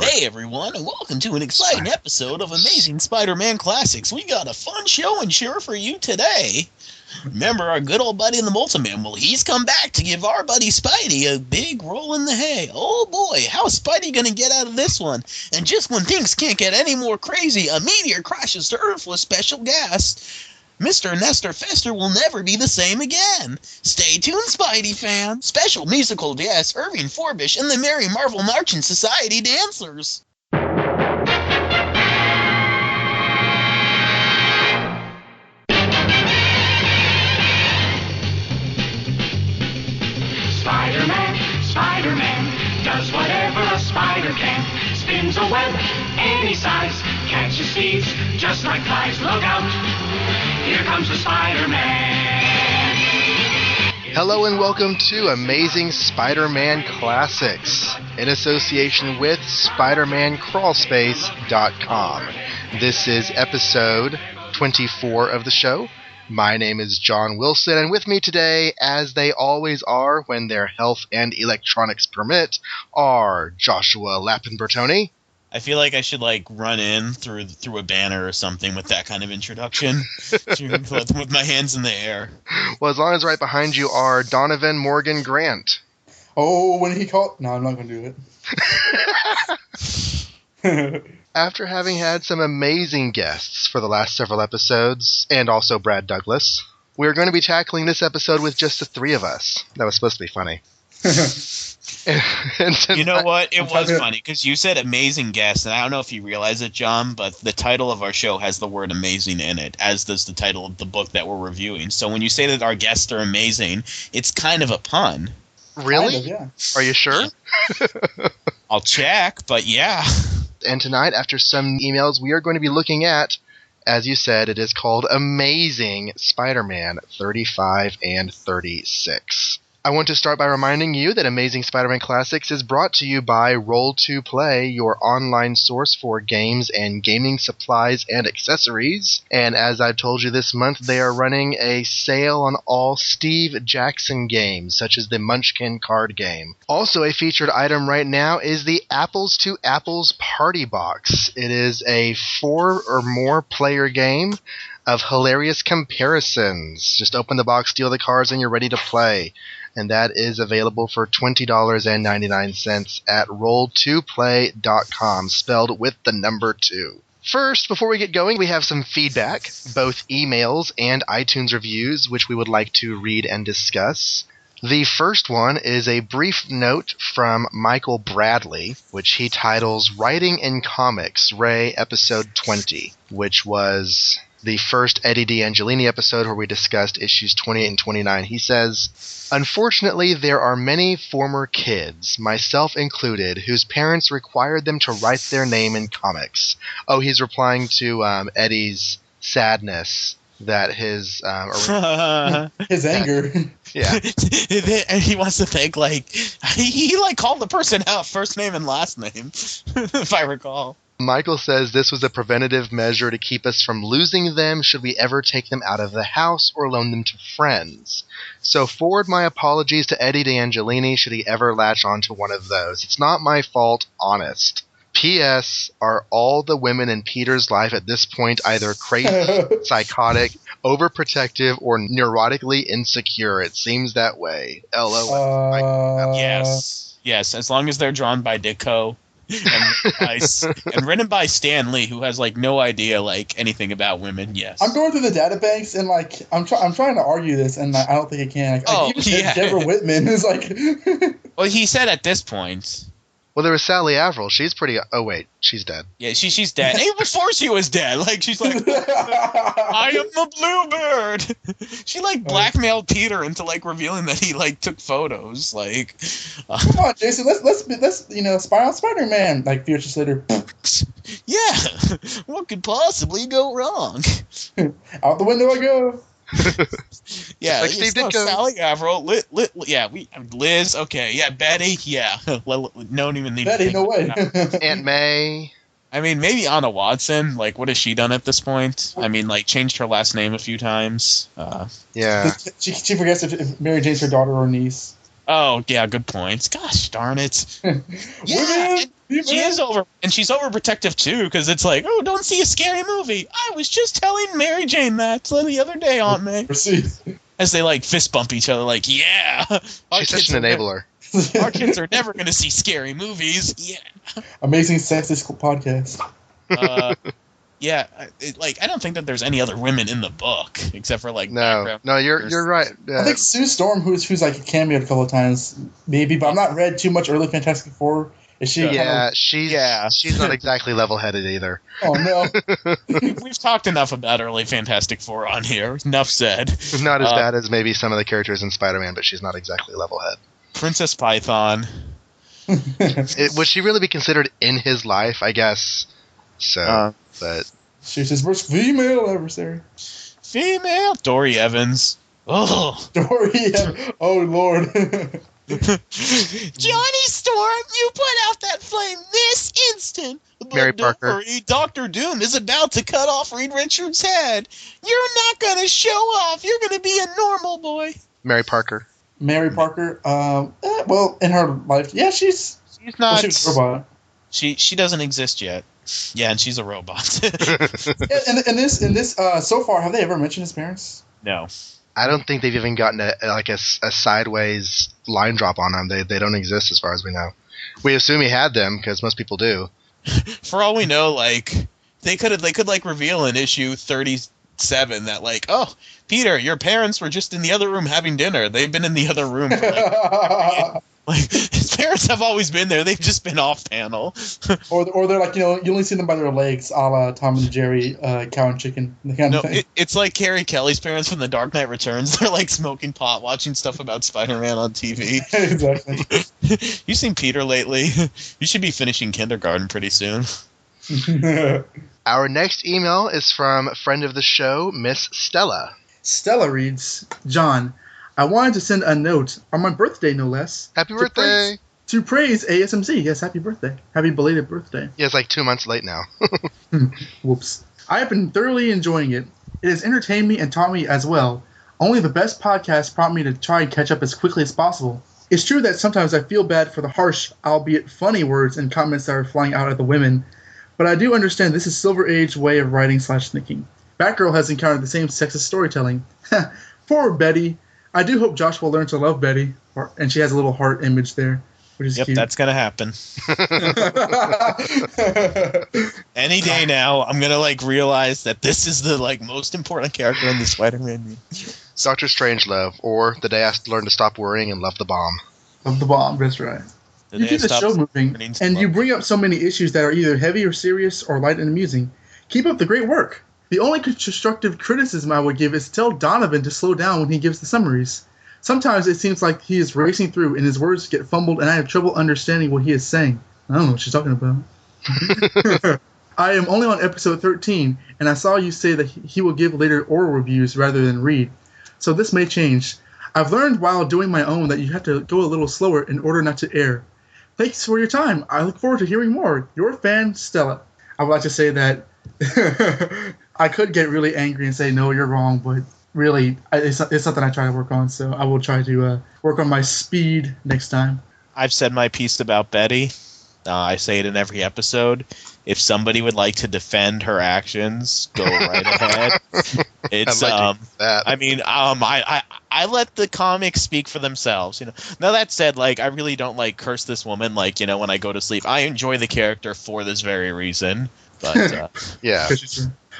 Hey everyone, and welcome to an exciting episode of Amazing Spider-Man Classics. We got a fun show in store for you today. Remember our good old buddy in the Molten Man? Well, he's come back to give our buddy Spidey a big roll in the hay. Oh boy, how's Spidey gonna get out of this one? And just when things can't get any more crazy, a meteor crashes to Earth with special gas. Mr. Nestor Fester will never be the same again. Stay tuned, Spidey fans. Special musical guest Irving Forbish and the Merry Marvel Marching Society Dancers. Spider-Man does whatever a spider can. Spins a web any size, catches thieves just like flies. Look out, here comes the Spider-Man. Hello and welcome to Amazing Spider-Man Classics in association with SpiderManCrawlspace.com. This is episode 24 of the show. My name is John Wilson, and with me today, as they always are when their health and electronics permit, are Joshua Lappin-Bertoni. I feel like I should run in through a banner or something with that kind of introduction, with my hands in the air. Well, as long as right behind you are Donovan Morgan Grant. Oh, when he called... No, I'm not going to do it. After having had some amazing guests for the last several episodes, and also Brad Douglas, we're going to be tackling this episode with just the three of us. That was supposed to be funny. You know what? It was funny, because you said amazing guest, and I don't know if you realize it, John, but the title of our show has the word amazing in it, as does the title of the book that we're reviewing. So when you say that our guests are amazing, it's kind of a pun. Really? Kind of, yeah. Are you sure? I'll check, but yeah. And tonight, after some emails, we are going to be looking at, as you said, it is called Amazing Spider-Man 35 and 36. I want to start by reminding you that Amazing Spider-Man Classics is brought to you by Roll2Play, your online source for games and gaming supplies and accessories. And as I've told you this month, they are running a sale on all Steve Jackson games, such as the Munchkin card game. Also a featured item right now is the Apples to Apples Party Box. It is a 4 or more player game of hilarious comparisons. Just open the box, steal the cards, and you're ready to play. And that is available for $20.99 at roll2play.com, spelled with the number 2. First, before we get going, we have some feedback, both emails and iTunes reviews, which we would like to read and discuss. The first one is a brief note from Michael Bradley, which he titles Writing in Comics, Ray, Episode 20, which was the first Eddie D'Angelini episode where we discussed issues 28 and 29. He says, unfortunately, there are many former kids, myself included, whose parents required them to write their name in comics. Oh, he's replying to Eddie's sadness that his his anger. Yeah. And he wants to think, he called the person out first name and last name, if I recall. Michael says this was a preventative measure to keep us from losing them should we ever take them out of the house or loan them to friends. So forward my apologies to Eddie D'Angelini should he ever latch onto one of those. It's not my fault, honest. P.S. Are all the women in Peter's life at this point either crazy, psychotic, overprotective, or neurotically insecure? It seems that way. LOL. Yes, as long as they're drawn by Ditko. And written by Stan Lee, who has no idea anything about women. Yes, I'm going through the databanks and I'm trying to argue this, and I don't think I can. Deborah Whitman is Well, he said at this point. Well, there was Sally Averill. She's pretty. Oh wait, she's dead. Yeah, she's dead. Even before she was dead, she's like, I am the Bluebird. She blackmailed Peter into revealing that he took photos. Come on, Jason, let's spy on Spider-Man. Few years later. Yeah, what could possibly go wrong? Out the window I go. Yeah, like Steve Ditko. Sally Averill, Liz, okay, yeah, Betty, yeah, well, don't even need Betty, to no way. Aunt May. I mean, maybe Anna Watson. What has she done at this point? I mean, changed her last name a few times. Yeah. She forgets if Mary Jane's her daughter or niece. Oh, yeah, good points. Gosh darn it. Yeah, she's overprotective, too, because it's like, oh, don't see a scary movie. I was just telling Mary Jane that the other day, Aunt May. As they, like, fist bump each other, like, yeah. She's such an enabler. Our kids are never going to see scary movies. Yeah. Amazing sexist podcast. Yeah, I don't think that there's any other women in the book except for like no, you're right. I think Sue Storm, who's like a cameo a couple of times, maybe, but I've not read too much early Fantastic Four. Is she? She's not exactly level-headed either. Oh no, we've talked enough about early Fantastic Four on here. Enough said. Not as bad as maybe some of the characters in Spider-Man, but she's not exactly level-headed. Princess Python. Would she really be considered in his life? I guess so. But she's his first female adversary. Female Dory Evans. Oh, Dory Evans. Oh Lord. Johnny Storm, you put out that flame this instant. But Mary Parker. Worry, Dr. Doom is about to cut off Reed Richards' head. You're not going to show off. You're going to be a normal boy. Mary Parker. Mary Parker. Well, in her life, yeah, she's not. She's a robot. She doesn't exist yet. Yeah, and she's a robot. Yeah, and this so far, have they ever mentioned his parents? No. I don't think they've even gotten a sideways line drop on them. They don't exist as far as we know. We assume he had them because most people do. For all we know, like they could like reveal in issue 37 that like, oh, Peter, your parents were just in the other room having dinner. They've been in the other room for like his parents have always been there. They've just been off panel. or they're like, you only see them by their legs, a la Tom and Jerry, cow and chicken. No, it's like Carrie Kelly's parents from The Dark Knight Returns. They're like smoking pot, watching stuff about Spider-Man on TV. Exactly. You seen Peter lately? You should be finishing kindergarten pretty soon. Our next email is from a friend of the show, Miss Stella. Stella reads, John, I wanted to send a note on my birthday, no less. Happy birthday! To praise ASMC. Yes, happy birthday. Happy belated birthday. Yeah, it's like 2 months late now. Whoops. I have been thoroughly enjoying it. It has entertained me and taught me as well. Only the best podcasts prompt me to try and catch up as quickly as possible. It's true that sometimes I feel bad for the harsh, albeit funny words and comments that are flying out at the women, but I do understand this is Silver Age way of writing/thinking. Batgirl has encountered the same sexist storytelling. Poor Betty. I do hope Josh will learn to love Betty, and she has a little heart image there, which is cute. Yep, that's gonna happen. Any day now, I'm gonna realize that this is the most important character in the Spider-Man movie. Dr. Strangelove, or The Day I Learned to Stop Worrying and Love the Bomb. Love the Bomb, that's right. You keep the show moving, and you bring up so many issues that are either heavy or serious or light and amusing. Keep up the great work. The only constructive criticism I would give is tell Donovan to slow down when he gives the summaries. Sometimes it seems like he is racing through and his words get fumbled and I have trouble understanding what he is saying. I don't know what she's talking about. I am only on episode 13, and I saw you say that he will give later oral reviews rather than read. So this may change. I've learned while doing my own that you have to go a little slower in order not to err. Thanks for your time. I look forward to hearing more. Your fan, Stella. I would like to say that I could get really angry and say, no, you're wrong, but really, it's something I try to work on, so I will try to work on my speed next time. I've said my piece about Betty. I say it in every episode. If somebody would like to defend her actions, go right ahead. It's I let the comics speak for themselves. Now that said, I really don't curse this woman. When I go to sleep, I enjoy the character for this very reason. But yeah.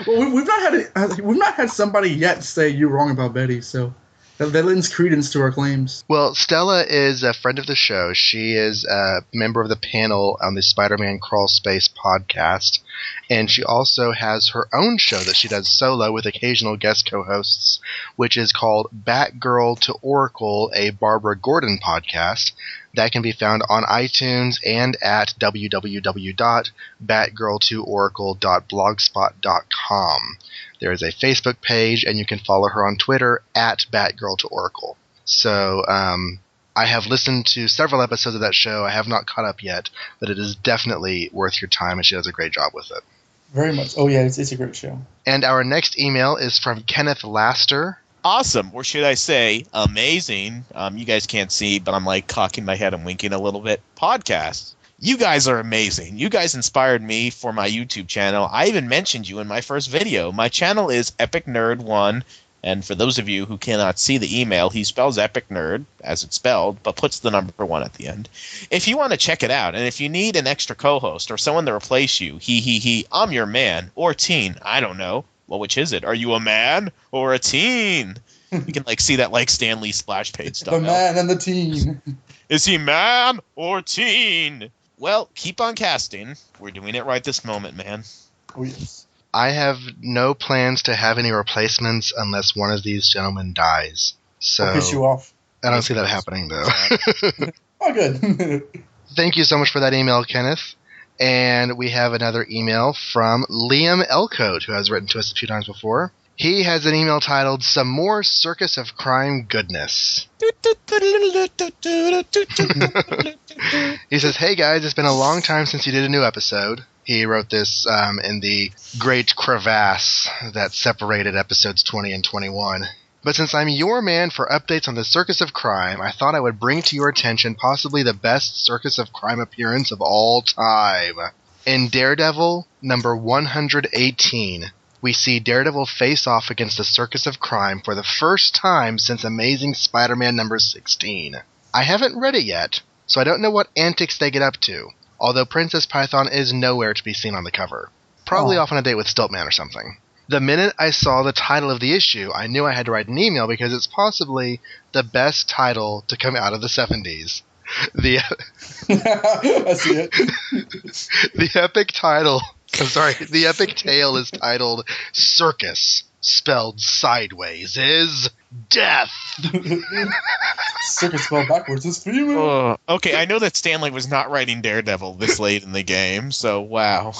Well, we've not had somebody yet say you're wrong about Betty, so that lends credence to our claims. Well, Stella is a friend of the show. She is a member of the panel on the Spider-Man Crawl Space podcast, and she also has her own show that she does solo with occasional guest co-hosts, which is called Batgirl to Oracle, a Barbara Gordon podcast. That can be found on iTunes and at www.batgirl2oracle.blogspot.com. There is a Facebook page, and you can follow her on Twitter at Batgirl2Oracle. So I have listened to several episodes of that show. I have not caught up yet, but it is definitely worth your time, and she does a great job with it. Very much. Oh, yeah, it's a great show. And our next email is from Kenneth Laster. awesome, or should I say amazing, you guys can't see, but I'm like cocking my head and winking a little bit, podcast. You guys are amazing. You guys inspired me for my YouTube channel. I even mentioned you in my first video. My channel is Epic Nerd 1, and for those of you who cannot see the email, he spells Epic Nerd, as it's spelled, but puts the number 1 at the end. If you want to check it out, and if you need an extra co-host or someone to replace you, I'm your man, or teen, I don't know. Well, which is it? Are you a man or a teen? You can see that Stan Lee splash page stuff. The man and the teen. Is he man or teen? Well, keep on casting. We're doing it right this moment, man. Oh, yes. I have no plans to have any replacements unless one of these gentlemen dies. So I'll piss you off. I don't see that happening, though. Oh, good. Thank you so much for that email, Kenneth. And we have another email from Liam Elcote, who has written to us a few times before. He has an email titled, Some More Circus of Crime Goodness. He says, hey guys, it's been a long time since you did a new episode. He wrote this in the great crevasse that separated episodes 20 and 21. But since I'm your man for updates on the Circus of Crime, I thought I would bring to your attention possibly the best Circus of Crime appearance of all time. In Daredevil number 118, we see Daredevil face off against the Circus of Crime for the first time since Amazing Spider-Man number 16. I haven't read it yet, so I don't know what antics they get up to, although Princess Python is nowhere to be seen on the cover. Probably off on a date with Stiltman or something. The minute I saw the title of the issue, I knew I had to write an email because it's possibly the best title to come out of the 70s. I see it. The epic tale is titled Circus, spelled sideways, is death. Circus spelled backwards is female. Okay, I know that Stanley was not writing Daredevil this late in the game, so wow.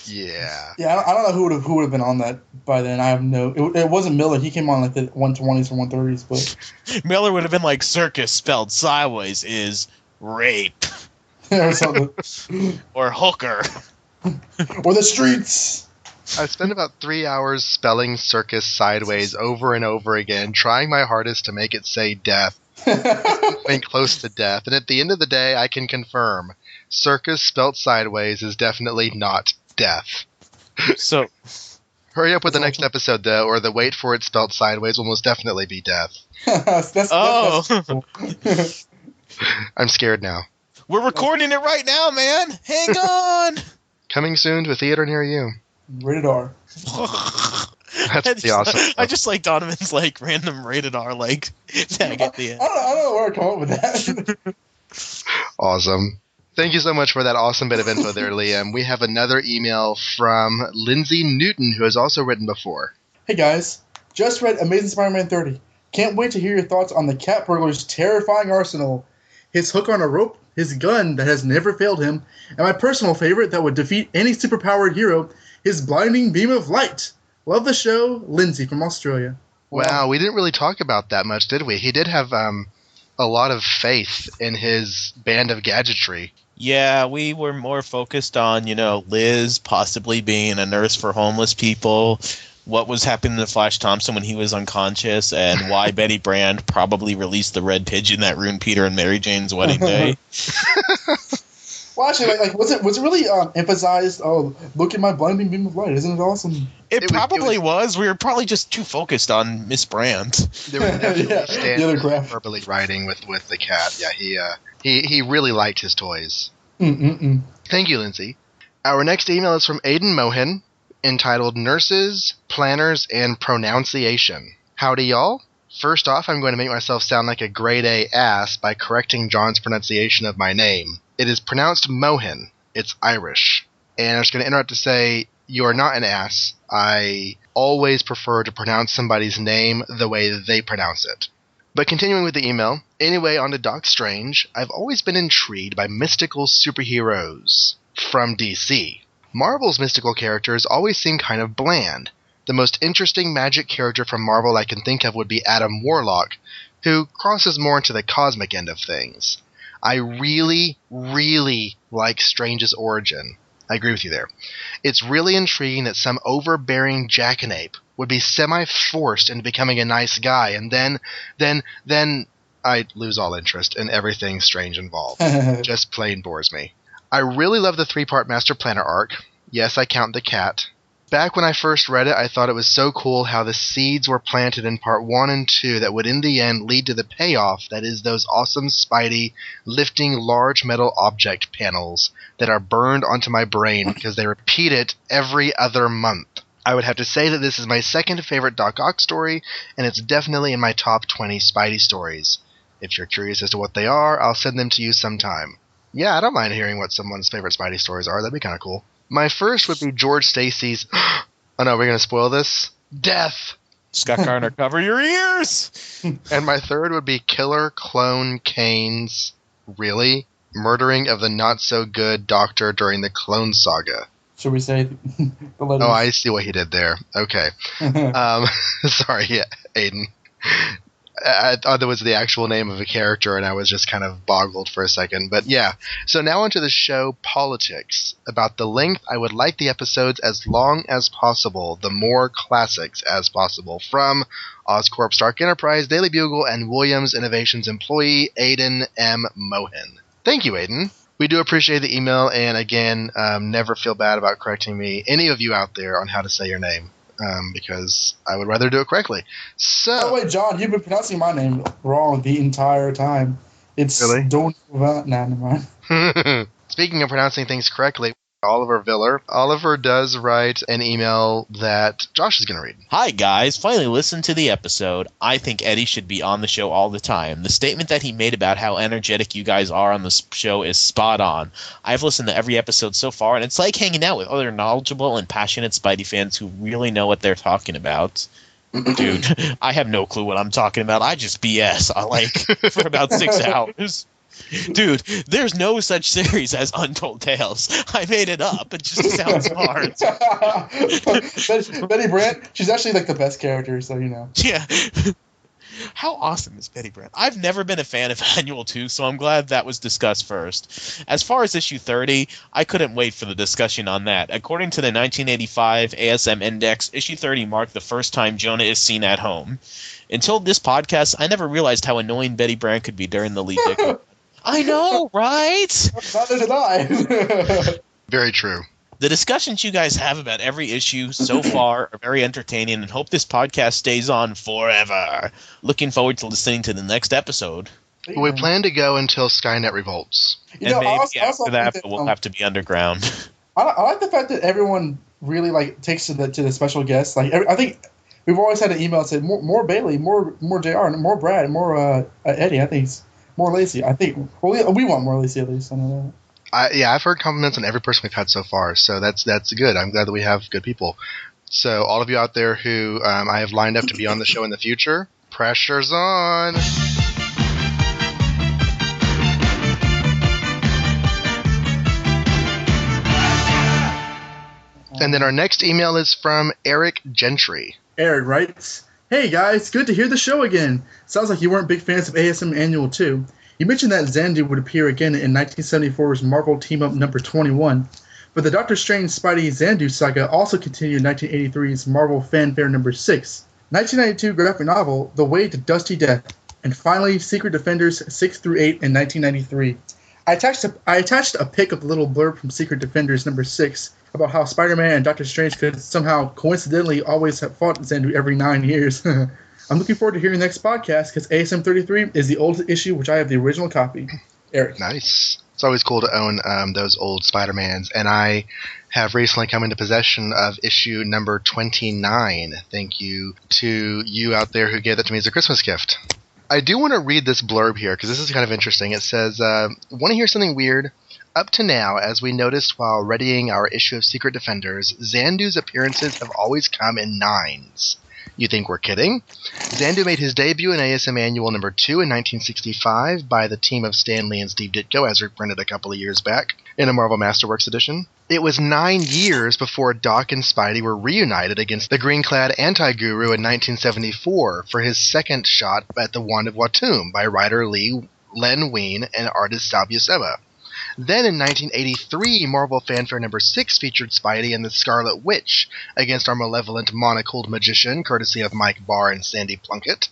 Yeah. Yeah, I don't know who would have been on that by then. I have no. It wasn't Miller. He came on the 120s or 130s, but Miller would have been like circus spelled sideways is rape or something, or hooker, or the streets. I spent about 3 hours spelling circus sideways over and over again, trying my hardest to make it say death, being close to death. And at the end of the day, I can confirm circus spelt sideways is definitely not death. So, hurry up with the next episode, though, or the wait for it spelt sideways will most definitely be death. That's I'm scared now. We're recording it right now, man. Hang on. Coming soon to a theater near you. Rated R. That's pretty awesome. I just like Donovan's random rated R tag at the end. I don't know where I come up with that. Awesome. Thank you so much for that awesome bit of info there, Liam. We have another email from Lindsay Newton, who has also written before. Hey guys, just read Amazing Spider-Man 30. Can't wait to hear your thoughts on the Cat Burglar's terrifying arsenal, his hook on a rope, his gun that has never failed him, and my personal favorite that would defeat any superpowered hero, his blinding beam of light. Love the show, Lindsay from Australia. Wow, we didn't really talk about that much, did we? He did have a lot of faith in his band of gadgetry. Yeah, we were more focused on, Liz possibly being a nurse for homeless people, what was happening to Flash Thompson when he was unconscious, and why Betty Brand probably released the red pigeon that ruined Peter and Mary Jane's wedding day. Well, actually, was it really emphasized? Oh, look at my blinding beam of light! Isn't it awesome? It probably was. We were probably just too focused on Miss Brand. There was definitely the other graph. verbally writing with the cat. Yeah, he really liked his toys. Thank you, Lindsay. Our next email is from Aidan Mohin, entitled Nurses, Planners, and Pronunciation. Howdy, y'all. First off, I'm going to make myself sound like a grade A ass by correcting John's pronunciation of my name. It is pronounced Mohin. It's Irish. And I'm just going to interrupt to say, you are not an ass. I always prefer to pronounce somebody's name the way they pronounce it. But continuing with the email, anyway, on to Doc Strange, I've always been intrigued by mystical superheroes from DC. Marvel's mystical characters always seem kind of bland. The most interesting magic character from Marvel I can think of would be Adam Warlock, who crosses more into the cosmic end of things. I really, really like Strange's origin. I agree with you there. It's really intriguing that some overbearing jackanape would be semi-forced into becoming a nice guy, and then I lose all interest in everything strange involved. Just plain bores me. I really love the 3-part Master Planner arc. Yes, I count the cat. Back when I first read it, I thought it was so cool how the seeds were planted in part 1 and 2 that would in the end lead to the payoff that is those awesome Spidey lifting large metal object panels that are burned onto my brain because they repeat it every other month. I would have to say that this is my second favorite Doc Ock story, and it's definitely in my top 20 Spidey stories. If you're curious as to what they are, I'll send them to you sometime. Yeah, I don't mind hearing what someone's favorite Spidey stories are. That'd be kind of cool. My first would be George Stacy's... Oh no, we're going to spoil this? Death! Scott Garner, cover your ears! And my third would be Killer Clone Kane's... Really? Murdering of the not-so-good Doctor during the Clone Saga. Should we say the letters? Oh, I see what he did there. Okay. Sorry, yeah, Aiden. I thought that was the actual name of a character, and I was just kind of boggled for a second. But yeah, so now onto the show Politics. About the length, I would like the episodes as long as possible, the more classics as possible. From Oscorp's Dark Enterprise, Daily Bugle, and Williams Innovations employee Aiden M. Mohan. Thank you, Aiden. We do appreciate the email, and again, never feel bad about correcting me, any of you out there, on how to say your name. Because I would rather do it correctly. So, by the way, John, you've been pronouncing my name wrong the entire time. It's really? Never mind. Speaking of pronouncing things correctly, Oliver Viller. Oliver does write an email that Josh is going to read. Hi, guys. Finally listened to the episode. I think Eddie should be on the show all the time. The statement that he made about how energetic you guys are on this show is spot on. I've listened to every episode so far, and it's like hanging out with other knowledgeable and passionate Spidey fans who really know what they're talking about. Dude, I have no clue what I'm talking about. I just BS for about 6 hours. Dude, there's no such series as Untold Tales. I made it up. It just sounds hard. Betty Brant, she's actually like the best character, so you know. Yeah. How awesome is Betty Brant? I've never been a fan of Annual 2, so I'm glad that was discussed first. As far as issue 30, I couldn't wait for the discussion on that. According to the 1985 ASM Index, issue 30 marked the first time Jonah is seen at home. Until this podcast, I never realized how annoying Betty Brant could be during the Lee Ditko. I know, right? Neither did I. Very true. The discussions you guys have about every issue so far are very entertaining, and hope this podcast stays on forever. Looking forward to listening to the next episode. We plan to go until Skynet revolts. Maybe after that, but we'll have to be underground. I like the fact that everyone really takes to the special guests. I think we've always had an email that said more Bailey, more JR, more Brad, more Eddie. I think it's more Lacey. I think we want more Lacey at least. I know that. I've heard compliments on every person we've had so far, so that's good. I'm glad that we have good people. So all of you out there who I have lined up to be on the show in the future, pressure's on. And then our next email is from Eric Gentry. Eric writes, "Hey guys, good to hear the show again. Sounds like you weren't big fans of ASM Annual 2. You mentioned that Xandu would appear again in 1974's Marvel Team-Up number 21, but the Doctor Strange Spidey Xandu saga also continued in 1983's Marvel Fanfare number 6, 1992 graphic novel The Way to Dusty Death, and finally Secret Defenders 6 through 8 in 1993. I attached a pic of the little blurb from Secret Defenders number 6 about how Spider-Man and Doctor Strange could somehow coincidentally always have fought Xandu every 9 years. I'm looking forward to hearing the next podcast because ASM 33 is the oldest issue, which I have the original copy." Eric. Nice. It's always cool to own those old Spider-Mans, and I have recently come into possession of issue number 29. Thank you to you out there who gave that to me as a Christmas gift. I do want to read this blurb here because this is kind of interesting. It says, "Want to hear something weird? Up to now, as we noticed while readying our issue of Secret Defenders, Xandu's appearances have always come in 9s. You think we're kidding? Xandu made his debut in ASM Annual number 2 in 1965 by the team of Stan Lee and Steve Ditko, as reprinted a couple of years back in a Marvel Masterworks edition. It was 9 years before Doc and Spidey were reunited against the green-clad anti-guru in 1974 for his second shot at the Wand of Watum by writer Len Wein and artist Sal Buscema. Then in 1983, Marvel Fanfare number 6 featured Spidey and the Scarlet Witch against our malevolent monocled magician, courtesy of Mike Barr and Sandy Plunkett.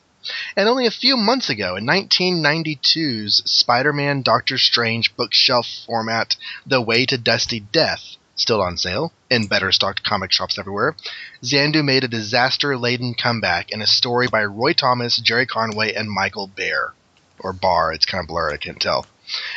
And only a few months ago, in 1992's Spider-Man Doctor Strange bookshelf format, The Way to Dusty Death, still on sale in better-stocked comic shops everywhere, Xandu made a disaster-laden comeback in a story by Roy Thomas, Jerry Conway, and Michael Baer. Or Barr, it's kind of blurred, I can't tell.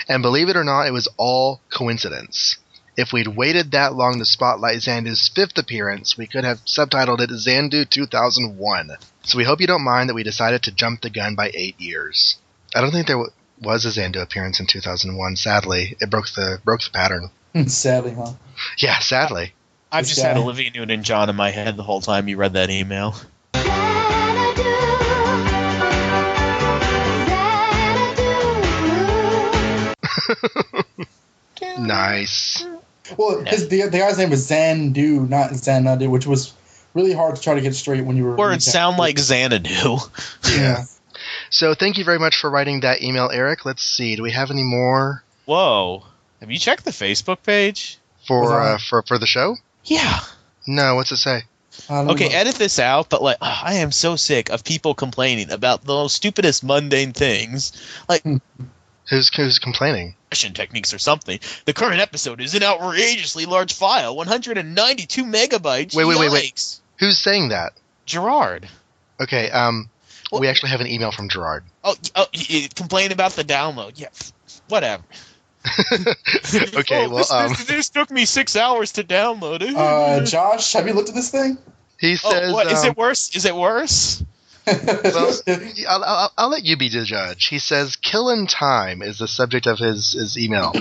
And believe it or not, it was all coincidence. If we'd waited that long to spotlight Xandu's 5th appearance, we could have subtitled it Xandu 2001. So we hope you don't mind that we decided to jump the gun by 8 years. I don't think there was a Xandu appearance in 2001, sadly. It broke the pattern. Sadly, huh? Yeah, sadly. I've just had Olivia Newton-John in my head the whole time you read that email. Nice. Well, the guy's name was Xandu, not Xanadu, which was really hard to try to get straight when you were... Words sound like Xanadu. Yeah. So thank you very much for writing that email, Eric. Let's see. Do we have any more? Whoa. Have you checked the Facebook page? For the show? Yeah. No, what's it say? Okay, edit this out, but I am so sick of people complaining about the most stupidest mundane things. Like... Who's complaining? Techniques or something. The current episode is an outrageously large file, 192 megabytes. Wait. Who's saying that? Gerard. Okay, we actually have an email from Gerard. Oh, he complained about the download. Yeah, whatever. Okay, this took me 6 hours to download it. Josh, have you looked at this thing? He says... Is it worse? Is it worse? Well, I'll let you be the judge. He says, "Killin' time" is the subject of his email.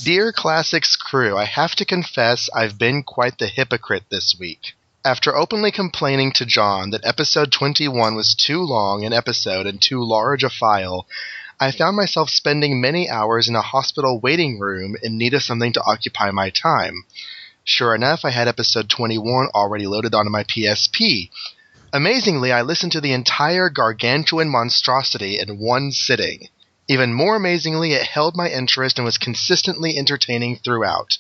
Dear Classics crew, I have to confess I've been quite the hypocrite this week. After openly complaining to John that episode 21 was too long an episode and too large a file, I found myself spending many hours in a hospital waiting room in need of something to occupy my time. Sure enough, I had episode 21 already loaded onto my PSP. Amazingly, I listened to the entire gargantuan monstrosity in one sitting. Even more amazingly, it held my interest and was consistently entertaining throughout.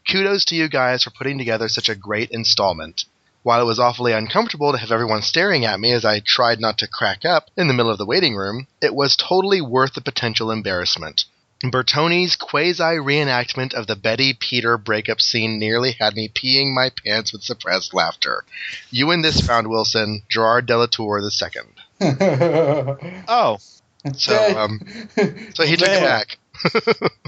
Kudos to you guys for putting together such a great installment. While it was awfully uncomfortable to have everyone staring at me as I tried not to crack up in the middle of the waiting room, it was totally worth the potential embarrassment. Bertoni's quasi-reenactment of the Betty-Peter breakup scene nearly had me peeing my pants with suppressed laughter. You in this round, Wilson. Gerard Delatour II. Oh. So he took it back.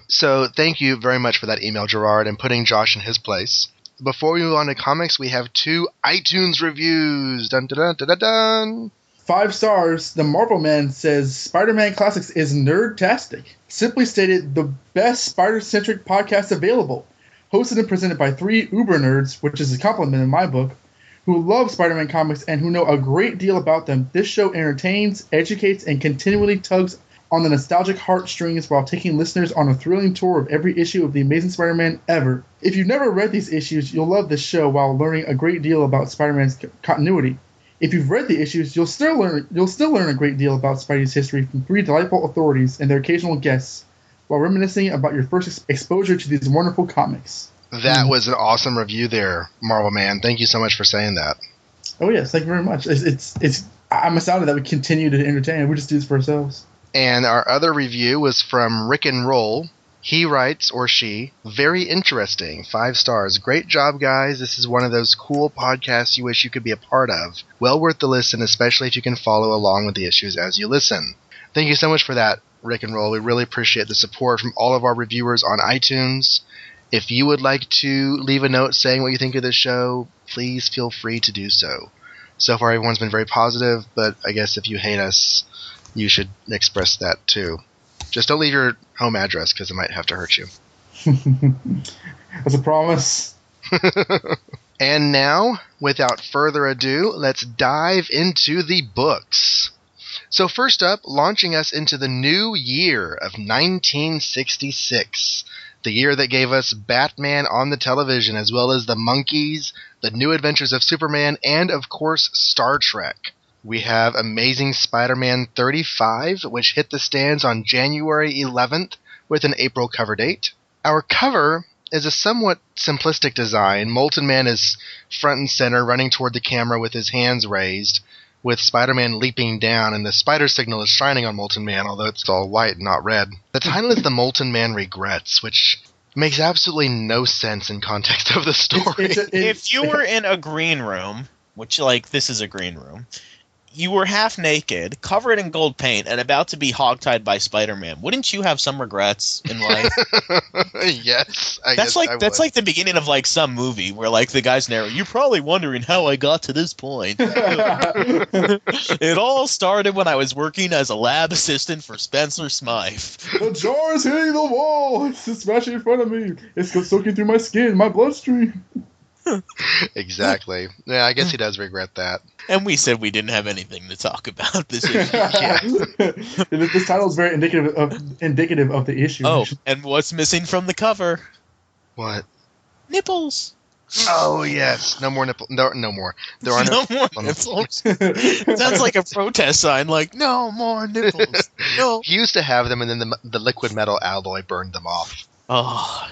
So thank you very much for that email, Gerard, and putting Josh in his place. Before we move on to comics, we have 2 iTunes reviews. Dun, dun, dun, dun, dun, dun. 5 stars. The Marble Man says Spider-Man Classics is nerd-tastic. Simply stated, the best spider-centric podcast available. Hosted and presented by 3 uber nerds, which is a compliment in my book, who love Spider-Man comics and who know a great deal about them. This show entertains, educates, and continually tugs on the nostalgic heartstrings while taking listeners on a thrilling tour of every issue of The Amazing Spider-Man ever. If you've never read these issues, you'll love this show while learning a great deal about Spider-Man's continuity. If you've read the issues, you'll still learn a great deal about Spidey's history from 3 delightful authorities and their occasional guests, while reminiscing about your first exposure to these wonderful comics. That was an awesome review there, Marvel Man. Thank you so much for saying that. Oh yes, thank you very much. I'm astounded that we continue to entertain. We just do this for ourselves. And our other review was from Rick and Roll. He writes, or she, very interesting, 5 stars. Great job, guys. This is one of those cool podcasts you wish you could be a part of. Well worth the listen, especially if you can follow along with the issues as you listen. Thank you so much for that, Rick and Roll. We really appreciate the support from all of our reviewers on iTunes. If you would like to leave a note saying what you think of the show, please feel free to do so. So far, everyone's been very positive, but I guess if you hate us, you should express that too. Just don't leave your home address, because it might have to hurt you. That's a promise. And now, without further ado, let's dive into the books. So first up, launching us into the new year of 1966. The year that gave us Batman on the television, as well as The Monkees, The New Adventures of Superman, and of course, Star Trek. We have Amazing Spider-Man 35, which hit the stands on January 11th with an April cover date. Our cover is a somewhat simplistic design. Molten Man is front and center, running toward the camera with his hands raised, with Spider-Man leaping down, and the spider signal is shining on Molten Man, although it's all white and not red. The title is The Molten Man Regrets, which makes absolutely no sense in context of the story. If you were in a green room, which, like, this is a green room, you were half naked, covered in gold paint, and about to be hogtied by Spider-Man, wouldn't you have some regrets in life? Yes, that's like the beginning of like some movie where like the guy's narrating, "You're probably wondering how I got to this point." It all started when I was working as a lab assistant for Spencer Smythe. The jar is hitting the wall. It's smashing in front of me. It's soaking through my skin, my bloodstream. Exactly. Yeah, I guess he does regret that. And we said we didn't have anything to talk about this issue. Yeah. This title is very indicative of the issue. Oh, and what's missing from the cover? What? Nipples. Oh, yes. No more nipples. No more. There are no more nipples. Sounds like a protest sign, like, no more nipples. No. He used to have them, and then the liquid metal alloy burned them off. Oh.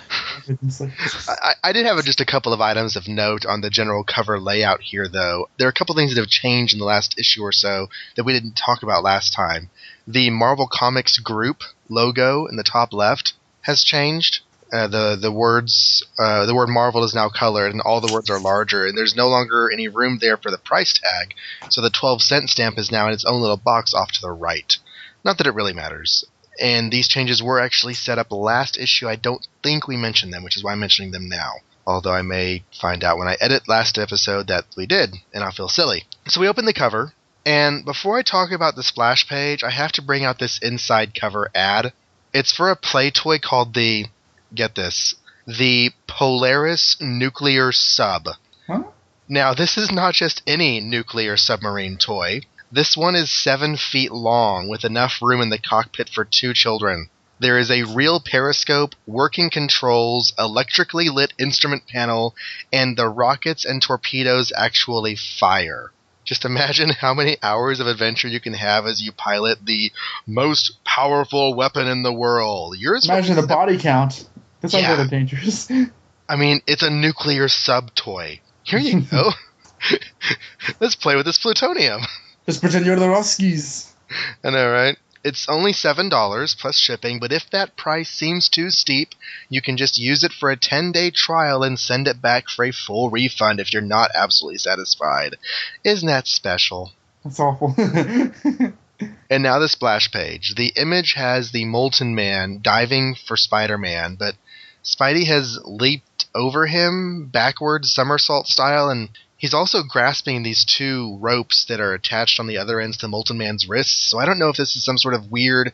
I did have just a couple of items of note on the general cover layout here, though. There are a couple things that have changed in the last issue or so that we didn't talk about last time. The Marvel Comics group logo in the top left has changed. The word Marvel is now colored, and all the words are larger, and there's no longer any room there for the price tag, so the 12-cent stamp is now in its own little box off to the right. Not that it really matters. And these changes were actually set up last issue. I don't think we mentioned them, which is why I'm mentioning them now. Although I may find out when I edit last episode that we did, and I'll feel silly. So we open the cover, and before I talk about the splash page, I have to bring out this inside cover ad. It's for a play toy called the Polaris Nuclear Sub. Huh? Now, this is not just any nuclear submarine toy. This one is 7 feet long, with enough room in the cockpit for 2 children. There is a real periscope, working controls, electrically lit instrument panel, and the rockets and torpedoes actually fire. Just imagine how many hours of adventure you can have as you pilot the most powerful weapon in the world. Imagine the body count. That sounds rather dangerous. I mean, it's a nuclear sub-toy. Here you go. Let's play with this plutonium. Just pretend you're the Ruskies. I know, right? It's only $7 plus shipping, but if that price seems too steep, you can just use it for a 10-day trial and send it back for a full refund if you're not absolutely satisfied. Isn't that special? That's awful. And now the splash page. The image has the Molten Man diving for Spider-Man, but Spidey has leaped over him, backwards somersault style, and he's also grasping these 2 ropes that are attached on the other ends to Molten Man's wrists, so I don't know if this is some sort of weird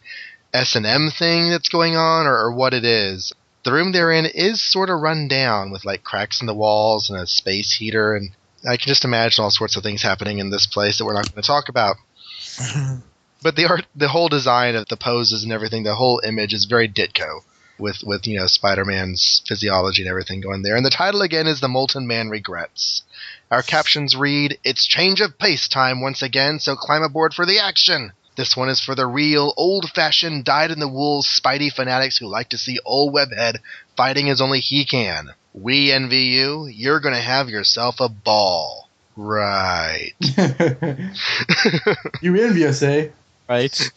S&M thing that's going on or what it is. The room they're in is sort of run down with like cracks in the walls and a space heater, and I can just imagine all sorts of things happening in this place that we're not going to talk about. But the art, the whole design of the poses and everything, the whole image is very Ditko. With Spider-Man's physiology and everything going there. And the title again is The Molten Man Regrets. Our captions read, "It's change of pace time once again, so climb aboard for the action. This one is for the real, old-fashioned, dyed-in-the-wool Spidey fanatics who like to see old Webhead fighting as only he can. We envy you. You're going to have yourself a ball." Right. You envy us, eh? Right.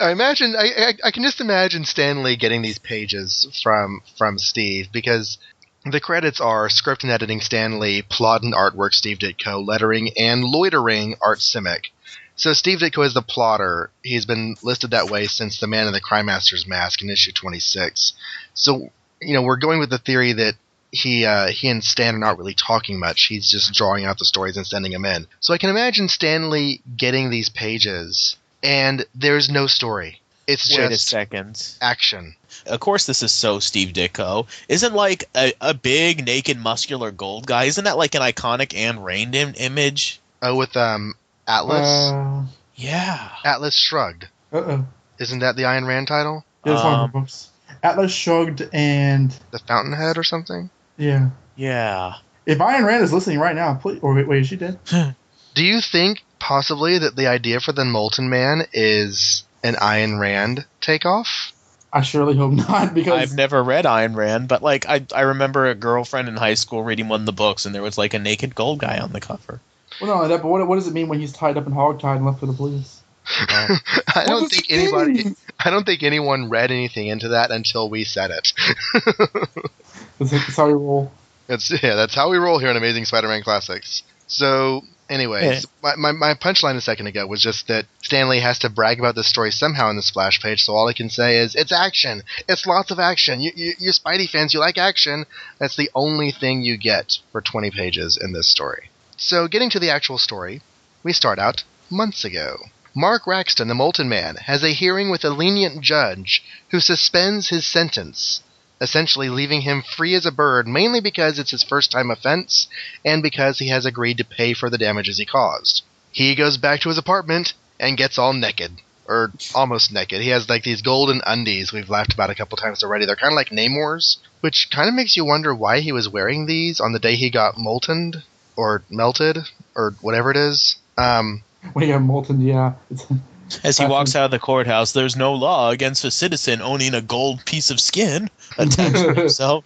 I can just imagine Stan Lee getting these pages from Steve, because the credits are script and editing Stan Lee, plot and artwork Steve Ditko, lettering and loitering Art Simic. So Steve Ditko is the plotter. He's been listed that way since The Man in the Crime Master's Mask in issue 26. So, we're going with the theory that he and Stan are not really talking much. He's just drawing out the stories and sending them in. So I can imagine Stan Lee getting these pages, and there's no story. It's just Wait a second. Action. Of course this is so Steve Ditko. Isn't like a big, naked, muscular gold guy, isn't that like an iconic Ayn Rand image? Oh, with Atlas? Yeah. Atlas Shrugged. Uh-oh. Isn't that the Ayn Rand title? Yeah, that's one of the books. Atlas Shrugged and... The Fountainhead or something? Yeah. Yeah. If Ayn Rand is listening right now, please... Or wait, is she dead? Do you think possibly that the idea for the Molten Man is an Ayn Rand takeoff? I surely hope not, because I've never read Ayn Rand, but like I remember a girlfriend in high school reading one of the books, and there was like a naked gold guy on the cover. Well, not only that, but what does it mean when he's tied up and hogtied and left for the police? I don't think anyone read anything into that until we said it. That's how we roll. That's how we roll here on Amazing Spider-Man Classics. So, anyways, my punchline a second ago was just that Stanley has to brag about this story somehow in the splash page, so all I can say is, it's action! It's lots of action! You Spidey fans, you like action! That's the only thing you get for 20 pages in this story. So, getting to the actual story, we start out months ago. Mark Raxton, the Molten Man, has a hearing with a lenient judge who suspends his sentence, essentially leaving him free as a bird, mainly because it's his first-time offense, and because he has agreed to pay for the damages he caused. He goes back to his apartment and gets all naked. Or almost naked. He has like these golden undies we've laughed about a couple times already. They're kind of like Namor's, which kind of makes you wonder why he was wearing these on the day he got moltened, or melted, or whatever it is. When he got molten, yeah. As he walks out of the courthouse, there's no law against a citizen owning a gold piece of skin attached to himself.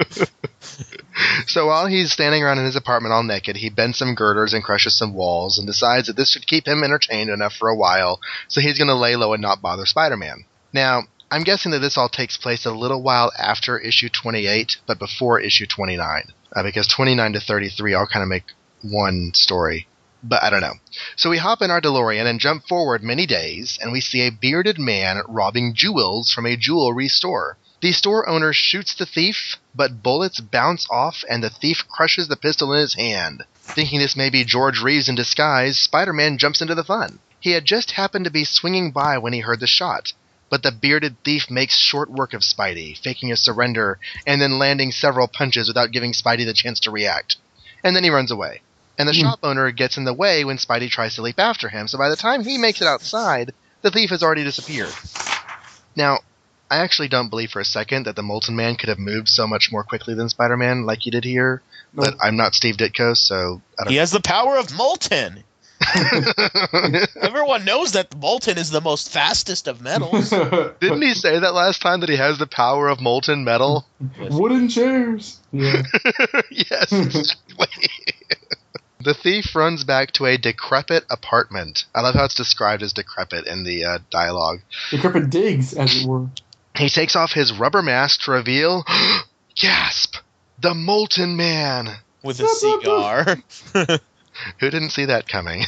So while he's standing around in his apartment all naked, he bends some girders and crushes some walls and decides that this should keep him entertained enough for a while, so he's going to lay low and not bother Spider-Man. Now, I'm guessing that this all takes place a little while after issue 28, but before issue 29, because 29 to 33 all kind of make one story. But I don't know. So we hop in our DeLorean and jump forward many days, and we see a bearded man robbing jewels from a jewelry store. The store owner shoots the thief, but bullets bounce off and the thief crushes the pistol in his hand. Thinking this may be George Reeves in disguise, Spider-Man jumps into the fun. He had just happened to be swinging by when he heard the shot, but the bearded thief makes short work of Spidey, faking a surrender and then landing several punches without giving Spidey the chance to react. And then he runs away. And the shop owner gets in the way when Spidey tries to leap after him, so by the time he makes it outside, the thief has already disappeared. Now, I actually don't believe for a second that the Molten Man could have moved so much more quickly than Spider-Man like he did here, but I'm not Steve Ditko, so I don't know. He has the power of Molten! Everyone knows that Molten is the most fastest of metals. Didn't he say that last time, that he has the power of molten metal? Wooden chairs! Yeah. Yes, exactly. The thief runs back to a decrepit apartment. I love how it's described as decrepit in the dialogue. Decrepit digs, as it were. He takes off his rubber mask to reveal, gasp, the Molten Man. With a cigar. Who didn't see that coming?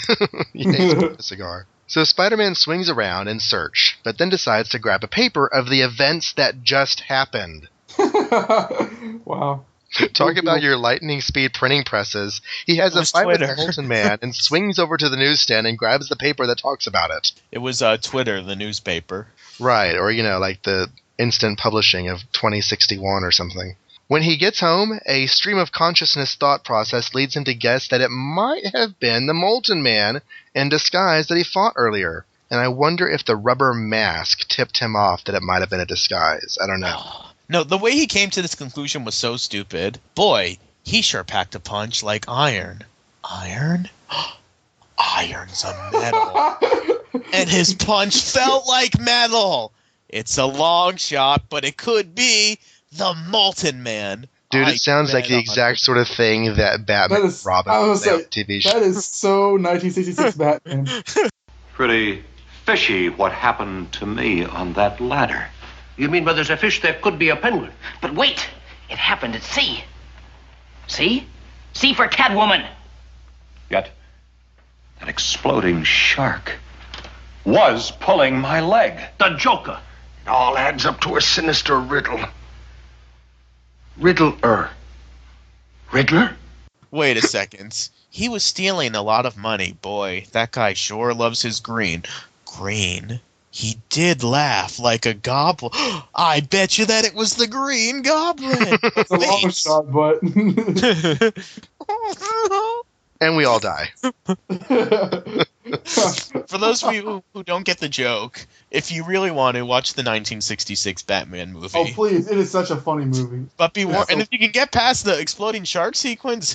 He takes a cigar. So Spider-Man swings around in search, but then decides to grab a paper of the events that just happened. Wow. Talk about your lightning speed printing presses. He has a fight with the Molten Man and swings over to the newsstand and grabs the paper that talks about it. It was Twitter, the newspaper. Right, or, like the instant publishing of 2061 or something. When he gets home, a stream of consciousness thought process leads him to guess that it might have been the Molten Man in disguise that he fought earlier. And I wonder if the rubber mask tipped him off that it might have been a disguise. I don't know. No, the way he came to this conclusion was so stupid. Boy, he sure packed a punch like iron. Iron? Iron's a metal. And his punch felt like metal. It's a long shot, but it could be the Molten Man. Dude, it sounds like the exact sort of thing that Batman and Robin would say on TV show. That is so 1966 Batman. Pretty fishy what happened to me on that ladder. You mean where there's a fish, there could be a penguin? But wait! It happened at sea. See? C for Catwoman. Yet, that exploding shark was pulling my leg. The Joker. It all adds up to a sinister riddle. Riddler? Wait a second. He was stealing a lot of money. Boy, that guy sure loves his green. Green? He did laugh like a goblin. I bet you that it was the Green Goblin. It's a long shot, but... And we all die. For those of you who don't get the joke, if you really want to, watch the 1966 Batman movie. Oh, please. It is such a funny movie. But be warned, and if you can get past the exploding shark sequence,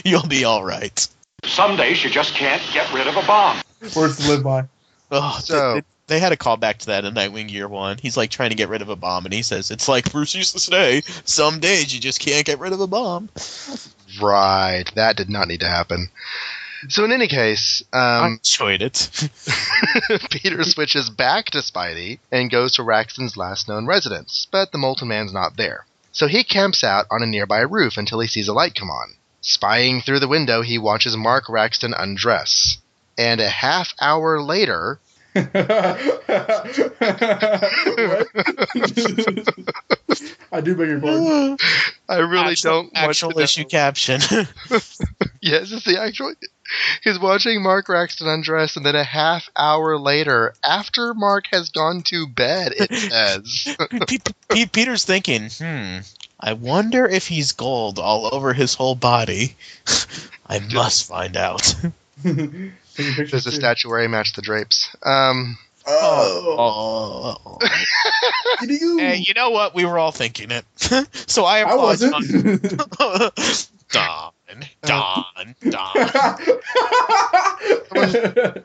you'll be all right. Some days you just can't get rid of a bomb. Words to live by. Oh, So, They had a callback to that in Nightwing Year 1. He's like trying to get rid of a bomb, and he says, it's like Bruce used to say, some days you just can't get rid of a bomb. Right. That did not need to happen. So in any case... I enjoyed it. Peter switches back to Spidey and goes to Raxton's last known residence, but the Molten Man's not there. So he camps out on a nearby roof until he sees a light come on. Spying through the window, he watches Mark Raxton undress. And a half hour later... What? I do beg your pardon. I really don't want actual issue caption. Yes, it's the actual... He's watching Mark Raxton undress, and then a half hour later, after Mark has gone to bed, it says... Peter's thinking, I wonder if he's gold all over his whole body. I must find out. There's a statuary match the drapes. Hey, you know what? We were all thinking it. So I applaud. Don.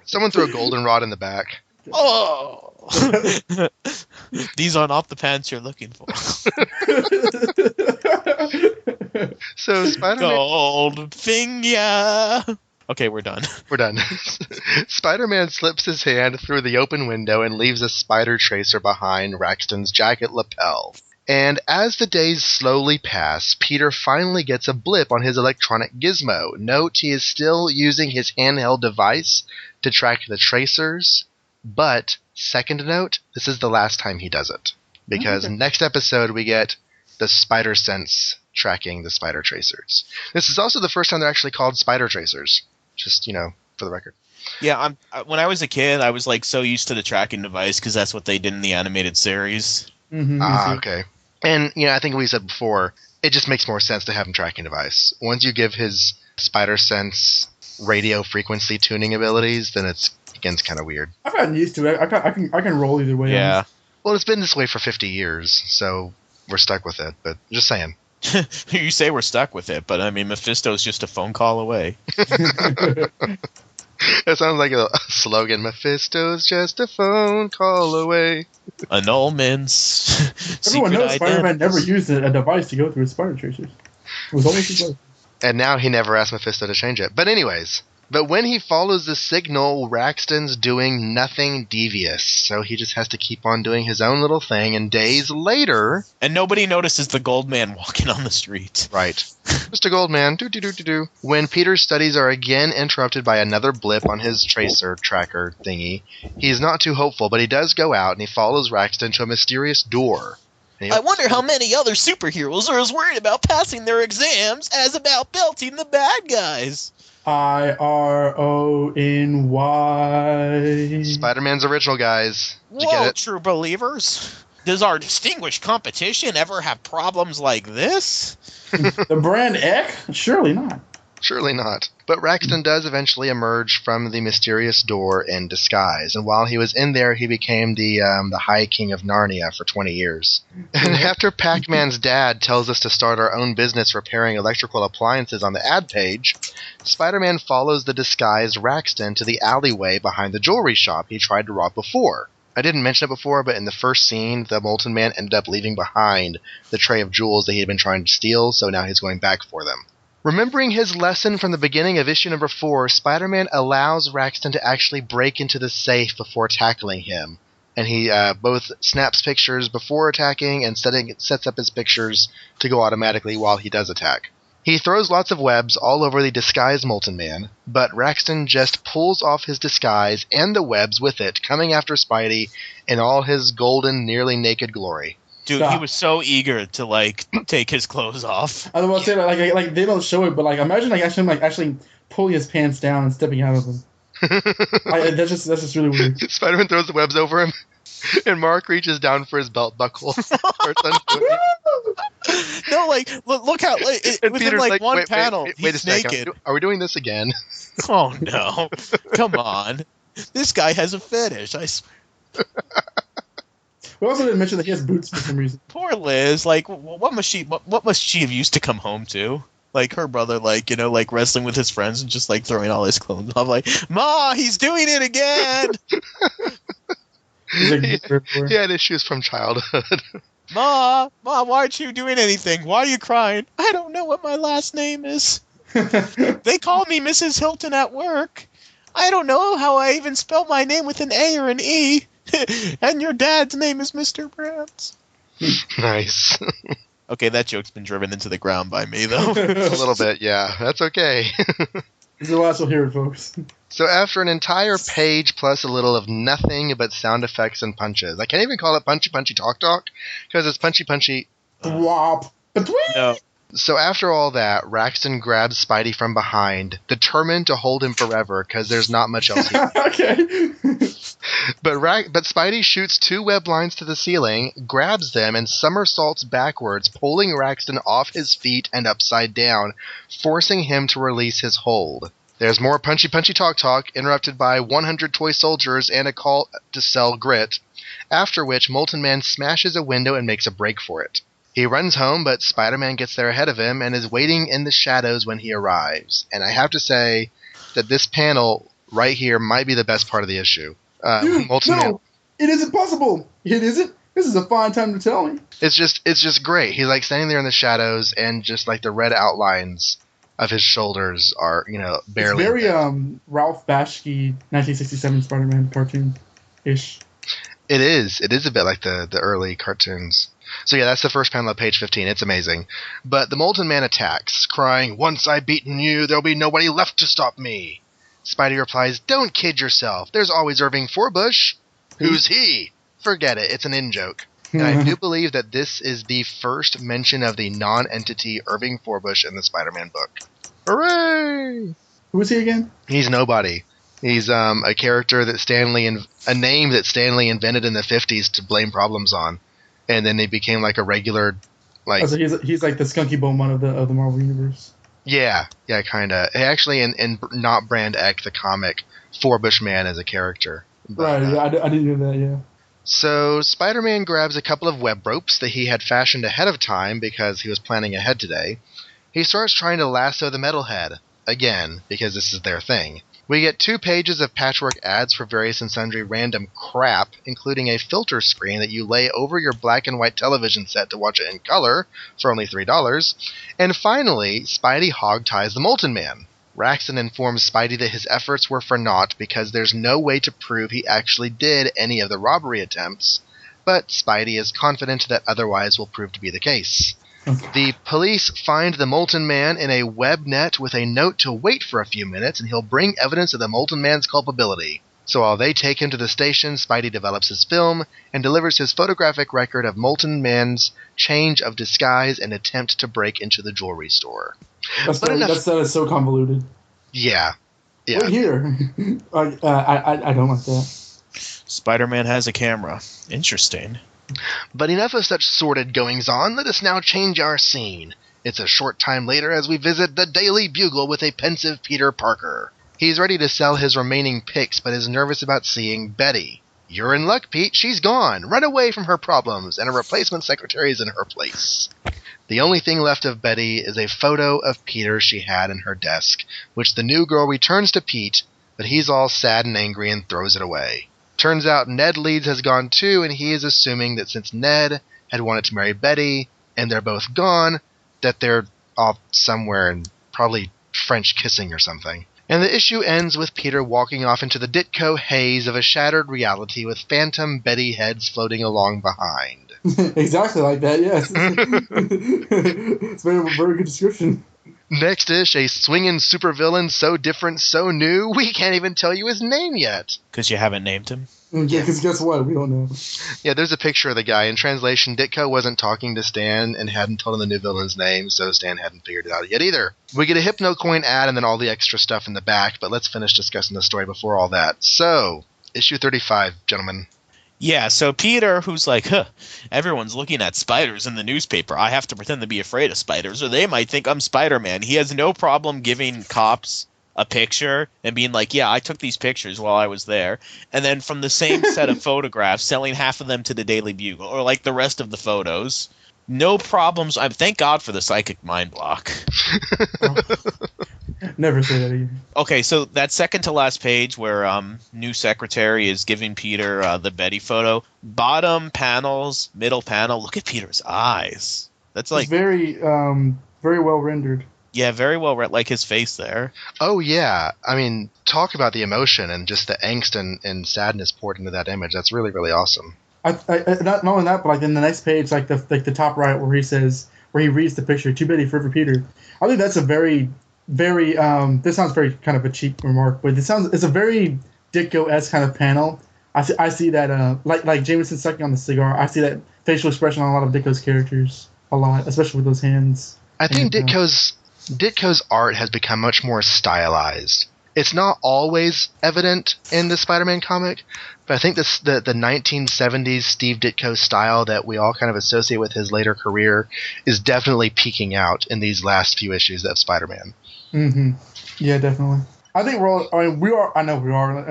Someone threw a goldenrod in the back. Oh! These are not the pants you're looking for. So Spider-Man... Goldfinger! Okay, we're done. We're done. Spider-Man slips his hand through the open window and leaves a spider tracer behind Raxton's jacket lapel. And as the days slowly pass, Peter finally gets a blip on his electronic gizmo. Note, he is still using his handheld device to track the tracers, but, second note, this is the last time he does it. Because next episode we get the Spider Sense tracking the spider tracers. This is also the first time they're actually called spider tracers. Just, for the record. Yeah, when I was a kid, I was like so used to the tracking device because that's what they did in the animated series. Okay. And, I think we said before, it just makes more sense to have him tracking device. Once you give his spider sense radio frequency tuning abilities, then it gets kind of weird. I've gotten used to it. I can roll either way. Yeah. Well, it's been this way for 50 years, so we're stuck with it. But just saying. You say we're stuck with it, but I mean, Mephisto's just a phone call away. That sounds like a slogan. Mephisto's just a phone call away. Annulments. Everyone knows Spider-Man never used a device to go through his spider tracers. It was always his way. And now he never asked Mephisto to change it. But anyways... But when he follows the signal, Raxton's doing nothing devious, so he just has to keep on doing his own little thing, and days later... And nobody notices the gold man walking on the street. Right. Mr. Goldman, do-do-do-do-do. When Peter's studies are again interrupted by another blip on his tracer tracker thingy, he's not too hopeful, but he does go out, and he follows Raxton to a mysterious door. I wonder how many other superheroes are as worried about passing their exams as about belting the bad guys. IRONY. Spider-Man's original, guys. Did you Whoa, get it? true believers. Does our distinguished competition ever have problems like this? The brand Ek? Surely not. Surely not. But Raxton does eventually emerge from the mysterious door in disguise, and while he was in there, he became the High King of Narnia for 20 years. And after Pac-Man's dad tells us to start our own business repairing electrical appliances on the ad page, Spider-Man follows the disguised Raxton to the alleyway behind the jewelry shop he tried to rob before. I didn't mention it before, but in the first scene, the Molten Man ended up leaving behind the tray of jewels that he had been trying to steal, so now he's going back for them. Remembering his lesson from the beginning of issue number 4, Spider-Man allows Raxton to actually break into the safe before tackling him. And he both snaps pictures before attacking and sets up his pictures to go automatically while he does attack. He throws lots of webs all over the disguised Molten Man, but Raxton just pulls off his disguise and the webs with it, coming after Spidey in all his golden, nearly naked glory. Dude, Stop. He was so eager to take his clothes off. I was about to say like they don't show it, but imagine actually pulling his pants down and stepping out of them. That's just really weird. Spider-Man throws the webs over him, and Mark reaches down for his belt buckle. No, look how within Peter's one panel he's naked. Are we doing this again? Oh no! Come on, this guy has a fetish. I swear. We also didn't mention that he has boots for some reason. Poor Liz. What must she have used to come home to? Her brother, wrestling with his friends and just throwing all his clothes off. Ma, he's doing it again. He had issues from childhood. Mom, why aren't you doing anything? Why are you crying? I don't know what my last name is. They call me Mrs. Hilton at work. I don't know how I even spell my name with an A or an E. And your dad's name is Mr. Brands. Nice. Okay, that joke's been driven into the ground by me, though. A little bit, yeah. That's okay. This is the last we'll hear it, folks. So after an entire page plus a little of nothing but sound effects and punches, I can't even call it punchy punchy talk talk, because it's punchy punchy. Wop. No. So after all that, Raxton grabs Spidey from behind, determined to hold him forever, because there's not much else he can do. Okay. But Spidey shoots 2 web lines to the ceiling, grabs them, and somersaults backwards, pulling Raxton off his feet and upside down, forcing him to release his hold. There's more punchy punchy talk talk, interrupted by 100 toy soldiers and a call to sell grit, after which Molten Man smashes a window and makes a break for it. He runs home, but Spider-Man gets there ahead of him and is waiting in the shadows when he arrives. And I have to say that this panel right here might be the best part of the issue. Dude, no, it isn't possible. It isn't. This is a fine time to tell me. It's just great. He's like standing there in the shadows, and just like the red outlines of his shoulders are, barely. It's very Ralph Bashki 1967 Spider-Man cartoon-ish. It is. It is a bit like the early cartoons. So yeah, that's the first panel of page 15. It's amazing. But the Molten Man attacks, crying, "Once I've beaten you, there'll be nobody left to stop me." Spidey replies, "Don't kid yourself. There's always Irving Forbush." "Who's he?" "Forget it. It's an in-joke." And I do believe that this is the first mention of the non-entity Irving Forbush in the Spider-Man book. Hooray! Who is he again? He's nobody. He's a character that a name that Stan Lee invented in the 50s to blame problems on. And then they became like a regular, like. Oh, so he's like the Skunky Bowman of the Marvel universe. Yeah, kind of. Actually, in not Brand X, the comic, Forbush Man is a character. But, right, I didn't know that. Yeah. So Spider-Man grabs a couple of web ropes that he had fashioned ahead of time because he was planning ahead today. He starts trying to lasso the Metalhead again because this is their thing. We get 2 pages of patchwork ads for various and sundry random crap, including a filter screen that you lay over your black and white television set to watch it in color for only $3. And finally, Spidey hog-ties the Molten Man. Raxton informs Spidey that his efforts were for naught because there's no way to prove he actually did any of the robbery attempts, but Spidey is confident that otherwise will prove to be the case. The police find the Molten Man in a web net with a note to wait for a few minutes and he'll bring evidence of the Molten Man's culpability. So while they take him to the station, Spidey develops his film and delivers his photographic record of Molten Man's change of disguise and attempt to break into the jewelry store. That is so convoluted. Yeah. Wait here. I don't like that. Spider-Man has a camera. Interesting. But enough of such sordid goings-on, let us now change our scene. It's a short time later as we visit the Daily Bugle with a pensive Peter Parker. He's ready to sell his remaining picks, but is nervous about seeing Betty. "You're in luck, Pete. She's gone. Run away from her problems, and a replacement secretary is in her place." The only thing left of Betty is a photo of Peter she had in her desk, which the new girl returns to Pete, but he's all sad and angry and throws it away. Turns out Ned Leeds has gone too, and he is assuming that since Ned had wanted to marry Betty, and they're both gone, that they're off somewhere and probably French kissing or something. And the issue ends with Peter walking off into the Ditko haze of a shattered reality with phantom Betty heads floating along behind. Exactly like that, yes. It's a very good description. Next ish, a swinging supervillain so different, so new, we can't even tell you his name yet. Because you haven't named him? Yeah, because guess what? We don't know. Yeah, there's a picture of the guy. In translation, Ditko wasn't talking to Stan and hadn't told him the new villain's name, so Stan hadn't figured it out yet either. We get a HypnoCoin ad and then all the extra stuff in the back, but let's finish discussing the story before all that. So, issue 35, gentlemen. Yeah, so Peter, who's like, everyone's looking at spiders in the newspaper. I have to pretend to be afraid of spiders, or they might think I'm Spider-Man. He has no problem giving cops a picture and being like, yeah, I took these pictures while I was there. And then from the same set of photographs, selling half of them to the Daily Bugle, or like the rest of the photos. No problems. Thank God for the psychic mind block. Never say that again. Okay, so that second to last page where new secretary is giving Peter the Betty photo. Bottom panels, middle panel. Look at Peter's eyes. That's like it's very well rendered. Yeah, very well read, like his face there. Oh yeah, I mean, talk about the emotion and just the angst and sadness poured into that image. That's really, really awesome. Not only that, but like in the next page, like the top right where he reads the picture, "Too Betty Forever Peter." I think that's a very this sounds very kind of a cheap remark, but it's a very Ditko-esque kind of panel. I see that like Jameson sucking on the cigar. I see that facial expression on a lot of Ditko's characters a lot, especially with those hands. I think Ditko's art has become much more stylized. It's not always evident in the Spider-Man comic, but I think the 1970s Steve Ditko style that we all kind of associate with his later career is definitely peeking out in these last few issues of Spider-Man. Mm-hmm. Yeah, definitely. I think we are in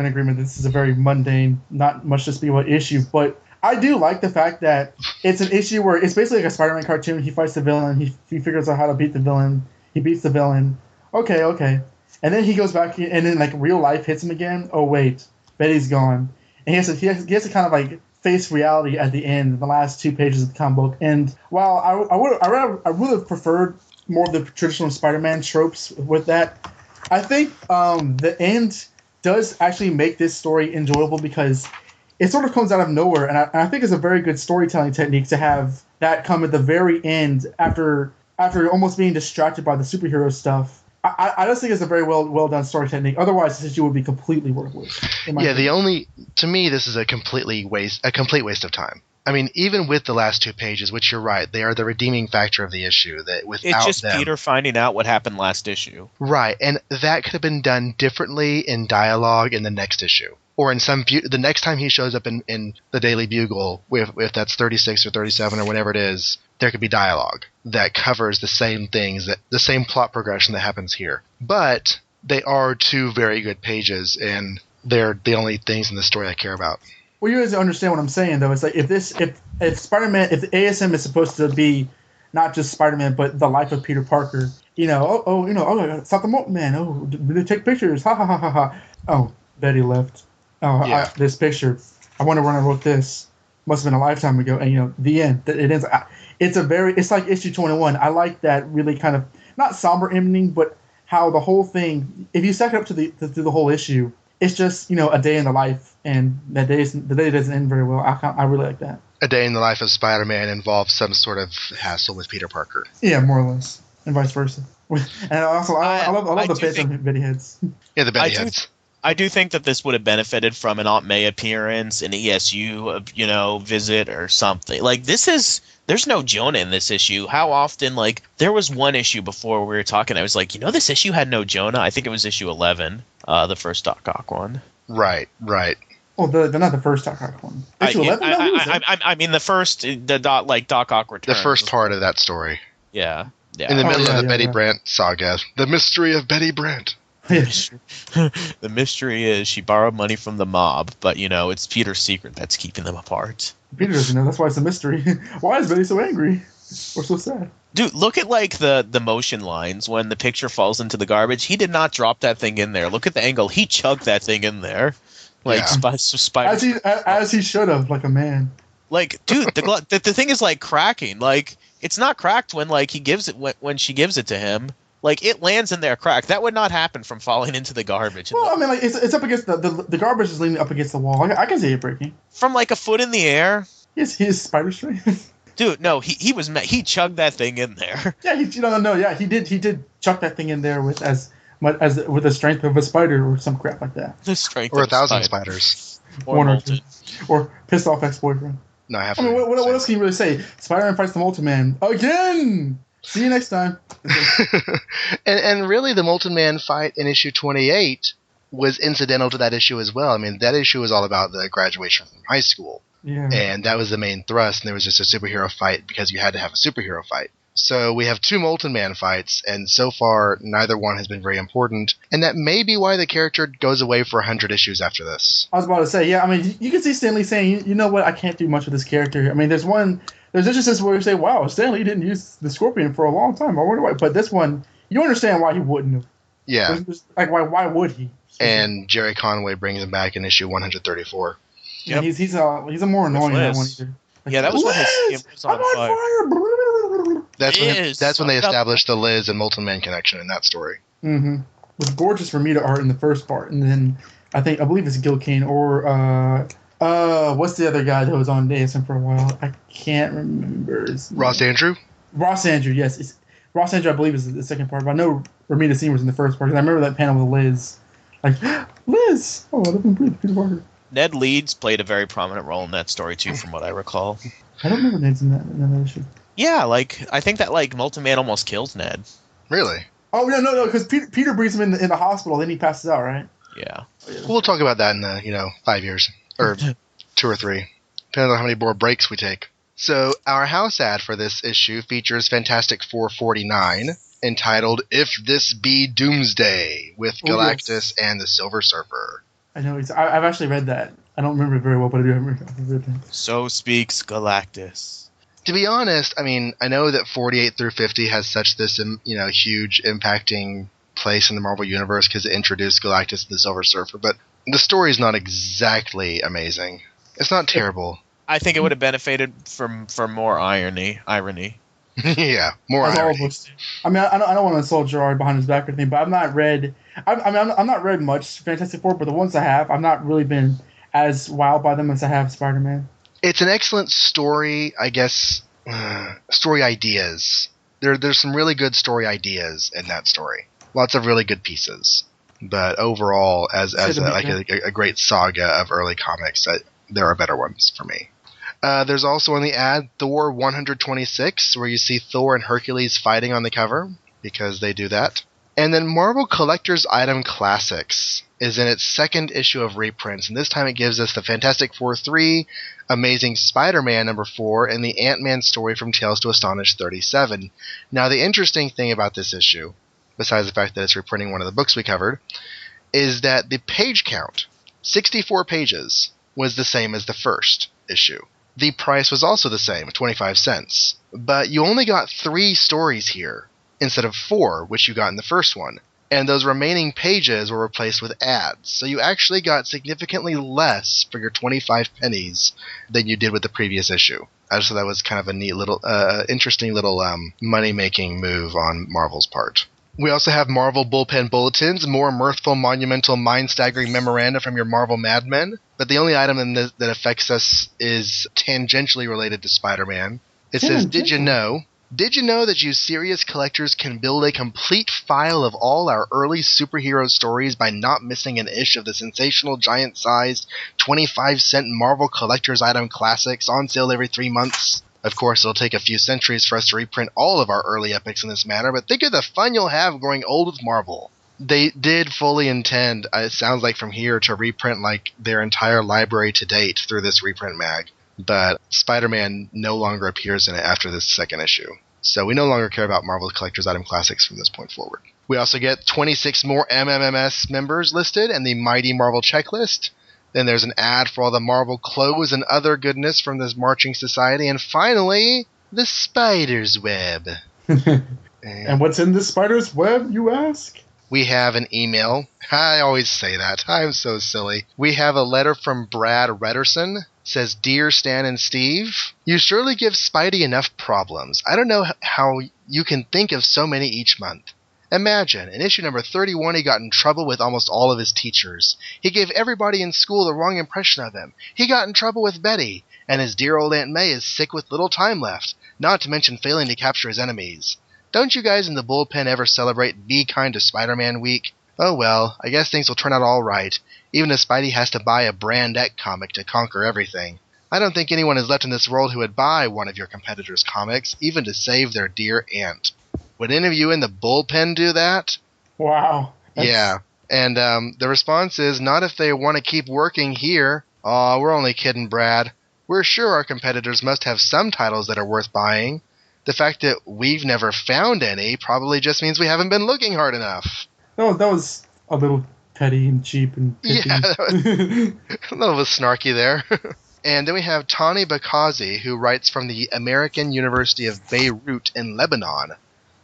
agreement. This is a very mundane, not much to speak about issue, but I do like the fact that it's an issue where it's basically like a Spider-Man cartoon. He fights the villain. He figures out how to beat the villain. He beats the villain. Okay. And then he goes back, and then like real life hits him again. Oh wait, Betty's gone, and he has to kind of like face reality at the end, in the last 2 pages of the comic book. And while I would have preferred more of the traditional Spider-Man tropes with that, I think the end does actually make this story enjoyable because it sort of comes out of nowhere, and I think it's a very good storytelling technique to have that come at the very end after almost being distracted by the superhero stuff. I just think it's a very well done story technique. Otherwise, this issue would be completely worthless. To me, this is a complete waste of time. I mean, even with the last 2 pages, which you're right, they are the redeeming factor of the issue. That without it's just them, Peter finding out what happened last issue. Right, and that could have been done differently in dialogue in the next issue. Or in the next time he shows up in the Daily Bugle, if that's 36 or 37 or whatever it is, there could be dialogue that covers the same things, the same plot progression that happens here. But they are 2 very good pages, and they're the only things in the story I care about. Well, you guys understand what I'm saying, though. It's like if Spider-Man, if the ASM is supposed to be not just Spider-Man, but the life of Peter Parker, stop the Molten Man. Oh, they take pictures. Ha ha ha ha ha. Oh, Betty left. Oh, yeah. This picture. I wonder when I wrote this. Must have been a lifetime ago. And the end. It ends. It's like issue 21. I like that really kind of not somber ending, but how the whole thing. If you stack it up to the whole issue, it's just a day in the life, and the day doesn't end very well. I really like that. A day in the life of Spider-Man involves some sort of hassle with Peter Parker. Yeah, more or less, and vice versa. And also, I love the bits of Betty heads. Yeah, the Betty heads. I do think that this would have benefited from an Aunt May appearance, an ESU, visit or something. Like there's no Jonah in this issue. How often, there was one issue before we were talking, I was like, this issue had no Jonah. I think it was issue 11, the first Doc Ock one. Right. Oh, they're not the first Doc Ock one. Issue 11? I mean the Doc Ock returns. The first part of that story. Yeah. In the middle of the Betty Brant saga. The mystery of Betty Brant. The mystery is she borrowed money from the mob, but it's Peter's secret that's keeping them apart. Peter doesn't know. That's why it's a mystery. Why is Betty so angry or so sad? Dude, look at the motion lines when the picture falls into the garbage. He did not drop that thing in there. Look at the angle. He chugged that thing in there, Spider. As he should have, like a man. Dude, the thing is cracking. It's not cracked when he gives it when she gives it to him. It lands in there cracked. That would not happen from falling into the garbage. Well, I mean, it's up against the garbage is leaning up against the wall. I can see it breaking. From a foot in the air. Yes, he is spider strength. Dude, no, he chugged that thing in there. Yeah, he did chuck that thing in there with with the strength of a spider or some crap like that. The strength or of 1,000 spiders. One or two. Or pissed off ex-boyfriend. No, I have. What else can you really say? Spider-Man fights the Molten Man again. See you next time. and really, the Molten Man fight in issue 28 was incidental to that issue as well. I mean, that issue was all about the graduation from high school. Yeah. And that was the main thrust, and there was just a superhero fight because you had to have a superhero fight. So we have 2 Molten Man fights, and so far, neither one has been very important. And that may be why the character goes away for 100 issues after this. I was about to say, yeah, I mean, you can see Stan Lee saying, you know what, I can't do much with this character. I mean, there's instances where you say, wow, Stan Lee didn't use the Scorpion for a long time. I wonder why. But this one, you understand why he wouldn't have. Yeah. Like, why would he? And Jerry Conway brings him back in issue 134. Yeah, he's a more annoying that one either. Like, yeah, that was when his skin was on fire. That's when they established the Liz and Molten Man connection in that story. Mm-hmm. It was gorgeous Romita art in the first part, and then I believe it's Gil Kane or what's the other guy that was on ASM for a while? I can't remember. Ross Andrew. Ross Andrew, yes. Ross Andrew, I believe, is the second part, but I know Romita Senior was in the first part. I remember that panel with Liz, like Liz. Oh, I love him breathe, Peter Parker. Ned Leeds played a very prominent role in that story too, from what I recall. I don't remember Ned's in that issue. Yeah, I think that Molten Man almost killed Ned. Really? Oh no, because Peter breathes him in the hospital, then he passes out, right? Yeah. We'll talk about that in 5 years or 2 or 3, depending on how many more breaks we take. So our house ad for this issue features Fantastic 449, entitled "If This Be Doomsday," with Galactus and the Silver Surfer. I know. I've actually read that. I don't remember it very well, but I do remember that. So speaks Galactus. To be honest, I mean, I know that 48 through 50 has such this, huge impacting place in the Marvel Universe because it introduced Galactus and the Silver Surfer, but the story is not exactly amazing. It's not terrible. I think it would have benefited from more irony. Yeah, more irony. I mean, I don't want to insult Gerard behind his back or anything, but I've not read. I'm not read much Fantastic Four, but the ones I have, I've not really been as wowed by them as I have Spider-Man. It's an excellent story, I guess. Story ideas. There's some really good story ideas in that story. Lots of really good pieces. But overall, as a great saga of early comics, there are better ones for me. There's also on the ad Thor 126, where you see Thor and Hercules fighting on the cover, because they do that. And then Marvel Collector's Item Classics is in its second issue of reprints, and this time it gives us the Fantastic Four 3, Amazing Spider-Man number 4, and the Ant-Man story from Tales to Astonish 37. Now, the interesting thing about this issue, besides the fact that it's reprinting one of the books we covered, is that the page count, 64 pages, was the same as the first issue. The price was also the same, 25 cents. But you only got 3 stories here, instead of 4, which you got in the first one. And those remaining pages were replaced with ads. So you actually got significantly less for your 25 pennies than you did with the previous issue. I just thought that was kind of a neat little, interesting little money-making move on Marvel's part. We also have Marvel Bullpen Bulletins, more mirthful, monumental, mind-staggering memoranda from your Marvel madmen. But the only item in this that affects us is tangentially related to Spider-Man. It says, Did you know that you serious collectors can build a complete file of all our early superhero stories by not missing an issue of the sensational giant-sized 25-cent Marvel Collector's Item Classics on sale every 3 months? Of course, it'll take a few centuries for us to reprint all of our early epics in this manner, but think of the fun you'll have growing old with Marvel. They did fully intend, it sounds like from here, to reprint their entire library to date through this reprint mag. But Spider-Man no longer appears in it after this second issue. So we no longer care about Marvel Collector's Item Classics from this point forward. We also get 26 more MMMS members listed and the Mighty Marvel checklist. Then there's an ad for all the Marvel clothes and other goodness from this marching society. And finally, the Spider's Web. And what's in the Spider's Web, you ask? We have an email. I always say that. I'm so silly. We have a letter from Brad Redderson. Says, Dear Stan and Steve, you surely give Spidey enough problems. I don't know how you can think of so many each month. Imagine, in issue number 31 he got in trouble with almost all of his teachers. He gave everybody in school the wrong impression of him. He got in trouble with Betty, and his dear old Aunt May is sick with little time left, not to mention failing to capture his enemies. Don't you guys in the bullpen ever celebrate Be Kind to Spider-Man Week? Oh well, I guess things will turn out all right, even if Spidey has to buy a Brand X comic to conquer everything. I don't think anyone is left in this world who would buy one of your competitors' comics, even to save their dear aunt. Would any of you in the bullpen do that? Wow. Yeah, and the response is, not if they want to keep working here. Aw, we're only kidding, Brad. We're sure our competitors must have some titles that are worth buying. The fact that we've never found any probably just means we haven't been looking hard enough. That was a little petty and cheap and picky. Yeah, a little bit snarky there. And then we have Tani Bakazi, who writes from the American University of Beirut in Lebanon.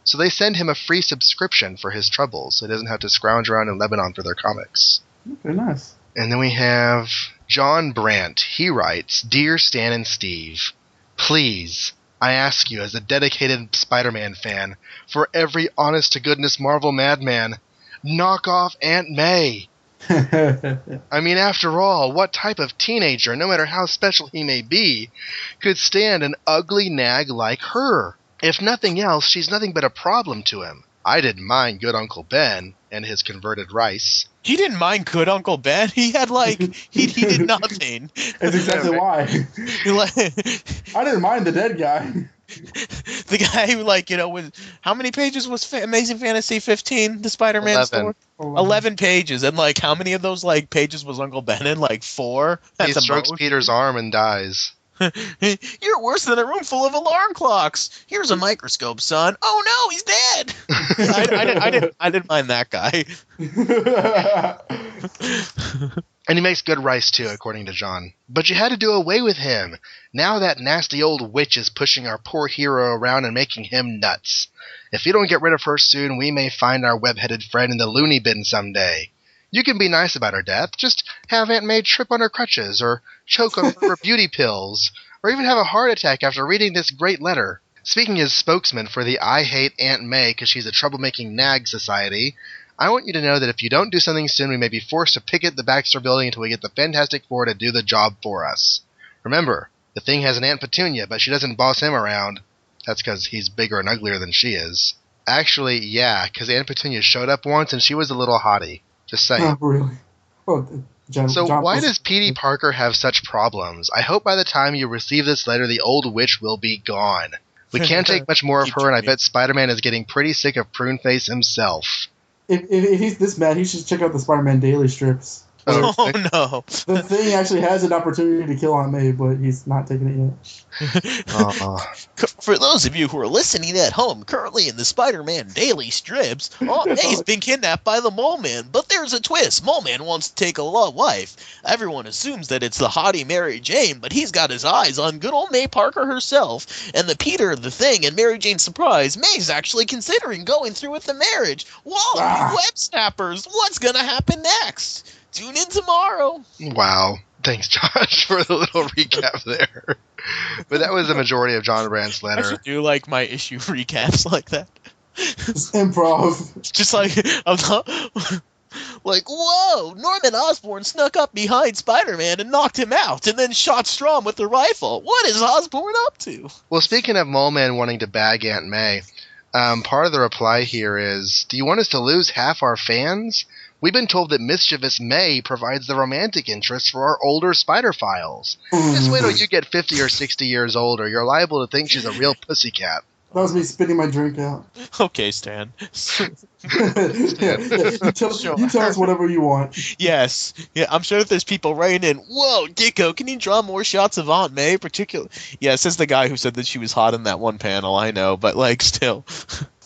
So they send him a free subscription for his troubles, so he doesn't have to scrounge around in Lebanon for their comics. Very nice. And then we have John Brandt. He writes, Dear Stan and Steve, please, I ask you as a dedicated Spider-Man fan, for every honest-to-goodness Marvel madman, knock off Aunt May. I mean, after all, what type of teenager, no matter how special he may be, could stand an ugly nag like her? If nothing else, she's nothing but a problem to him. I didn't mind good Uncle Ben and his converted rice. He didn't mind good Uncle Ben. He had, like, he did nothing. That's exactly why. I didn't mind the dead guy. The guy who, like, you know, was, how many pages was Amazing Fantasy 15, the Spider-Man story? 11 pages. And, like, how many of those, like, pages was Uncle Ben in? Like, 4? He strokes Peter's arm and dies. You're worse than a room full of alarm clocks. Here's a microscope, son. Oh, no, he's dead. I didn't mind that guy. And he makes good rice, too, according to John. But you had to do away with him. Now that nasty old witch is pushing our poor hero around and making him nuts. If you don't get rid of her soon, we may find our web-headed friend in the loony bin someday. You can be nice about her death. Just have Aunt May trip on her crutches, or choke on her beauty pills, or even have a heart attack after reading this great letter. Speaking as spokesman for the I Hate Aunt May because she's a troublemaking nag society, I want you to know that if you don't do something soon, we may be forced to picket the Baxter building until we get the Fantastic Four to do the job for us. Remember, the Thing has an Aunt Petunia, but she doesn't boss him around. That's because he's bigger and uglier than she is. Actually, yeah, because Aunt Petunia showed up once and she was a little hottie. Just saying. Not really. Well, John why does P.D. Parker have such problems? I hope by the time you receive this letter, the old witch will be gone. We can't take much more of her, and I bet Spider-Man is getting pretty sick of Pruneface himself. If he's this mad, he should check out the Spider-Man daily strips. Oh, no. The Thing actually has an opportunity to kill Aunt May, but he's not taking it yet. For those of you who are listening at home, currently in the Spider-Man daily strips, Aunt May's been kidnapped by the Mole Man, but there's a twist. Mole Man wants to take a wife. Everyone assumes that it's the hottie Mary Jane, but he's got his eyes on good old May Parker herself. And the Peter, the Thing, and Mary Jane's surprise, May's actually considering going through with the marriage. Whoa, web snappers, what's gonna happen next? Tune in tomorrow. Wow. Thanks, Josh, for the little recap there. But that was the majority of John Brandt's letter. I should do, like, my issue recaps like that. Just improv. Just like, I'm not... Like, whoa, Norman Osborn snuck up behind Spider-Man and knocked him out, and then shot Strom with the rifle. What is Osborn up to? Well, speaking of Mole Man wanting to bag Aunt May, part of the reply here is, do you want us to lose half our fans? We've been told that Mischievous May provides the romantic interest for our older Spider Files. Just wait till you get 50 or 60 years older. You're liable to think she's a real pussycat. That was me spitting my drink out. Okay, Stan. You tell us whatever you want. Yes. Yeah, I'm sure that there's people writing in, whoa, Ditko, can you draw more shots of Aunt May? Yeah, says the guy who said that she was hot in that one panel, I know, but, like, still.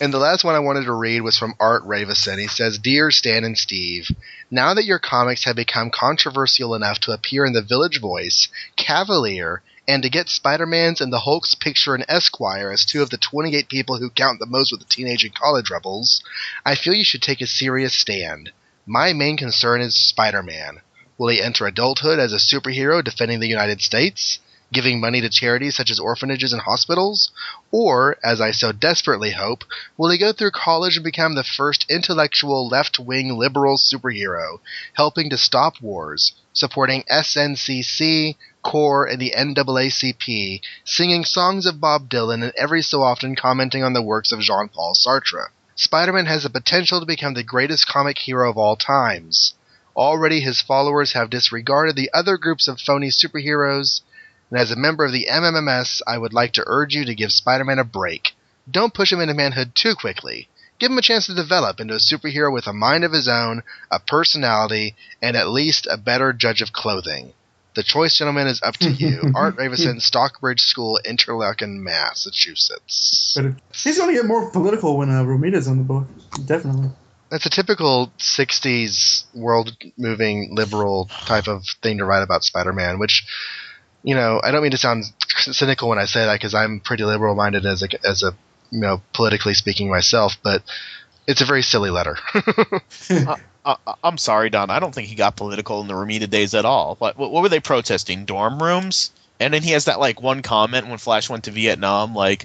And the last one I wanted to read was from Art Ravison. He says, Dear Stan and Steve, now that your comics have become controversial enough to appear in the Village Voice, Cavalier, and to get Spider-Man's and the Hulk's picture in Esquire as two of the 28 people who count the most with the teenage and college rebels, I feel you should take a serious stand. My main concern is Spider-Man. Will he enter adulthood as a superhero defending the United States, giving money to charities such as orphanages and hospitals? Or, as I so desperately hope, will he go through college and become the first intellectual left-wing liberal superhero, helping to stop wars, supporting SNCC, CORE, and the NAACP, singing songs of Bob Dylan and every so often commenting on the works of Jean-Paul Sartre? Spider-Man has the potential to become the greatest comic hero of all times. Already his followers have disregarded the other groups of phony superheroes, and as a member of the MMMS, I would like to urge you to give Spider-Man a break. Don't push him into manhood too quickly. Give him a chance to develop into a superhero with a mind of his own, a personality, and at least a better judge of clothing. The choice, gentlemen, is up to you. Art Ravison, Stockbridge School, Interlaken, Massachusetts. But he's going to get more political when Romita's on the book. Definitely. That's a typical 60s world-moving liberal type of thing to write about Spider-Man, which, you know, I don't mean to sound cynical when I say that because I'm pretty liberal-minded as a politically speaking myself, but it's a very silly letter. I'm sorry, Don. I don't think he got political in the Romita days at all. What were they protesting? Dorm rooms? And then he has that one comment when Flash went to Vietnam, I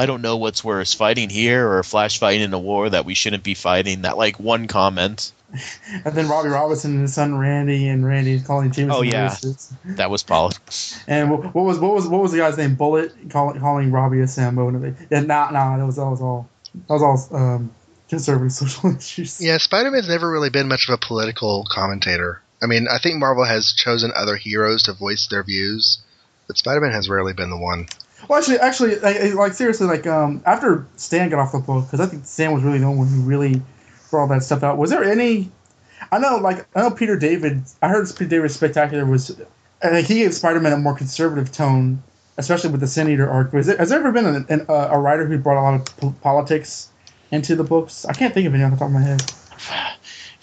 don't know what's worse, fighting here or Flash fighting in a war that we shouldn't be fighting. That one comment. And then Robbie Robinson and his son Randy, and Randy calling Jameson. Oh yeah, that was politics. And what was the guy's name? Bullet calling Robbie a Sambo. Yeah, that was all conservative social issues. Yeah, Spider-Man's never really been much of a political commentator. I mean, I think Marvel has chosen other heroes to voice their views, but Spider-Man has rarely been the one. Well, actually, seriously, after Stan got off the book, because I think Stan was really the one who really brought all that stuff out. Was there any? I know Peter David. I heard Peter David's Spectacular was, he gave Spider-Man a more conservative tone, especially with the Sin Eater arc. Has there ever been a writer who brought a lot of politics into the books? I can't think of any off the top of my head.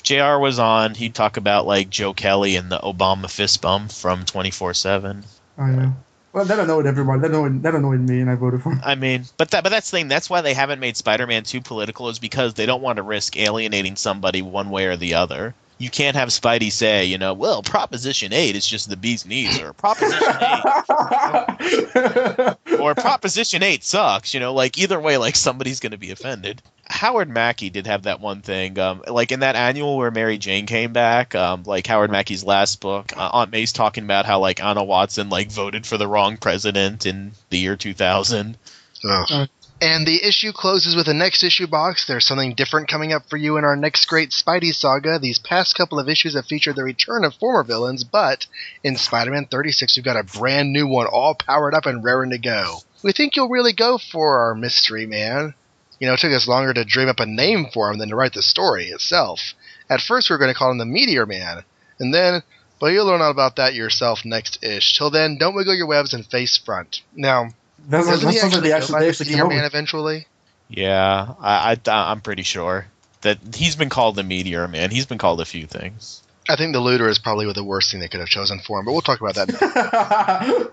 JR was on. He'd talk about Joe Kelly and the Obama fist bump from 24/7. Oh yeah. Well, that annoyed everybody. That annoyed me, and I voted for him. I mean, but that's the thing. That's why they haven't made Spider-Man too political, is because they don't want to risk alienating somebody one way or the other. You can't have Spidey say, well, Proposition 8 is just the bee's knees, or Proposition 8, or Proposition 8 sucks. Either way, somebody's going to be offended. Howard Mackey did have that one thing, in that annual where Mary Jane came back, Howard Mackey's last book, Aunt May's talking about how Anna Watson voted for the wrong president in the year 2000. Oh. And the issue closes with a next issue box. There's something different coming up for you in our next great Spidey saga. These past couple of issues have featured the return of former villains, but in Spider-Man 36 we've got a brand new one all powered up and raring to go. We think you'll really go for our mystery man. It took us longer to dream up a name for him than to write the story itself. At first we were going to call him the Meteor Man, and then, well, you'll learn all about that yourself next ish. Till then, don't wiggle your webs and face front. Now, doesn't he actually go by the Meteor Man eventually? Yeah, I'm pretty sure that he's been called the Meteor Man. He's been called a few things. I think the Looter is probably the worst thing they could have chosen for him, but we'll talk about that now.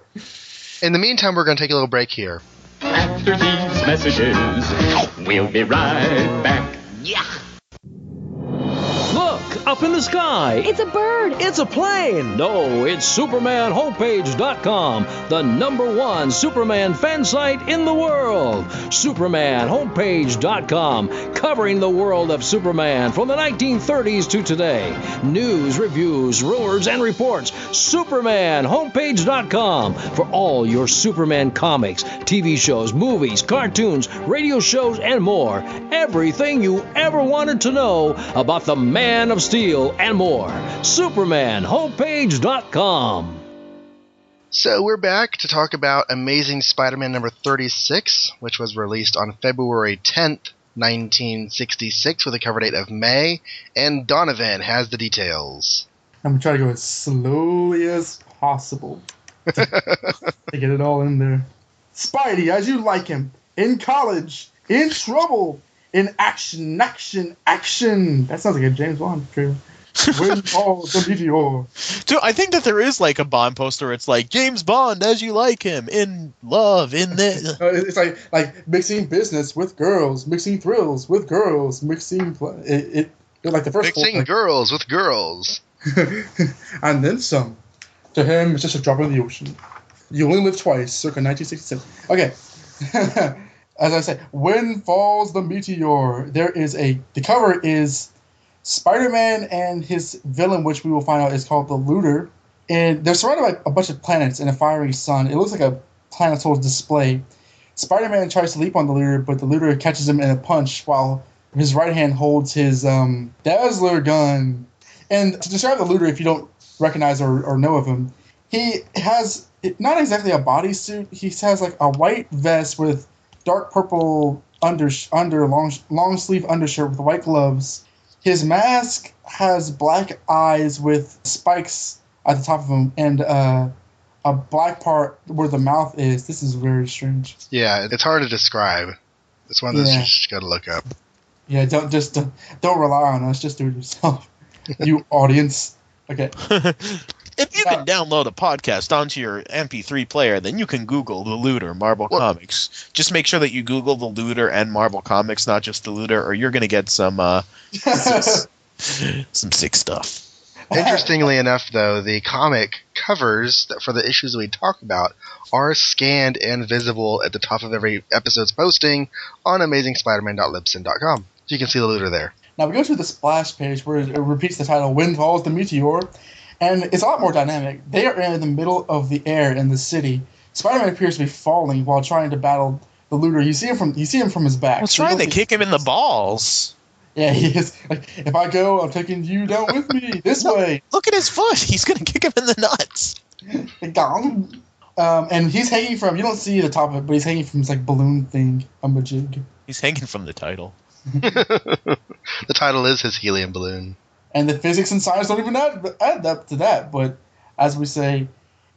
In the meantime, we're going to take a little break here. After these messages, we'll be right back. Yeah. Look, up in the sky. It's a bird. It's a plane. No, it's SupermanHomepage.com, the #1 Superman fan site in the world. SupermanHomepage.com, covering the world of Superman from the 1930s to today. News, reviews, rumors, and reports. SupermanHomepage.com for all your Superman comics, TV shows, movies, cartoons, radio shows, and more. Everything you ever wanted to know about the Man of Steel and more. SupermanHomepage.com. So we're back to talk about Amazing Spider-Man number 36, which was released on February 10th, 1966, with a cover date of May, and Donovan has the details. I'm going to try to go as slowly as possible to get it all in there. Spidey, as you like him, in college, in trouble, in action. That sounds like a James Bond trailer. When falls the meteor. Dude, I think that there is a Bond poster. It's James Bond as you like him, in love, in this. It's like mixing business with girls, mixing thrills with girls, mixing it like the first mixing girls with girls, and then some. To him, it's just a drop in the ocean. You only live twice, circa 1967. Okay. As I said, when falls the meteor? The cover is Spider-Man and his villain, which we will find out is called the Looter, and they're surrounded by a bunch of planets in a fiery sun. It looks like a planetary display. Spider-Man tries to leap on the Looter, but the Looter catches him in a punch while his right hand holds his Dazzler gun. And to describe the Looter, if you don't recognize or know of him, he has not exactly a bodysuit. He has a white vest with dark purple under long sleeve undershirt with white gloves. His mask has black eyes with spikes at the top of them and a black part where the mouth is. This is very strange. Yeah, it's hard to describe. It's one that you just got to look up. Yeah, don't rely on us. Just do it yourself, you audience. Okay. If you can download a podcast onto your MP3 player, then you can Google the Looter Marvel Comics. Just make sure that you Google the Looter and Marvel Comics, not just the Looter, or you're going to get some sick stuff. Interestingly enough, though, the comic covers for the issues we talk about are scanned and visible at the top of every episode's posting on AmazingSpiderman.libsyn.com. So you can see the Looter there. Now we go to the splash page where it repeats the title, When Falls the Meteor, and it's a lot more dynamic. They are in the middle of the air in the city. Spider-Man appears to be falling while trying to battle the Looter. You see him from his back. Well, trying to kick him in the balls. Yeah, he is. Like, if I go, I'm taking you down with me this way. Look at his foot. He's going to kick him in the nuts. And he's hanging from, you don't see the top of it, but he's hanging from this like balloon thing, a majig. He's hanging from the title. The title is his helium balloon. And the physics and science don't even add up to that, but as we say,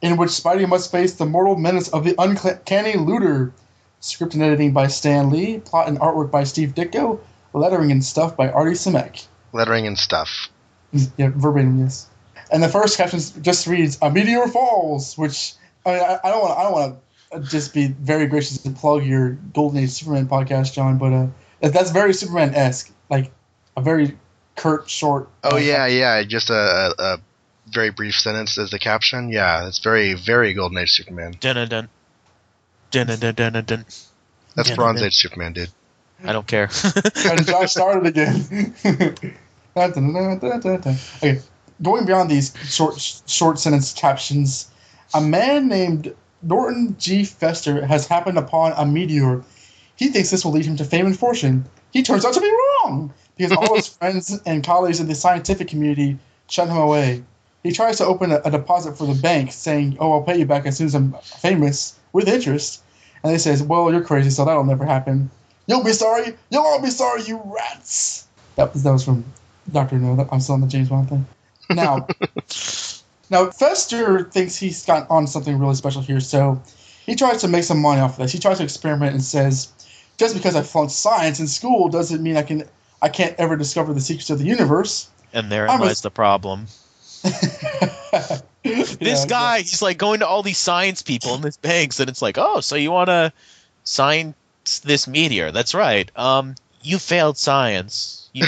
in which Spidey must face the mortal menace of the uncanny Looter. Script and editing by Stan Lee, plot and artwork by Steve Ditko, lettering and stuff by Artie Simek. Lettering and stuff. Yeah, verbatim, yes. And the first caption just reads, "A meteor falls," which, I mean, I don't want to just be very gracious to plug your Golden Age Superman podcast, John, but that's very Superman-esque. Like, a very curt, short... yeah, just a very brief sentence as the caption. Yeah, it's very, very Golden Age Superman. Dun-dun-dun. Dun-dun-dun-dun-dun. That's Bronze Age Superman, dude. I don't care. And Josh started again. Okay, going beyond these short sentence captions, a man named Norton G. Fester has happened upon a meteor. He thinks this will lead him to fame and fortune. He turns out to be wrong, because all his friends and colleagues in the scientific community shut him away. He tries to open a deposit for the bank, saying, "Oh, I'll pay you back as soon as I'm famous, with interest." And they says, "Well, you're crazy, so that'll never happen. You'll be sorry. You'll all be sorry, you rats." That was from Dr. No. I'm still on the James Bond thing. Now, Fester thinks he's got on something really special here, so he tries to make some money off of this. He tries to experiment and says, "Just because I flunked science in school doesn't mean I can't ever discover the secrets of the universe." And therein lies the problem. This guy, he's like going to all these science people in this banks, and it's like, "Oh, so you want to science this meteor?" That's right. You failed science. You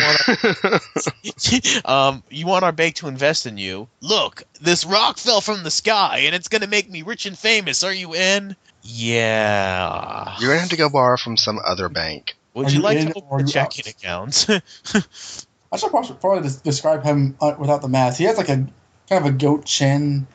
want our bank to invest in you. Look, this rock fell from the sky, and it's going to make me rich and famous. Are you in? Yeah. You're going to have to go borrow from some other bank. Would you like to open a checking account? I should probably describe him without the mask. He has like a kind of a goat chin,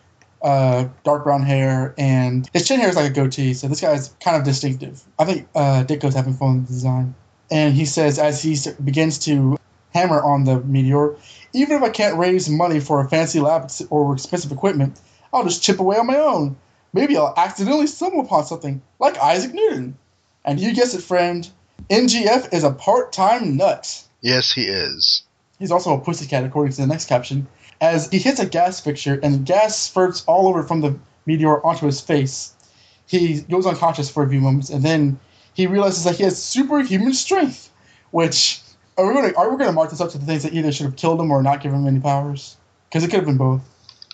dark brown hair, and his chin hair is like a goatee, so this guy is kind of distinctive. I think Ditko's having fun with the design. And he says, as he begins to hammer on the meteor, "Even if I can't raise money for a fancy lab or expensive equipment, I'll just chip away on my own. Maybe I'll accidentally stumble upon something, like Isaac Newton." And you guessed it, friend, NGF is a part-time nut. Yes, he is. He's also a pussycat, according to the next caption, as he hits a gas fixture and gas spurts all over from the meteor onto his face. He goes unconscious for a few moments, and then he realizes that he has superhuman strength, which, are we going to mark this up to the things that either should have killed him or not given him any powers? Because it could have been both.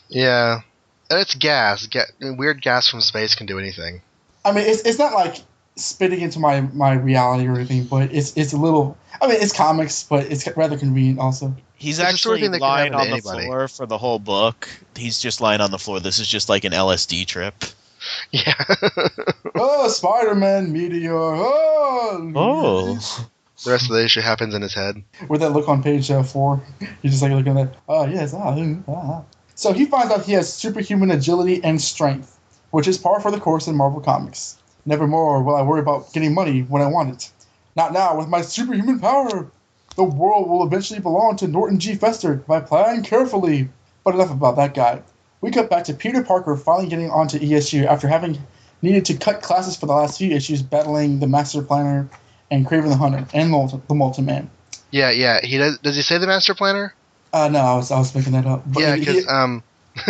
Yeah. And it's gas. Weird gas from space can do anything. I mean, it's not like spitting into my reality or anything, but it's a little... I mean, it's comics, but it's rather convenient also. He's actually lying on the floor for the whole book. He's just lying on the floor. This is just like an LSD trip. Yeah. Oh, Spider-Man meteor. Oh. The rest of the issue happens in his head. With that look on page 4, you're just like looking at that. Oh, yes. So he finds out he has superhuman agility and strength, which is par for the course in Marvel Comics. Nevermore will I worry about getting money when I want it. Not now, with my superhuman power. The world will eventually belong to Norton G. Fester if I plan carefully. But enough about that guy. We cut back to Peter Parker finally getting onto ESU after having needed to cut classes for the last few issues, battling the Master Planner and Kraven the Hunter and the Molten Man. Yeah. He does he say the Master Planner? No, I was making that up. But yeah, because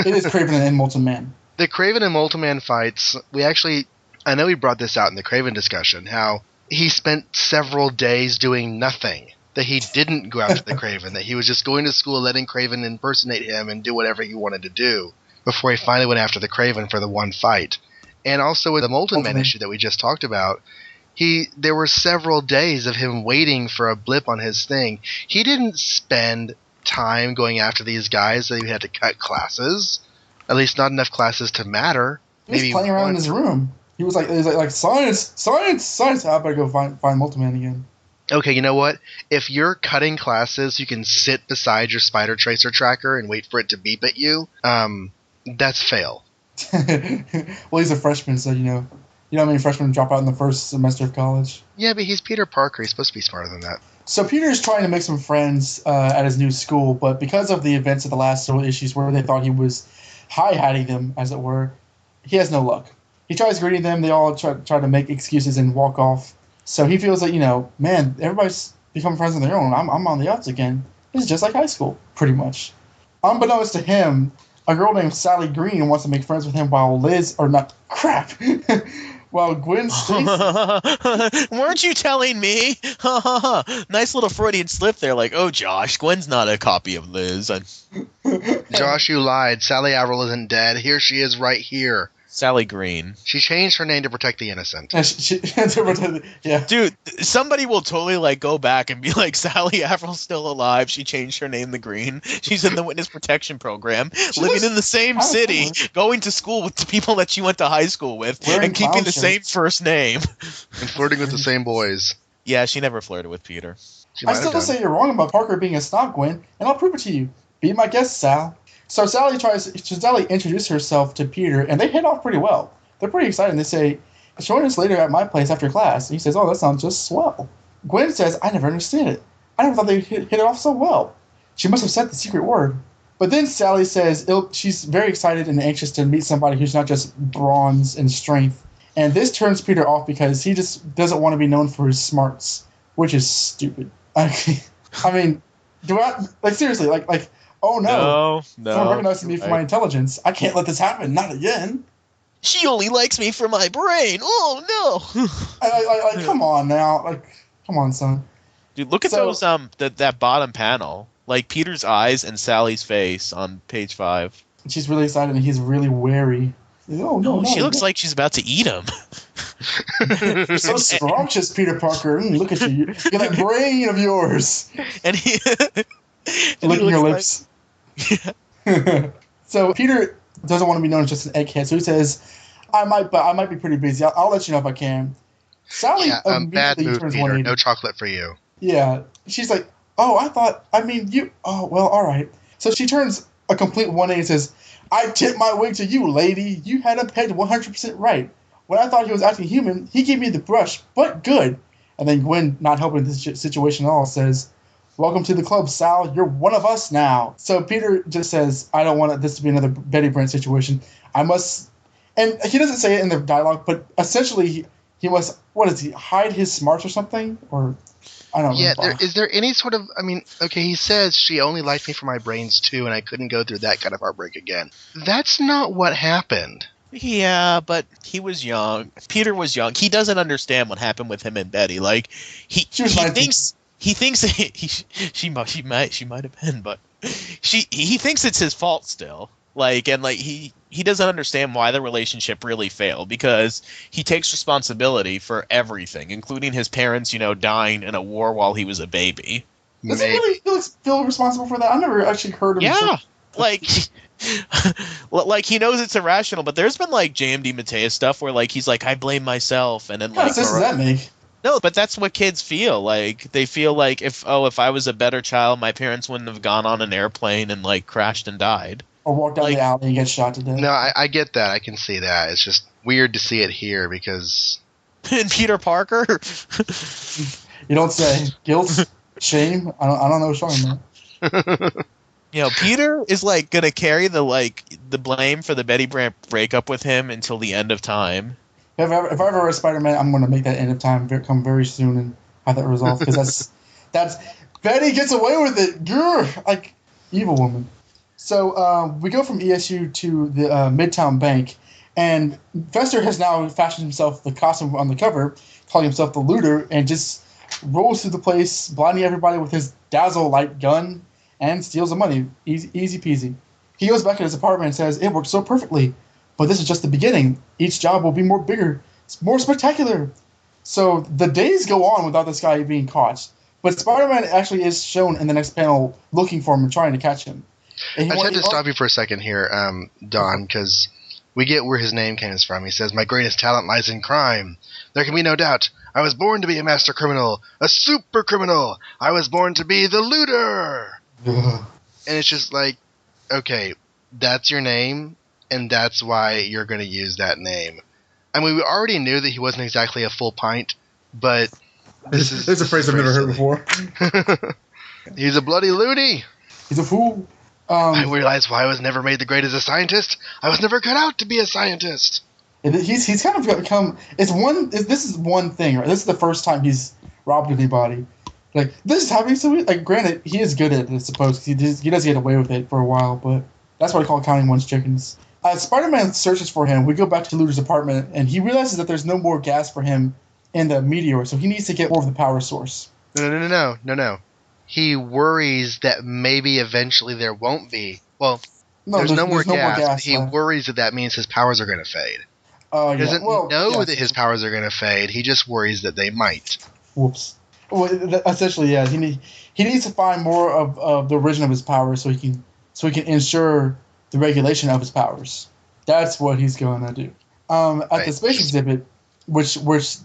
it is Kraven and Molten Man. The Kraven and Molten Man fights. I know we brought this out in the Kraven discussion. How he spent several days doing nothing. That he didn't go after the Kraven. That he was just going to school, letting Kraven impersonate him and do whatever he wanted to do. before he finally went after the Craven for the one fight. And also with the Molten Man issue that we just talked about, there were several days of him waiting for a blip on his thing. He didn't spend time going after these guys that he had to cut classes. At least not enough classes to matter. He was playing around in his room. He was like science. I better go find Molten Man again. Okay, you know what? If you're cutting classes, you can sit beside your Spider Tracer tracker and wait for it to beep at you. That's fail. Well, he's a freshman, so you know how many freshmen drop out in the first semester of college. Yeah, but he's Peter Parker. He's supposed to be smarter than that. So Peter's trying to make some friends at his new school, but because of the events of the last several issues where they thought he was hi-hatting them, as it were, he has no luck. He tries greeting them. They all try to make excuses and walk off. So he feels like, man, everybody's become friends on their own. I'm on the outs again. This is just like high school, pretty much. Unbeknownst to him, a girl named Sally Green wants to make friends with him while while Gwen Stacy... Weren't you telling me? Nice little Freudian slip there, like, oh, Josh, Gwen's not a copy of Liz. Josh, you lied. Sally Averill isn't dead. Here she is right here. Sally Green. She changed her name to protect the innocent. Yeah. Dude, somebody will totally go back and be like, Sally Averill's still alive. She changed her name to Green. She's in the witness protection program, living in the same city, going to school with the people that she went to high school with, and keeping the same first name. And flirting with the same boys. Yeah, she never flirted with Peter. I still don't say you're wrong about Parker being a snob, Gwen, and I'll prove it to you. Be my guest, Sal. So Sally introduce herself to Peter, and they hit off pretty well. They're pretty excited. They say, join us later at my place after class. And he says, oh, that sounds just swell. Gwen says, I never understood it. I never thought they hit it off so well. She must have said the secret word. But then Sally says she's very excited and anxious to meet somebody who's not just bronze and strength. And this turns Peter off because he just doesn't want to be known for his smarts, which is stupid. I mean, seriously, oh no. Someone recognizes me for my intelligence. I can't let this happen. Not again. She only likes me for my brain. Oh no. Come on now. Come on, son. Dude, look at those that bottom panel. Peter's eyes and Sally's face on page 5. She's really excited and he's really wary. Oh no. She looks like she's about to eat him. You're so scrumptious, Peter Parker. Look at you. You got that brain of yours. And he licking your lips. So Peter doesn't want to be known as just an egghead, so he says, I might be pretty busy. I'll let you know if I can. Sally bad move, Peter. No chocolate for you. Yeah. She's like, you... Oh, well, all right. So she turns a complete 180 and says, I tip my wig to you, lady. You had him pegged 100% right. When I thought he was acting human, he gave me the brush, but good. And then Gwen, not helping this situation at all, says, welcome to the club, Sal. You're one of us now. So Peter just says, I don't want this to be another Betty Brant situation. I must... And he doesn't say it in the dialogue, but essentially he must... What is he? Hide his smarts or something? Or... I don't know. Yeah, is there any sort of... okay, he says she only liked me for my brains too, and I couldn't go through that kind of heartbreak again. That's not what happened. Yeah, but he was young. Peter was young. He doesn't understand what happened with him and Betty. He thinks she might have been, but he thinks it's his fault still. He doesn't understand why the relationship really failed, because he takes responsibility for everything, including his parents, dying in a war while he was a baby. Does he really feel responsible for that? I never actually heard him. Yeah, he knows it's irrational, but there's been JMD Mateus stuff where he's like, I blame myself, and then what sense does that make? No, but that's what kids feel. They feel like if I was a better child, my parents wouldn't have gone on an airplane and crashed and died. Or walk down the alley and get shot to death. No, I get that. I can see that. It's just weird to see it here because... And Peter Parker? You don't say. Guilt? Shame? I don't know what you're talking about. Peter is gonna carry the blame for the Betty Brant breakup with him until the end of time. If I ever read Spider-Man, I'm gonna make that end of time come very soon and have that resolved, because that's Betty gets away with it. Grr, evil woman. So we go from ESU to the Midtown Bank, and Fester has now fashioned himself the costume on the cover, calling himself the Looter, and just rolls through the place, blinding everybody with his dazzle light gun, and steals the money. Easy peasy. He goes back to his apartment and says, "It worked so perfectly, but this is just the beginning. Each job will be more bigger, more spectacular." So the days go on without this guy being caught. But Spider-Man actually is shown in the next panel looking for him and trying to catch him. I had to stop you for a second here, Don, because we get where his name comes from. He says, "My greatest talent lies in crime. There can be no doubt. I was born to be a master criminal, a super criminal. I was born to be the looter." And it's just like, okay, that's your name, and that's why you're going to use that name. I mean, we already knew that he wasn't exactly a full pint, but this is a phrase I've never heard before. He's a bloody loony. He's a fool. I realize why I was never made the great as a scientist. I was never cut out to be a scientist. He's kind of become. This is one thing, right? This is the first time he's robbed anybody. Like, this is happening. So, like, granted, he is good at it, I suppose. He does get away with it for a while, but that's what I call counting one's chickens. As Spider-Man searches for him, we go back to Luthor's apartment, and he realizes that there's no more gas for him in the meteor, so he needs to get more of the power source. No. He worries that maybe eventually there won't be. Well, there's no more gas. He worries that means his powers are going to fade. He doesn't know that his powers are going to fade. He just worries that they might. Whoops. Well, essentially, yeah. He needs to find more of the origin of his powers so he can ensure the regulation of his powers. That's what he's going to do. At the space exhibit, which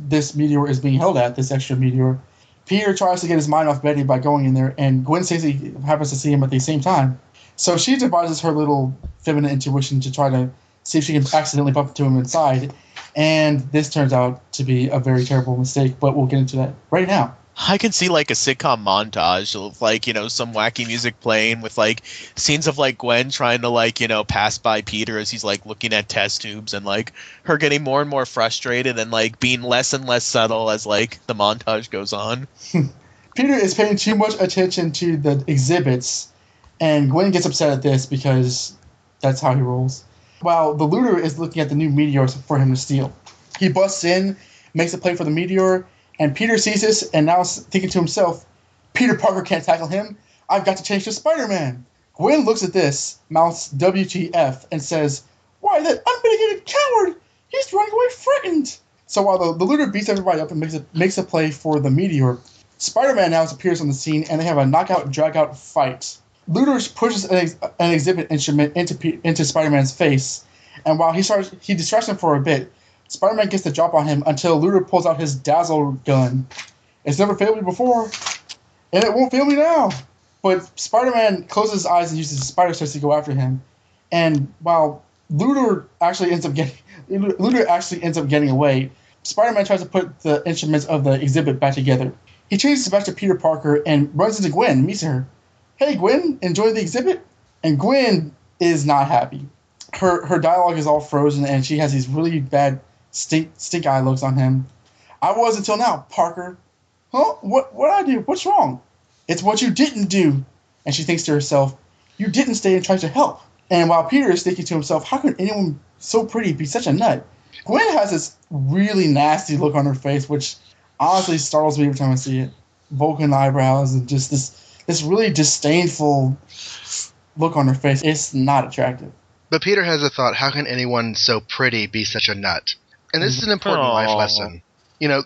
this meteor is being held at, this extra meteor, Peter tries to get his mind off Betty by going in there, and Gwen Stacy happens to see him at the same time. So she devises her little feminine intuition to try to see if she can accidentally bump into him inside, and this turns out to be a very terrible mistake, but we'll get into that right now. I can see like a sitcom montage of like, some wacky music playing with like scenes of like Gwen trying to like, pass by Peter as he's like looking at test tubes, and like her getting more and more frustrated and like being less and less subtle as like the montage goes on. Peter is paying too much attention to the exhibits, and Gwen gets upset at this because that's how he rolls. While the looter is looking at the new meteor for him to steal. He busts in, makes a play for the meteor, and Peter sees this and now is thinking to himself, Peter Parker can't tackle him. I've got to change to Spider-Man. Gwen looks at this, mouths WTF, and says, "Why, that unmitigated coward! He's running away frightened!" So while the looter beats everybody up and makes a play for the meteor, Spider-Man now appears on the scene and they have a knockout, drag-out fight. Looter pushes an exhibit instrument into Spider-Man's face, and while he distracts him for a bit, Spider-Man gets the drop on him until Looter pulls out his dazzle gun. It's never failed me before, and it won't fail me now. But Spider-Man closes his eyes and uses his spider sense to go after him. And while Looter actually ends up getting away, Spider-Man tries to put the instruments of the exhibit back together. He changes back to Peter Parker and runs into Gwen and meets her. "Hey, Gwen, enjoy the exhibit?" And Gwen is not happy. Her dialogue is all frozen, and she has these really bad stink eye looks on him. "I was until now, Parker." "Huh? What I do? What's wrong?" "It's what you didn't do." And she thinks to herself, "You didn't stay and try to help." And while Peter is thinking to himself, how could anyone so pretty be such a nut? Gwen has this really nasty look on her face, which honestly startles me every time I see it. Vulcan eyebrows and just this really disdainful look on her face. It's not attractive. But Peter has a thought, how can anyone so pretty be such a nut? And this is an important life lesson.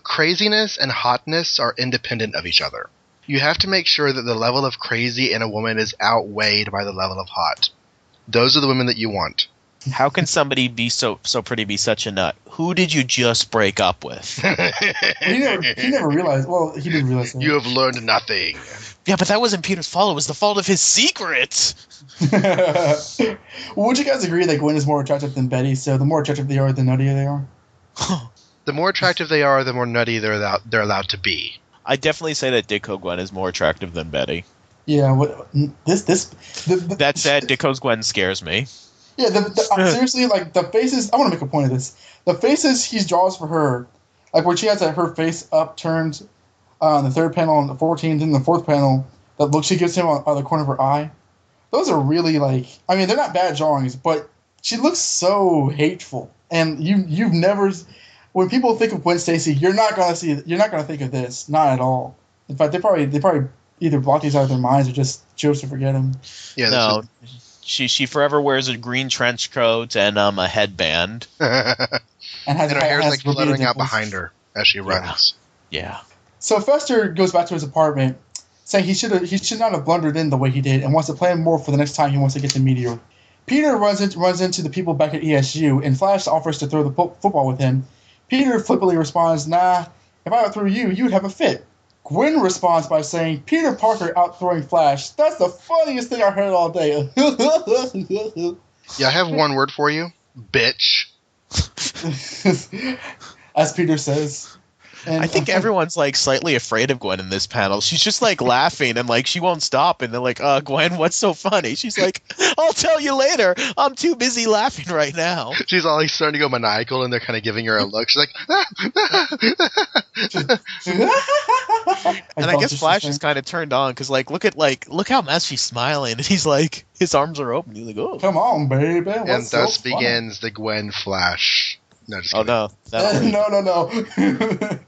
Craziness and hotness are independent of each other. You have to make sure that the level of crazy in a woman is outweighed by the level of hot. Those are the women that you want. How can somebody be so pretty be such a nut? Who did you just break up with? He never realized. Well, he didn't realize that. You have learned nothing. Yeah, but that wasn't Peter's fault. It was the fault of his secret. Well, would you guys agree that Gwen is more attractive than Betty? So the more attractive they are, the nuttier they are? The more attractive they are, the more nutty they're allowed to be. I definitely say that Ditko Gwen is more attractive than Betty. Yeah, that said, Ditko's Gwen scares me. Yeah, seriously, like the faces. I want to make a point of this. The faces he draws for her, like when she has her face upturned on the third panel on the 14th, and the fourth panel, that look she gives him on the corner of her eye. Those are really they're not bad drawings, but she looks so hateful. And you've never, when people think of Gwen Stacy, you're not gonna think of this, not at all. In fact, they probably either block these out of their minds or just chose to forget them. Yeah, She forever wears a green trench coat and a headband. And her hair's like fluttering out behind her as she runs. Yeah. So Fester goes back to his apartment, saying he should not have blundered in the way he did, and wants to plan more for the next time he wants to get the meteor. Peter runs into the people back at ESU, and Flash offers to throw the football with him. Peter flippantly responds, "Nah, if I outthrew you, you'd have a fit." Gwen responds by saying, "Peter Parker outthrowing Flash. That's the funniest thing I heard all day." Yeah, I have one word for you. Bitch. As Peter says. And I think everyone's like slightly afraid of Gwen in this panel. She's just like laughing and like she won't stop. And they're like, Gwen, what's so funny? She's like, I'll tell you later. I'm too busy laughing right now. She's all like starting to go maniacal and they're kind of giving her a look. She's like, and I guess Flash is kind of turned on because look how much she's smiling. And he's like, his arms are open. He's like, oh, come on, baby. And thus begins the Gwen Flash. No, just kidding. no. No.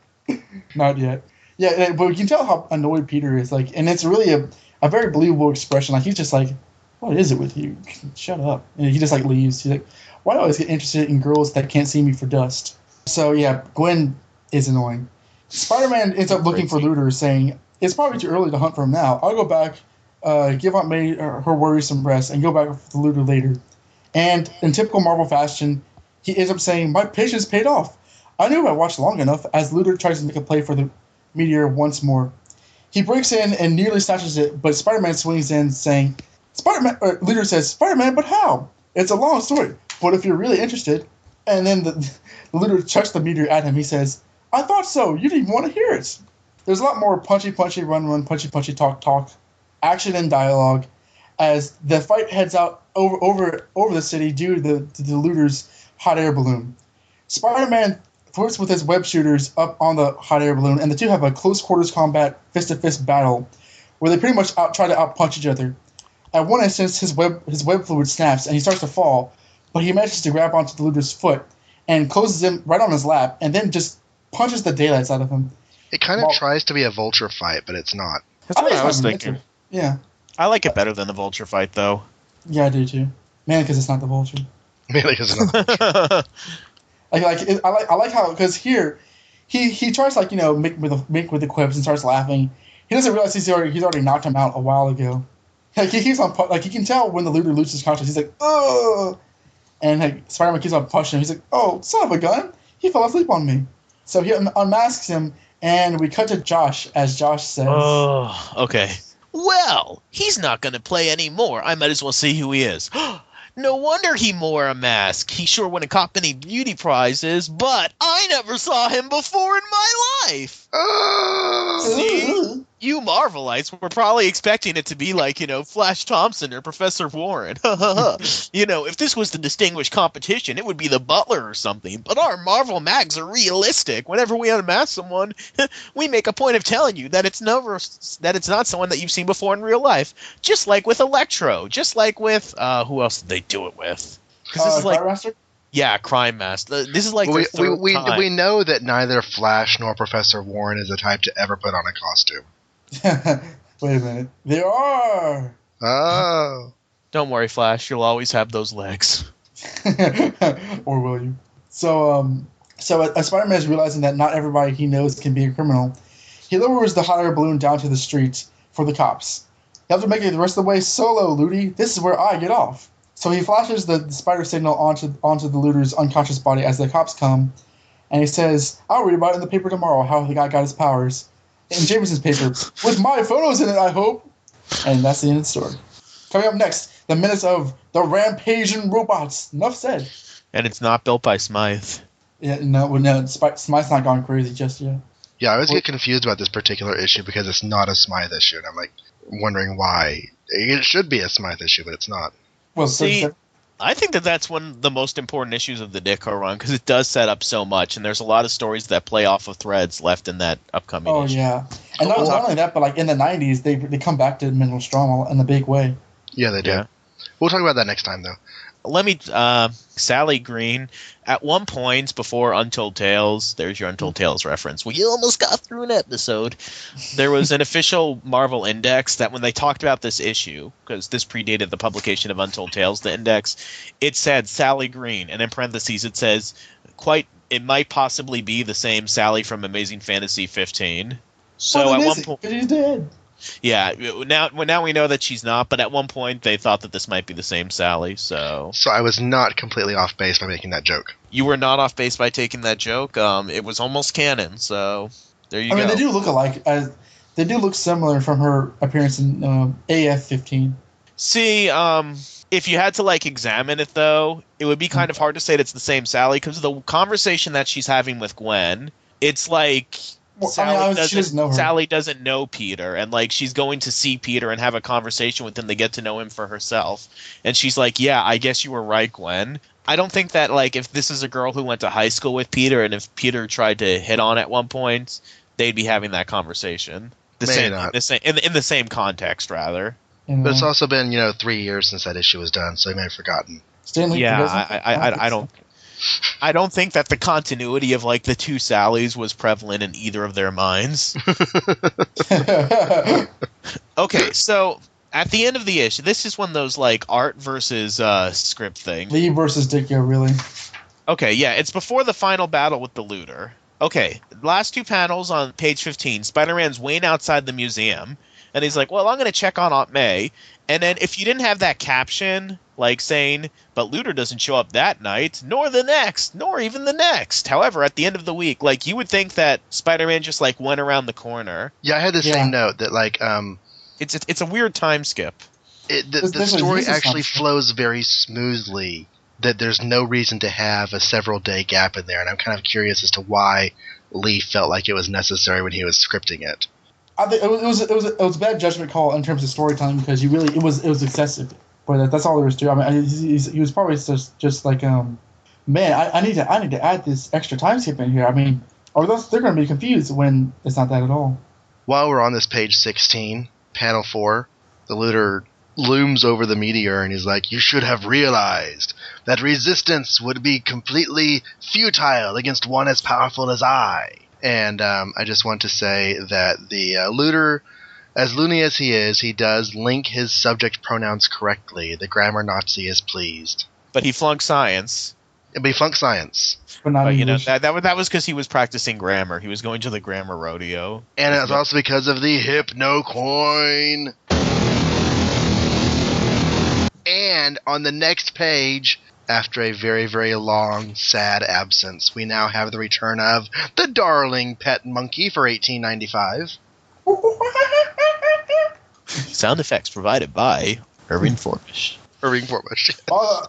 Not yet. Yeah, but you can tell how annoyed Peter is. And it's really a very believable expression. He's just like, what is it with you? Shut up. And he just leaves. He's like, why do I always get interested in girls that can't see me for dust? So yeah, Gwen is annoying. Spider-Man ends up looking for Looter, saying, it's probably too early to hunt for him now. I'll go back, give Aunt May her worrisome rest, and go back for the Looter later. And in typical Marvel fashion, he ends up saying, my patience paid off. I knew if I watched long enough, as Looter tries to make a play for the meteor once more. He breaks in and nearly snatches it, but Spider-Man swings in, saying, Looter says, Spider-Man, but how? It's a long story, but if you're really interested. And then the Looter chucks the meteor at him. He says, I thought so. You didn't even want to hear it. There's a lot more punchy, run, punchy, talk, action and dialogue, as the fight heads out over the city due to the Looter's hot air balloon. Spider-Man flirts with his web shooters up on the hot air balloon, and the two have a close quarters combat, fist-to-fist battle, where they pretty much try to out-punch each other. At one instance, his web fluid snaps, and he starts to fall, but he manages to grab onto the Looter's foot and closes him right on his lap, and then just punches the daylights out of him. It kind of tries to be a Vulture fight, but it's not. That's what I was thinking. Yeah. I like it better than the Vulture fight, though. Yeah, I do, too. Mainly because it's not the Vulture. Mainly because it's not the Vulture. I like how, because here he tries make with the quips and starts laughing. He doesn't realize he's already knocked him out a while ago. He keeps on he can tell when the Looter loses consciousness. He's like, oh, and Spider-Man keeps on pushing him. He's like, oh, son of a gun, he fell asleep on me. So he unmasks him, and we cut to Josh, as Josh says. Oh, okay. Well, he's not going to play anymore. I might as well see who he is. No wonder he wore a mask. He sure wouldn't cop any beauty prizes, but I never saw him before in my life. See? You Marvelites were probably expecting it to be Flash Thompson or Professor Warren. If this was the distinguished competition, it would be the Butler or something. But our Marvel mags are realistic. Whenever we unmask someone, we make a point of telling you that it's not someone that you've seen before in real life. Just like with Electro. Just like with who else did they do it with? This is Crime Master? Yeah, Crime Master. This is we know that neither Flash nor Professor Warren is the type to ever put on a costume. Wait a minute. They are. Oh. Don't worry, Flash. You'll always have those legs. Or will you? So as Spider-Man is realizing that not everybody he knows can be a criminal, he lowers the hot air balloon down to the streets for the cops. You have to make it the rest of the way solo, Looty. This is where I get off. So he flashes the spider signal onto the Looter's unconscious body as the cops come, and he says, I'll read about it in the paper tomorrow, how the guy got his powers. In Jameson's paper, with my photos in it, I hope. And that's the end of the story. Coming up next, the minutes of the rampaging robots. Enough said. And it's not built by Smythe. Yeah, no, Smythe's not gone crazy just yet. Yeah, I always get confused about this particular issue because it's not a Smythe issue, and I'm wondering why. It should be a Smythe issue, but it's not. Well, see, I think that's one of the most important issues of the Ditko run because it does set up so much, and there's a lot of stories that play off of threads left in that upcoming issue. Oh, yeah. And not only that, but in the 90s, they come back to Mineral Strong in a big way. Yeah, they do. Yeah. We'll talk about that next time, though. Sally Green, at one point before Untold Tales, there's your Untold Tales reference. We almost got through an episode. There was an official Marvel index that when they talked about this issue, because this predated the publication of Untold Tales, the index, it said Sally Green, and in parentheses it says, it might possibly be the same Sally from Amazing Fantasy 15. So at one point, she's dead. Yeah, now we know that she's not, but at one point they thought that this might be the same Sally, so I was not completely off base by making that joke. You were not off base by taking that joke. It was almost canon, so there you go. I mean, they do look alike. They do look similar from her appearance in AF-15. See, if you had to examine it though, it would be kind of hard to say that it's the same Sally, because the conversation that she's having with Gwen, it's like Sally doesn't know Peter, and she's going to see Peter and have a conversation with him to get to know him for herself. And she's like, yeah, I guess you were right, Gwen. I don't think that if this is a girl who went to high school with Peter, and if Peter tried to hit on at one point, they'd be having that conversation. In the same context, rather. But it's also been 3 years since that issue was done, so he may have forgotten. I don't think that the continuity of the two Sallys was prevalent in either of their minds. Okay, so at the end of the issue, this is one of those art versus script thing. Lee versus Ditko, really. Okay, yeah, it's before the final battle with the looter. Okay, last two panels on page 15, Spider-Man's waiting outside the museum, and he's like, well, I'm going to check on Aunt May. And then if you didn't have that caption, saying, but Looter doesn't show up that night, nor the next, nor even the next. However, at the end of the week, you would think that Spider-Man just, went around the corner. Yeah, I had the same note that, It's a weird time skip. The story actually flows very smoothly, that there's no reason to have a several-day gap in there, and I'm kind of curious as to why Lee felt like it was necessary when he was scripting it. I think it was a bad judgment call in terms of storytelling, because it was excessive. But that's all there was to it. I mean, he was probably just man, I need to add this extra time skip in here. I mean, or they're going to be confused when it's not that at all. While we're on this page 16, panel 4, the looter looms over the meteor and he's like, you should have realized that resistance would be completely futile against one as powerful as I. And I just want to say that the looter, as loony as he is, he does link his subject pronouns correctly. The grammar Nazi is pleased. But he flunked science. But he flunked science. But that was because he was practicing grammar. He was going to the grammar rodeo. And it was also because of the Hypno coin. And on the next page, after a very, very long, sad absence, we now have the return of the darling pet monkey for $18.95. Sound effects provided by Irving Forbush. Irving Forbush.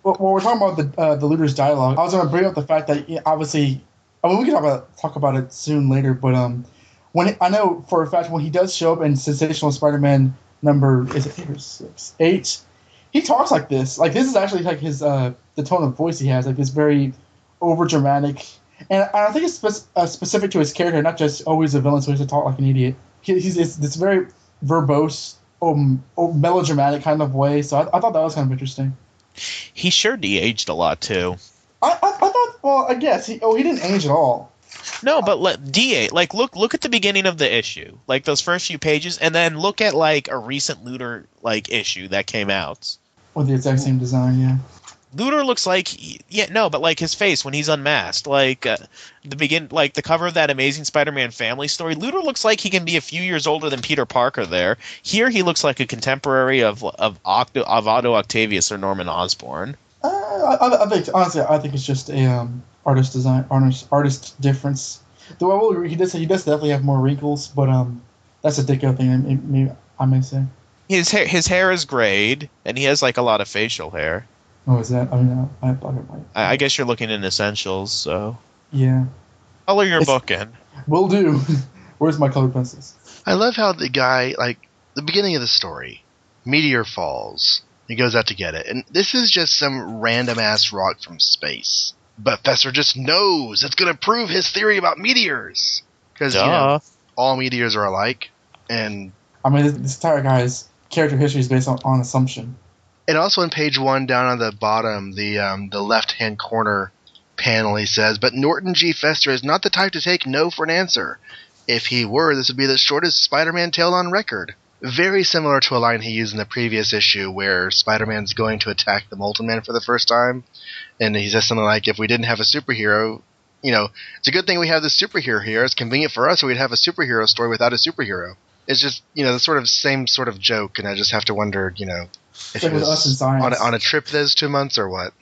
When we're talking about the looter's dialogue, I was going to bring up the fact that obviously, we can talk about it soon later, but I know for a fact when he does show up in Sensational Spider-Man number, is it 8 or 6? 8, he talks like this. This is actually his the tone of voice he has, this very over dramatic, and I think it's specific to his character, not just always a villain, so he has to talk like an idiot. He's this very verbose, melodramatic kind of way. So I thought that was kind of interesting. He sure de-aged a lot too. I thought. Well, I guess he didn't age at all. No, but de-age. Look at the beginning of the issue, those first few pages, and then look at a recent Looter issue that came out with the exact same design. Yeah. Looter looks but his face when he's unmasked, the cover of that Amazing Spider-Man Family story, Looter looks like he can be a few years older than Peter Parker there. Here he looks like a contemporary of Otto Octavius or Norman Osborn. I think it's just a artist difference. Though he does definitely have more wrinkles, but that's a Ditko thing. I may say his hair is grayed and he has a lot of facial hair. Oh, is that? I mean, I thought it might. I guess you're looking in essentials, so. Yeah. Color your book in. Will do. Where's my colored pencils? I love how the guy, the beginning of the story, meteor falls. He goes out to get it. And this is just some random-ass rock from space. But Fessor just knows it's going to prove his theory about meteors. Because, all meteors are alike. And I mean, this entire guy's character history is based on assumption. And also on page 1, down on the bottom, the left-hand corner panel, he says, but Norton G. Fester is not the type to take no for an answer. If he were, this would be the shortest Spider-Man tale on record. Very similar to a line he used in the previous issue where Spider-Man's going to attack the Molten Man for the first time. And he says something like, if we didn't have a superhero, it's a good thing we have this superhero here. It's convenient for us, or we'd have a superhero story without a superhero. It's just, the sort of same sort of joke, and I just have to wonder, if he was on a trip those 2 months or what.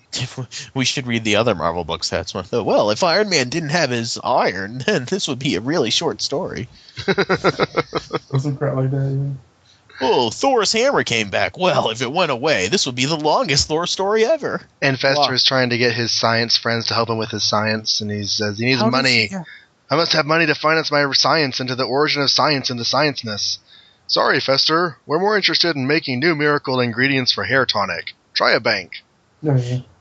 We should read the other Marvel books. That's one. Well, if Iron Man didn't have his iron, then this would be a really short story. Some crap like that, yeah. Oh, Thor's hammer came back. Well, if it went away, this would be the longest Thor story ever. And Fester is trying to get his science friends to help him with his science, and he says he needs money. I must have money to finance my science into the origin of science and the science-ness. Sorry, Fester. We're more interested in making new miracle ingredients for hair tonic. Try a bank.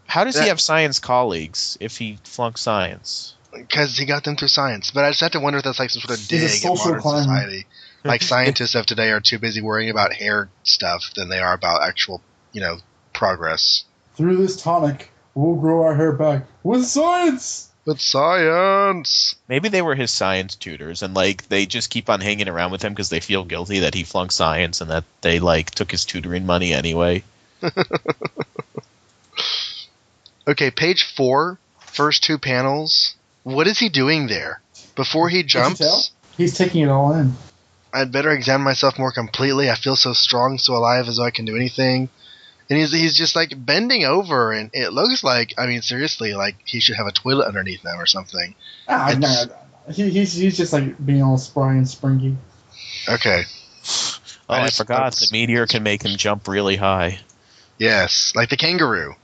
How does he have science colleagues if he flunked science? Because he got them through science. But I just have to wonder if that's like some sort of dig at modern society. Like scientists of today are too busy worrying about hair stuff than they are about actual, progress. Through this tonic, we'll grow our hair back with science! With science! Maybe they were his science tutors, and they just keep on hanging around with him because they feel guilty that he flunked science and that they took his tutoring money anyway. Okay, page 4, first 2 panels. What is he doing there? Before he jumps? He's taking it all in. I'd better examine myself more completely. I feel so strong, so alive as though I can do anything. And he's just bending over, and it looks like, seriously, he should have a toilet underneath him or something. He's just being all spry and springy. Okay. Oh, I forgot. The meteor can make him jump really high. Yes, like the kangaroo.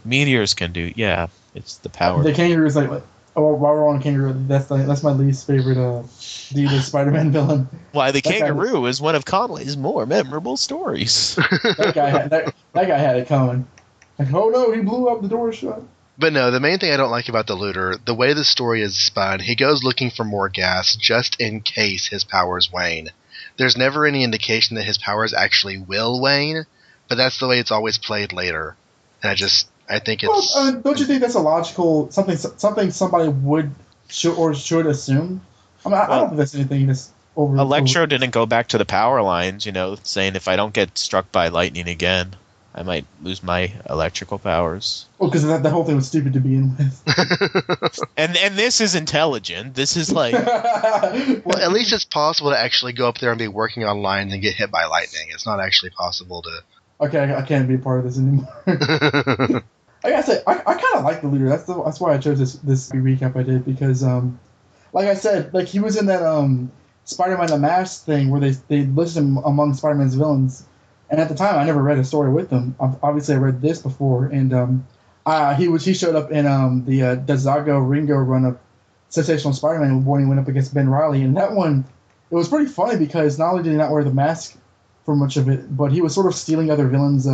Meteors can do, yeah. It's the power. The kangaroo is while we're on kangaroo, that's my least favorite D-List Spider-Man villain. Why, the kangaroo is one of Conway's more memorable stories. that guy had it coming. Oh no, he blew up the door shut. But no, the main thing I don't like about the looter, the way the story is spun, he goes looking for more gas just in case his powers wane. There's never any indication that his powers actually will wane, but that's the way it's always played later. And I think it's... don't you think that's a logical... Something somebody would should assume? I don't think that's anything that's over... Electro didn't go back to the power lines, saying if I don't get struck by lightning again, I might lose my electrical powers. Well, because that whole thing was stupid to begin with. and this is intelligent. This is Well, at least it's possible to actually go up there and be working on lines and get hit by lightning. It's not actually possible to... Okay, I can't be a part of this anymore. I gotta say, I kind of like the leader. That's why I chose this recap I did, because, like I said, he was in that Spider-Man The Mask thing where they listed him among Spider-Man's villains, and at the time I never read a story with them. Obviously, I read this before, and he showed up in the Dazago Ringo run of Sensational Spider-Man when he went up against Ben Reilly, and that one, it was pretty funny because not only did he not wear the mask for much of it, but he was sort of stealing other villains'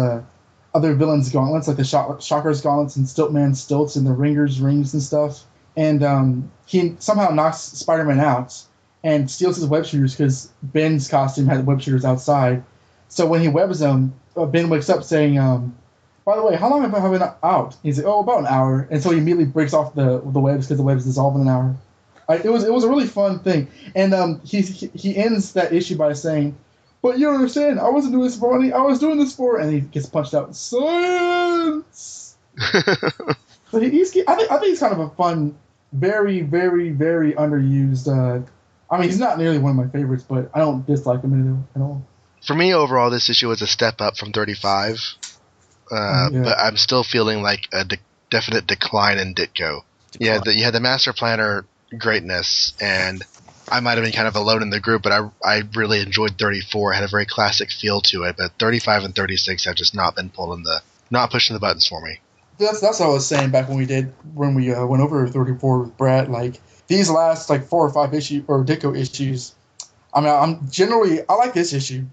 gauntlets, like the Shocker's gauntlets and Stiltman's stilts and the Ringer's rings and stuff. And he somehow knocks Spider-Man out and steals his web shooters because Ben's costume had web shooters outside. So when he webs them, Ben wakes up saying, by the way, how long have I been out? He's like, about an hour. And so he immediately breaks off the webs because the webs dissolve in an hour. It was a really fun thing. And he ends that issue by saying, but you don't understand, I wasn't doing this for money, I was doing this for... And he gets punched out. Science! So I think he's kind of a fun, very, very, very underused... he's not nearly one of my favorites, but I don't dislike him at all. For me, overall, this issue was a step up from 35. But I'm still feeling like a definite decline in Ditko. You had the Master Planner greatness, and... I might have been kind of alone in the group, but I really enjoyed 34. It had a very classic feel to it, but 35 and 36 have just not been not pushing the buttons for me. That's what I was saying back when we went over 34 with Brad. These last 4 or 5 issues or Ditko issues, I like this issue.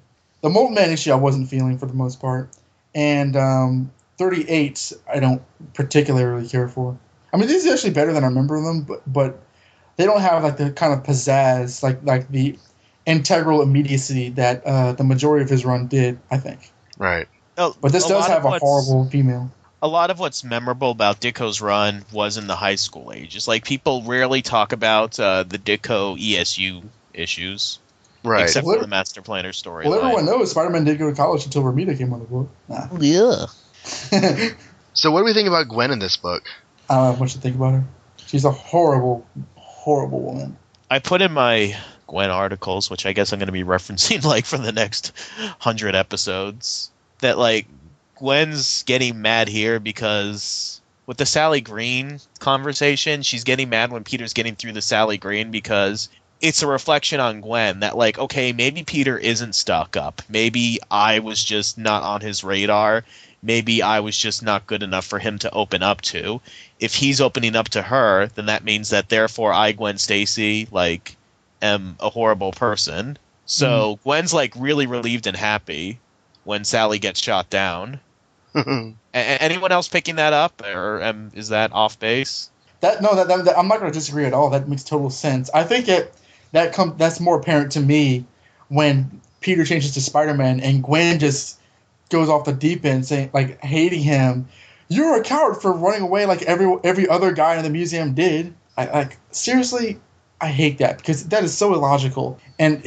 The Molten Man issue I wasn't feeling for the most part, and 38 I don't particularly care for. These are actually better than I remember them, but they don't have the kind of pizzazz, like the integral immediacy that the majority of his run did, I think. Right. But this does have a horrible female. A lot of what's memorable about Ditko's run was in the high school ages. Like, people rarely talk about the Ditko ESU issues. Right. Except for the Master Planner story. Well, everyone knows Spider-Man did go to college until Romita came on the book. Nah. Yeah. So what do we think about Gwen in this book? I don't have much to think about her. She's a horrible, horrible woman. I put in my Gwen articles, which I guess I'm going to be referencing like for the next 100 episodes, that like Gwen's getting mad here because with the Sally Green conversation, she's getting mad when Peter's getting through the Sally Green because it's a reflection on Gwen that, like, okay, maybe Peter isn't stuck up. Maybe I was just not on his radar. Maybe I was just not good enough for him to open up to. If he's opening up to her, then that means that therefore I, Gwen Stacy, like, am a horrible person. So Gwen's, like, really relieved and happy when Sally gets shot down. Anyone else picking that up, or is that off base? That I'm not going to disagree at all. That makes total sense. I think that's more apparent to me when Peter changes to Spider-Man and Gwen just goes off the deep end, saying, like, hating him. You're a coward for running away like every other guy in the museum did. Seriously, I hate that because that is so illogical. And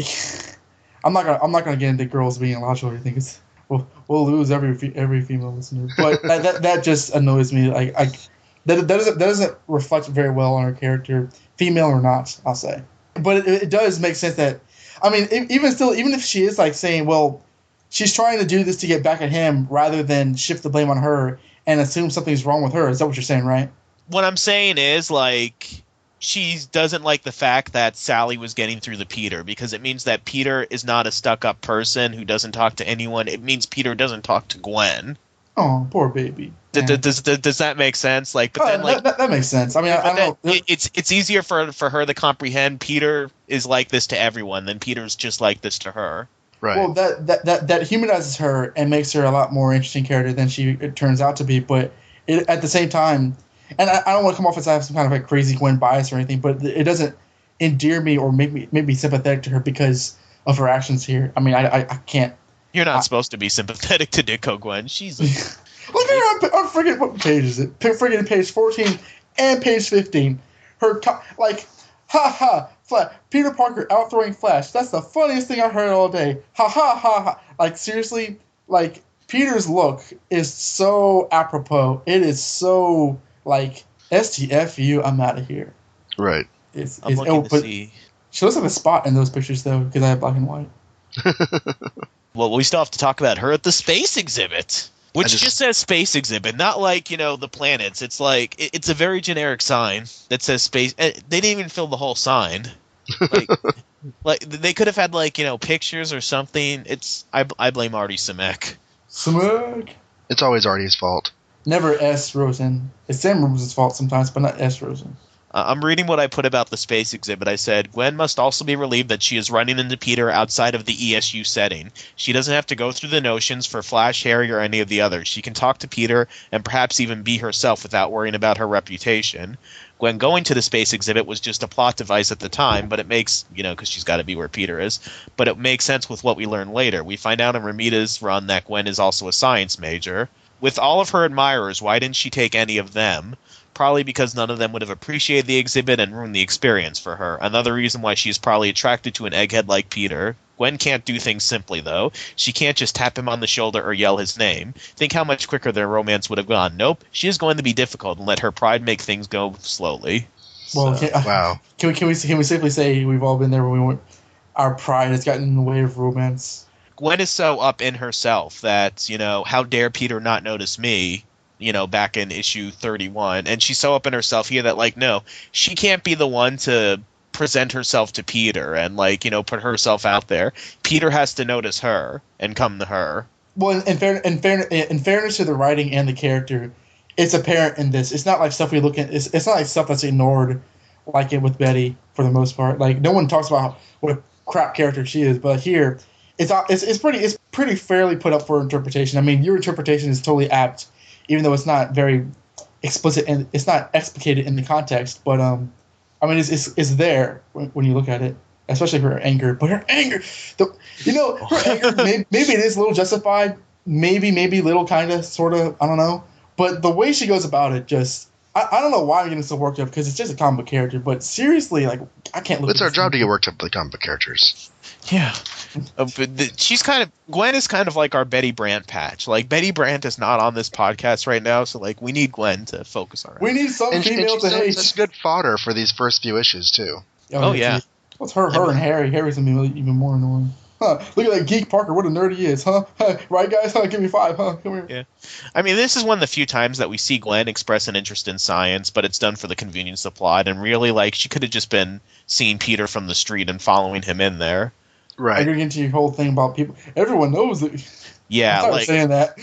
I'm not gonna get into girls being illogical or anything. We'll lose every female listener. But that just annoys me. That doesn't reflect very well on her character, female or not, I'll say. But it does make sense that, I mean, even if she is like saying, well, she's trying to do this to get back at him rather than shift the blame on her and assume something's wrong with her. Is that what you're saying, right? What I'm saying is, like, she doesn't like the fact that Sally was getting through to Peter because it means that Peter is not a stuck-up person who doesn't talk to anyone. It means Peter doesn't talk to Gwen. Oh, poor baby. Does that make sense? Like, but then, like, that makes sense. I mean, I don't know. It's easier for her to comprehend Peter is like this to everyone than Peter's just like this to her. Right. Well, that humanizes her and makes her a lot more interesting character than it turns out to be. But at the same time, and I don't want to come off as I have some kind of a crazy Gwen bias or anything, but it doesn't endear me or make me sympathetic to her because of her actions here. I mean, I can't. You're not supposed to be sympathetic to Ditko Gwen. She's look at her on friggin' what page is it? Friggin' page 14 and page 15. Her Flash. Peter Parker out throwing Flash. That's the funniest thing I heard all day. Ha ha ha ha. Like, seriously, like, Peter's look is so apropos. It is so, like, STFU, I'm out of here. Right. I'm looking to see. She looks like a spot in those pictures, though, because I have black and white. Well, we still have to talk about her at the space exhibit. Which just says space exhibit, not like, the planets. It's like, it's a very generic sign that says space. They didn't even fill the whole sign. Like they could have had, like, pictures or something. I blame Artie Simek. Simek? It's always Artie's fault. Never S. Rosen. It's Sam Rosen's fault sometimes, but not S. Rosen. I'm reading what I put about the space exhibit. I said, Gwen must also be relieved that she is running into Peter outside of the ESU setting. She doesn't have to go through the notions for Flash, Harry, or any of the others. She can talk to Peter and perhaps even be herself without worrying about her reputation. Gwen going to the space exhibit was just a plot device at the time, but it makes, because she's got to be where Peter is, but it makes sense with what we learn later. We find out in Romita's run that Gwen is also a science major. With all of her admirers, why didn't she take any of them? Probably because none of them would have appreciated the exhibit and ruined the experience for her. Another reason why she's probably attracted to an egghead like Peter. Gwen can't do things simply, though. She can't just tap him on the shoulder or yell his name. Think how much quicker their romance would have gone. Nope, she is going to be difficult and let her pride make things go slowly. Well, so. Wow. Can we safely say we've all been there when we went? Our pride has gotten in the way of romance. Gwen is so up in herself that, how dare Peter not notice me? Back in issue 31. And she's so up in herself here that, like, no, she can't be the one to present herself to Peter and, like, put herself out there. Peter has to notice her and come to her. Well, in fairness to the writing and the character, it's apparent in this. It's not like stuff we look at. It's not like stuff that's ignored, like it with Betty for the most part. Like, no one talks about what a crap character she is, but here, it's pretty fairly put up for interpretation. I mean, your interpretation is totally apt, even though it's not very explicit and it's not explicated in the context. But I mean, it's there when you look at it, especially her anger. But her anger, her anger, maybe it is a little justified maybe little kind of, sort of, I don't know. But the way she goes about it just... I don't know why I'm getting so worked up, because it's just a comic book character. But seriously, like, I can't look It's at our this job to thing. get worked up with comic book characters. Yeah. Gwen is kind of like our Betty Brant patch. Like, Betty Brant is not on this podcast right now, so, like, we need Gwen to focus on her. We need some female to hate. It's good fodder for these first few issues, too. Oh yeah. What's her and Harry? Harry's gonna be really, even more annoying. Huh, look at that geek Parker, what a nerd he is, huh? Right, guys? Huh, give me 5, huh? Come here. Yeah. I mean, this is one of the few times that we see Gwen express an interest in science, but it's done for the convenience of the plot, and really, like, she could have just been seeing Peter from the street and following him in there. Right. You're into your whole thing about people. Everyone knows that. Yeah, I'm like saying that.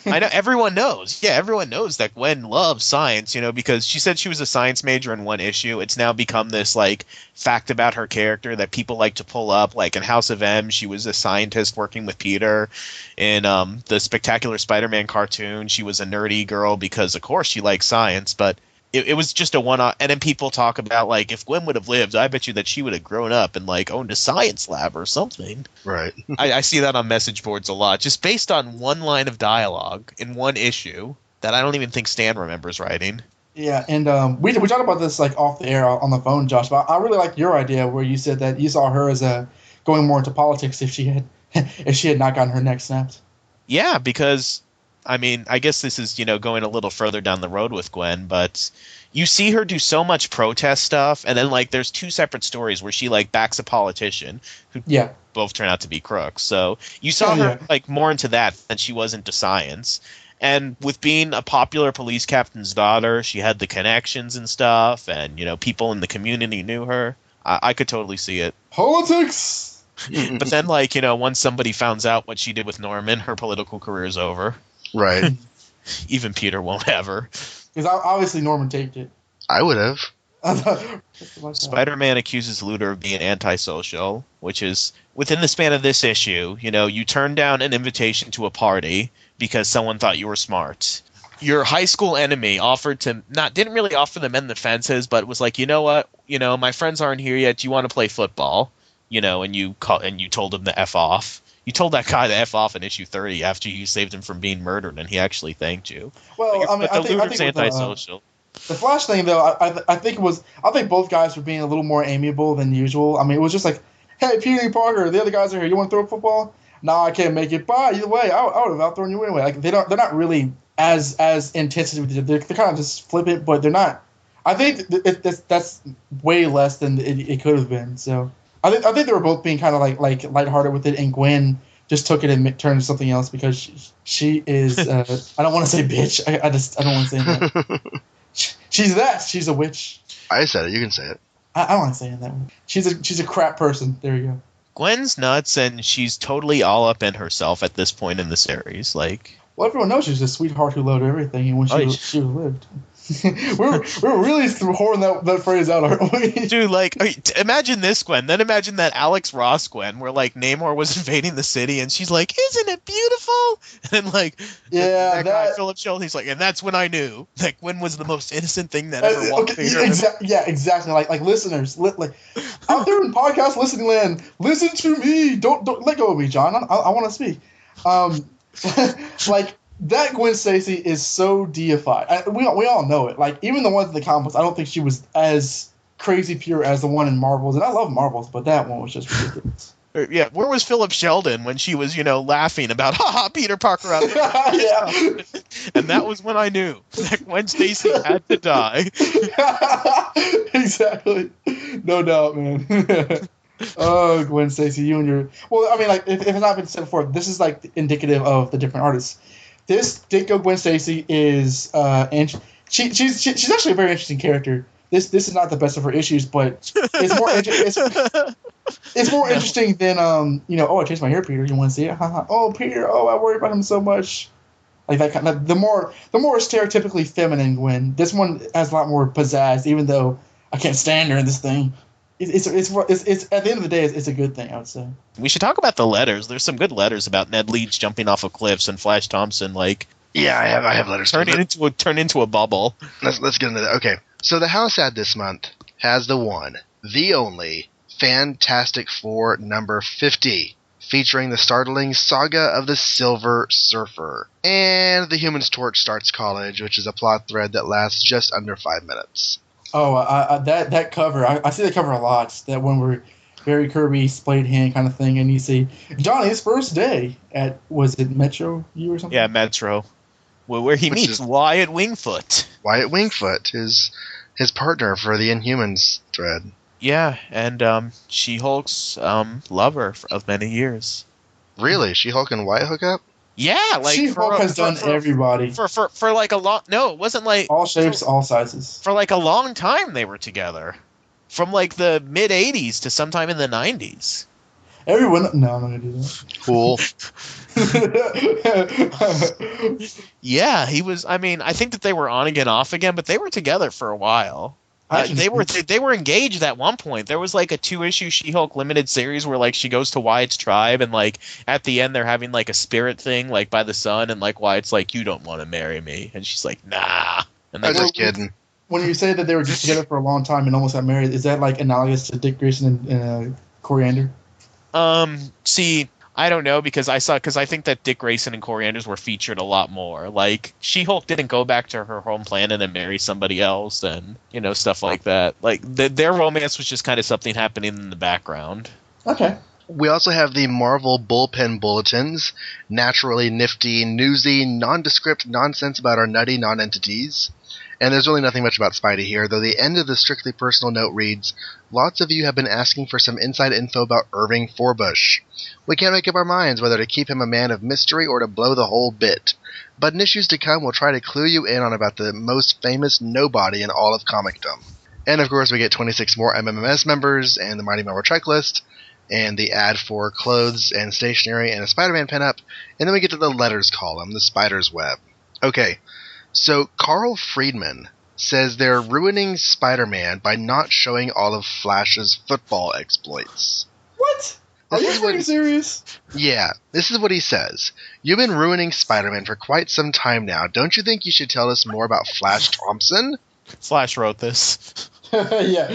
I know everyone knows. Yeah, everyone knows that Gwen loves science, because she said she was a science major in one issue. It's now become this like fact about her character that people like to pull up. Like in House of M, she was a scientist working with Peter. In the Spectacular Spider-Man cartoon, she was a nerdy girl because of course she likes science, but it was just a one-off. And then people talk about, like, if Gwen would have lived, I bet you that she would have grown up and, like, owned a science lab or something. Right. I see that on message boards a lot, just based on one line of dialogue in one issue that I don't even think Stan remembers writing. Yeah, and we talked about this, like, off the air on the phone, Josh, but I really like your idea where you said that you saw her as going more into politics if she had not gotten her neck snapped. Yeah, because... I mean, I guess this is, going a little further down the road with Gwen, but you see her do so much protest stuff, and then, like, there's 2 separate stories where she, like, backs a politician who both turn out to be crooks. So you saw her, like, more into that than she was into science. And with being a popular police captain's daughter, she had the connections and stuff, and, people in the community knew her. I could totally see it. Politics! But then, like, once somebody finds out what she did with Norman, her political career is over. Right. Even Peter won't have her. Because obviously Norman taped it. I would have. Spider-Man accuses Luthor of being antisocial, which is, within the span of this issue, you turned down an invitation to a party because someone thought you were smart. Your high school enemy didn't really offer to mend the fences, but was like, you know what, my friends aren't here yet, do you want to play football? And you told him to F off. You told that guy to F off in issue 30 after you saved him from being murdered, and he actually thanked you. Well, I mean, I think antisocial. The Flash thing, though, I think both guys were being a little more amiable than usual. I mean, it was just like, hey, Peter Parker, the other guys are here. You want to throw a football? No, I can't make it. Bye. Either way, I would have outthrown you anyway. Like they're not really as intense with it. They're kind of just flippant, but they're not. I think that's way less than it could have been. So. I think they were both being kind of like lighthearted with it, and Gwen just took it and turned to something else because she is. I don't want to say bitch. I don't want to say that. She's a witch. I said it. You can say it. I don't want to say it that way. She's a crap person. There you go. Gwen's nuts, and she's totally all up in herself at this point in the series. Like, well, everyone knows she's a sweetheart who loved everything, and when she lived. we're really whoring that phrase out, aren't we? Dude, like, imagine this Gwen, then imagine that Alex Ross Gwen, where, like, Namor was invading the city, and she's like, isn't it beautiful? And then, like, that guy, Philip Sheldon, he's like, and that's when I knew that Gwen was the most innocent thing that ever walked through here. Exactly. Like listeners, like, out there in podcast listening land, listen to me. Don't let go of me, John. I want to speak. Like, that Gwen Stacy is so deified. We all know it. Like, even the ones in the comics, I don't think she was as crazy pure as the one in Marvels. And I love Marvels, but that one was just ridiculous. Yeah, where was Philip Sheldon when she was, laughing about, haha, Peter Parker out there? Yeah. And that was when I knew that Gwen Stacy had to die. Exactly. No doubt, man. Oh, Gwen Stacy, you and your... Well, I mean, like, if it's not been said before, this is, like, indicative of the different artists. This Ditko Gwen Stacy is, and she's actually a very interesting character. This is not the best of her issues, but it's more it's more interesting than I changed my hair, Peter. You want to see it? Oh, Peter. Oh, I worry about him so much. Like that kind of the more stereotypically feminine Gwen. This one has a lot more pizzazz, even though I can't stand her in this thing. It's at the end of the day, it's a good thing, I would say. We should talk about the letters. There's some good letters about Ned Leeds jumping off of cliffs and Flash Thompson, like, yeah, I have letters. Turn into a bubble. Let's get into that. Okay, so the house ad this month has the one, the only, Fantastic Four number 50, featuring the startling Saga of the Silver Surfer. And the Human's Torch Starts College, which is a plot thread that lasts just under 5 minutes. Oh, that cover, I see that cover a lot. That one where Barry Kirby splayed hand kind of thing, and you see Johnny's first day at, was it Metro U or something? Yeah, Metro. Where he meets Wyatt Wingfoot. Wyatt Wingfoot, his partner for the Inhumans thread. Yeah, and She-Hulk's lover of many years. Really? She-Hulk and Wyatt hook up? Yeah, like She-Hulk has done everybody. For like a long... No, it wasn't like... All shapes, all sizes. For like a long time they were together. From like the mid-'80s to sometime in the 90s. Everyone... No, I'm not going to do that. Cool. Yeah, he was... I mean, I think that they were on again, off again, but they were together for a while. They were engaged at one point. There was like a 2-issue She-Hulk limited series where like she goes to Wyatt's tribe and like at the end they're having like a spirit thing like by the sun and like Wyatt's like, you don't want to marry me, and she's like, nah. And I'm just kidding. When you say that they were just together for a long time and almost got married, is that like analogous to Dick Grayson and Coriander? See, I don't know because I think that Dick Grayson and Corianders were featured a lot more. Like She-Hulk didn't go back to her home planet and marry somebody else, and stuff like that. Like their romance was just kind of something happening in the background. Okay. We also have the Marvel Bullpen Bulletins, naturally nifty, newsy, nondescript nonsense about our nutty non-entities. And there's really nothing much about Spidey here, though the end of the strictly personal note reads, lots of you have been asking for some inside info about Irving Forbush. We can't make up our minds whether to keep him a man of mystery or to blow the whole bit. But in issues to come, we'll try to clue you in on about the most famous nobody in all of comicdom. And of course, we get 26 more MMS members, and the Mighty Marvel checklist, and the ad for clothes and stationery, and a Spider-Man pinup, and then we get to the letters column, the Spider's Web. Okay. So, Carl Friedman says they're ruining Spider-Man by not showing all of Flash's football exploits. What? Are you freaking serious? Yeah, this is what he says. You've been ruining Spider-Man for quite some time now. Don't you think you should tell us more about Flash Thompson? Flash wrote this. Yeah.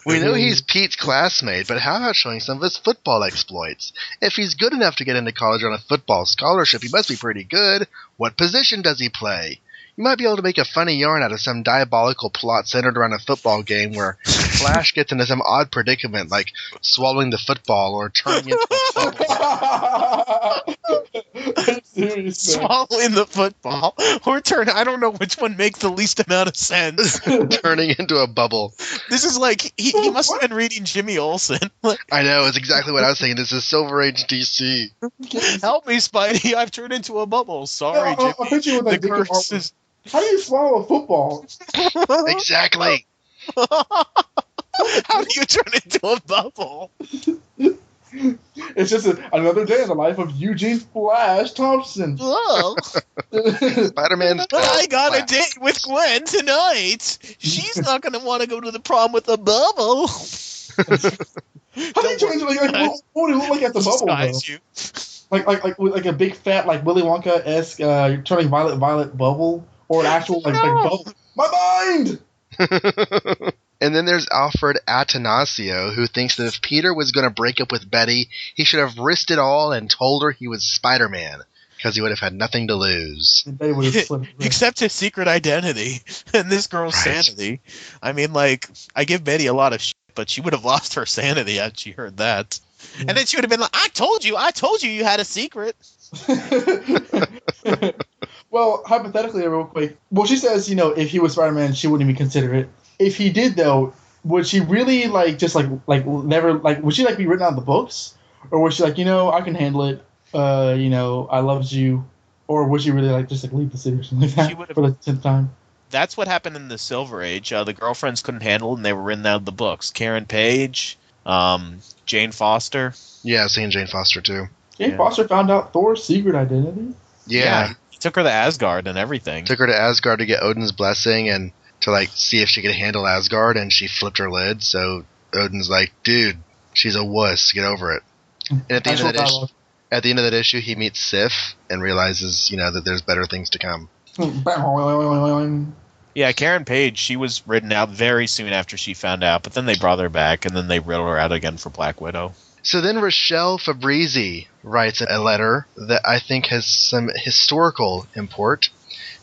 We know he's Pete's classmate, but how about showing some of his football exploits? If he's good enough to get into college on a football scholarship, he must be pretty good. What position does he play? You might be able to make a funny yarn out of some diabolical plot centered around a football game where Flash gets into some odd predicament, like swallowing the football or turning into a bubble. Swallowing the football or I don't know which one makes the least amount of sense. Turning into a bubble. This is like he must have been reading Jimmy Olsen. I know, it's exactly what I was saying. This is Silver Age DC. Help me, Spidey! I've turned into a bubble. Sorry, Jimmy. I'll put you with the curse is... How do you swallow a football? Exactly. How do you turn into a bubble? It's just another day in the life of Eugene Flash Thompson. Spider-Man's But I got a date with Gwen tonight. She's not going to want to go to the prom with a bubble. How do you turn into what would it look like at the bubble? You. Like a big fat like Willy Wonka-esque turning violet bubble, or an actual like bubble. My mind. And then there's Alfred Atanasio, who thinks that if Peter was going to break up with Betty, he should have risked it all and told her he was Spider-Man, because he would have had nothing to lose. Except his secret identity and this girl's sanity. I mean, like, I give Betty a lot of shit, but she would have lost her sanity had she heard that. Yeah. And then she would have been like, I told you you had a secret. Well, hypothetically, real quick. Well, she says, if he was Spider-Man, she wouldn't even consider it. If he did, though, would she really, never, would she, be written out of the books? Or was she I can handle it, I loved you? Or would she really, just leave the city or something like that for the 10th time? That's what happened in the Silver Age. The girlfriends couldn't handle it, and they were written out of the books. Karen Page, Jane Foster. Yeah, I've seen Jane Foster, too. Jane Foster found out Thor's secret identity? Yeah. He took her to Asgard and everything. Took her to Asgard to get Odin's blessing and to see if she could handle Asgard, and she flipped her lid. So Odin's like, "Dude, she's a wuss. Get over it." And at the end of that issue, he meets Sif and realizes, that there's better things to come. Yeah, Karen Page, she was written out very soon after she found out, but then they brought her back, and then they wrote her out again for Black Widow. So then Rochelle Fabrizi writes a letter that I think has some historical import.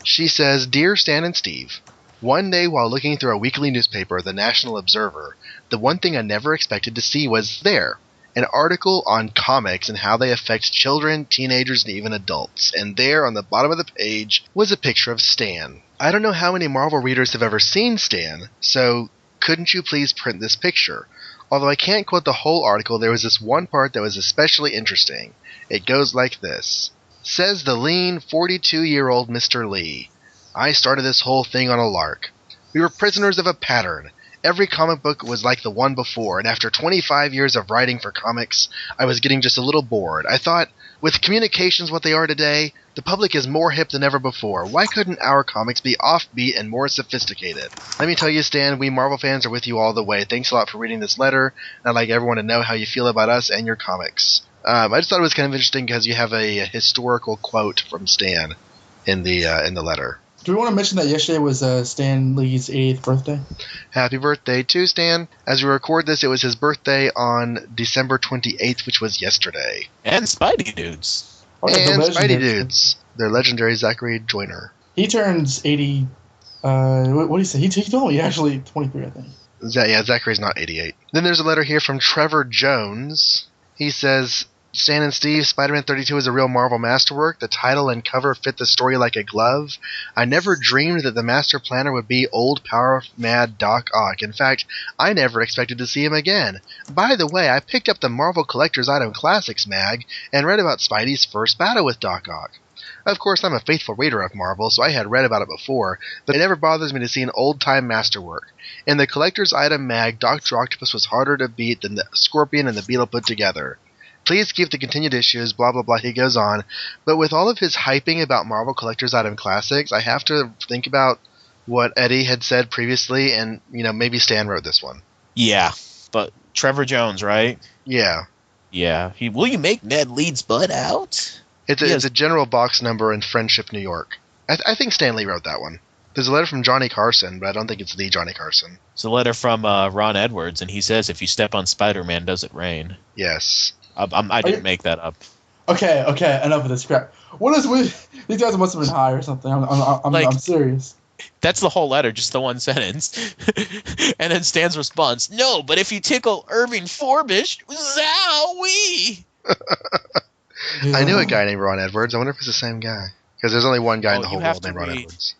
She says, Dear Stan and Steve, one day while looking through a weekly newspaper, the National Observer, the one thing I never expected to see was there. An article on comics and how they affect children, teenagers, and even adults. And there, on the bottom of the page, was a picture of Stan. I don't know how many Marvel readers have ever seen Stan, so couldn't you please print this picture? Although I can't quote the whole article, there was this one part that was especially interesting. It goes like this. Says the lean, 42-year-old Mr. Lee. I started this whole thing on a lark. We were prisoners of a pattern. Every comic book was like the one before, and after 25 years of writing for comics, I was getting just a little bored. I thought, with communications what they are today, the public is more hip than ever before. Why couldn't our comics be offbeat and more sophisticated? Let me tell you, Stan, we Marvel fans are with you all the way. Thanks a lot for reading this letter, and I'd like everyone to know how you feel about us and your comics. I just thought it was kind of interesting because you have a historical quote from Stan in the letter. Do we want to mention that yesterday was Stan Lee's 80th birthday? Happy birthday to Stan. As we record this, it was his birthday on December 28th, which was yesterday. And Spidey Dudes. Oh, yeah, and Spidey Dudes. Their legendary Zachary Joyner. He turns 80... what do you say? He told me actually 23, I think. Yeah, Zachary's not 88. Then there's a letter here from Trevor Jones. He says... Stan and Steve, Spider-Man 32 is a real Marvel masterwork. The title and cover fit the story like a glove. I never dreamed that the master planner would be old power-mad Doc Ock. In fact, I never expected to see him again. By the way, I picked up the Marvel Collector's Item Classics mag and read about Spidey's first battle with Doc Ock. Of course, I'm a faithful reader of Marvel, so I had read about it before, but it never bothers me to see an old-time masterwork. In the Collector's Item mag, Dr. Octopus was harder to beat than the Scorpion and the Beetle put together. Please keep the continued issues, blah, blah, blah, he goes on. But with all of his hyping about Marvel Collector's Item Classics, I have to think about what Eddie had said previously, and, maybe Stan wrote this one. Yeah, but Trevor Jones, right? Yeah. Yeah. Will you make Ned Leeds butt out? It's a general box number in Friendship, New York. I think Stan Lee wrote that one. There's a letter from Johnny Carson, but I don't think it's the Johnny Carson. It's a letter from Ron Edwards, and he says, if you step on Spider-Man, does it rain? Yes. I didn't make that up. Okay, enough of this crap. What is with these guys? Must have been high or something. I'm serious. That's the whole letter, just the one sentence. And then Stan's response: "No, but if you tickle Irving Forbish, zowie." I knew a guy named Ron Edwards. I wonder if it's the same guy, because there's only one guy in the whole world named Ron Edwards.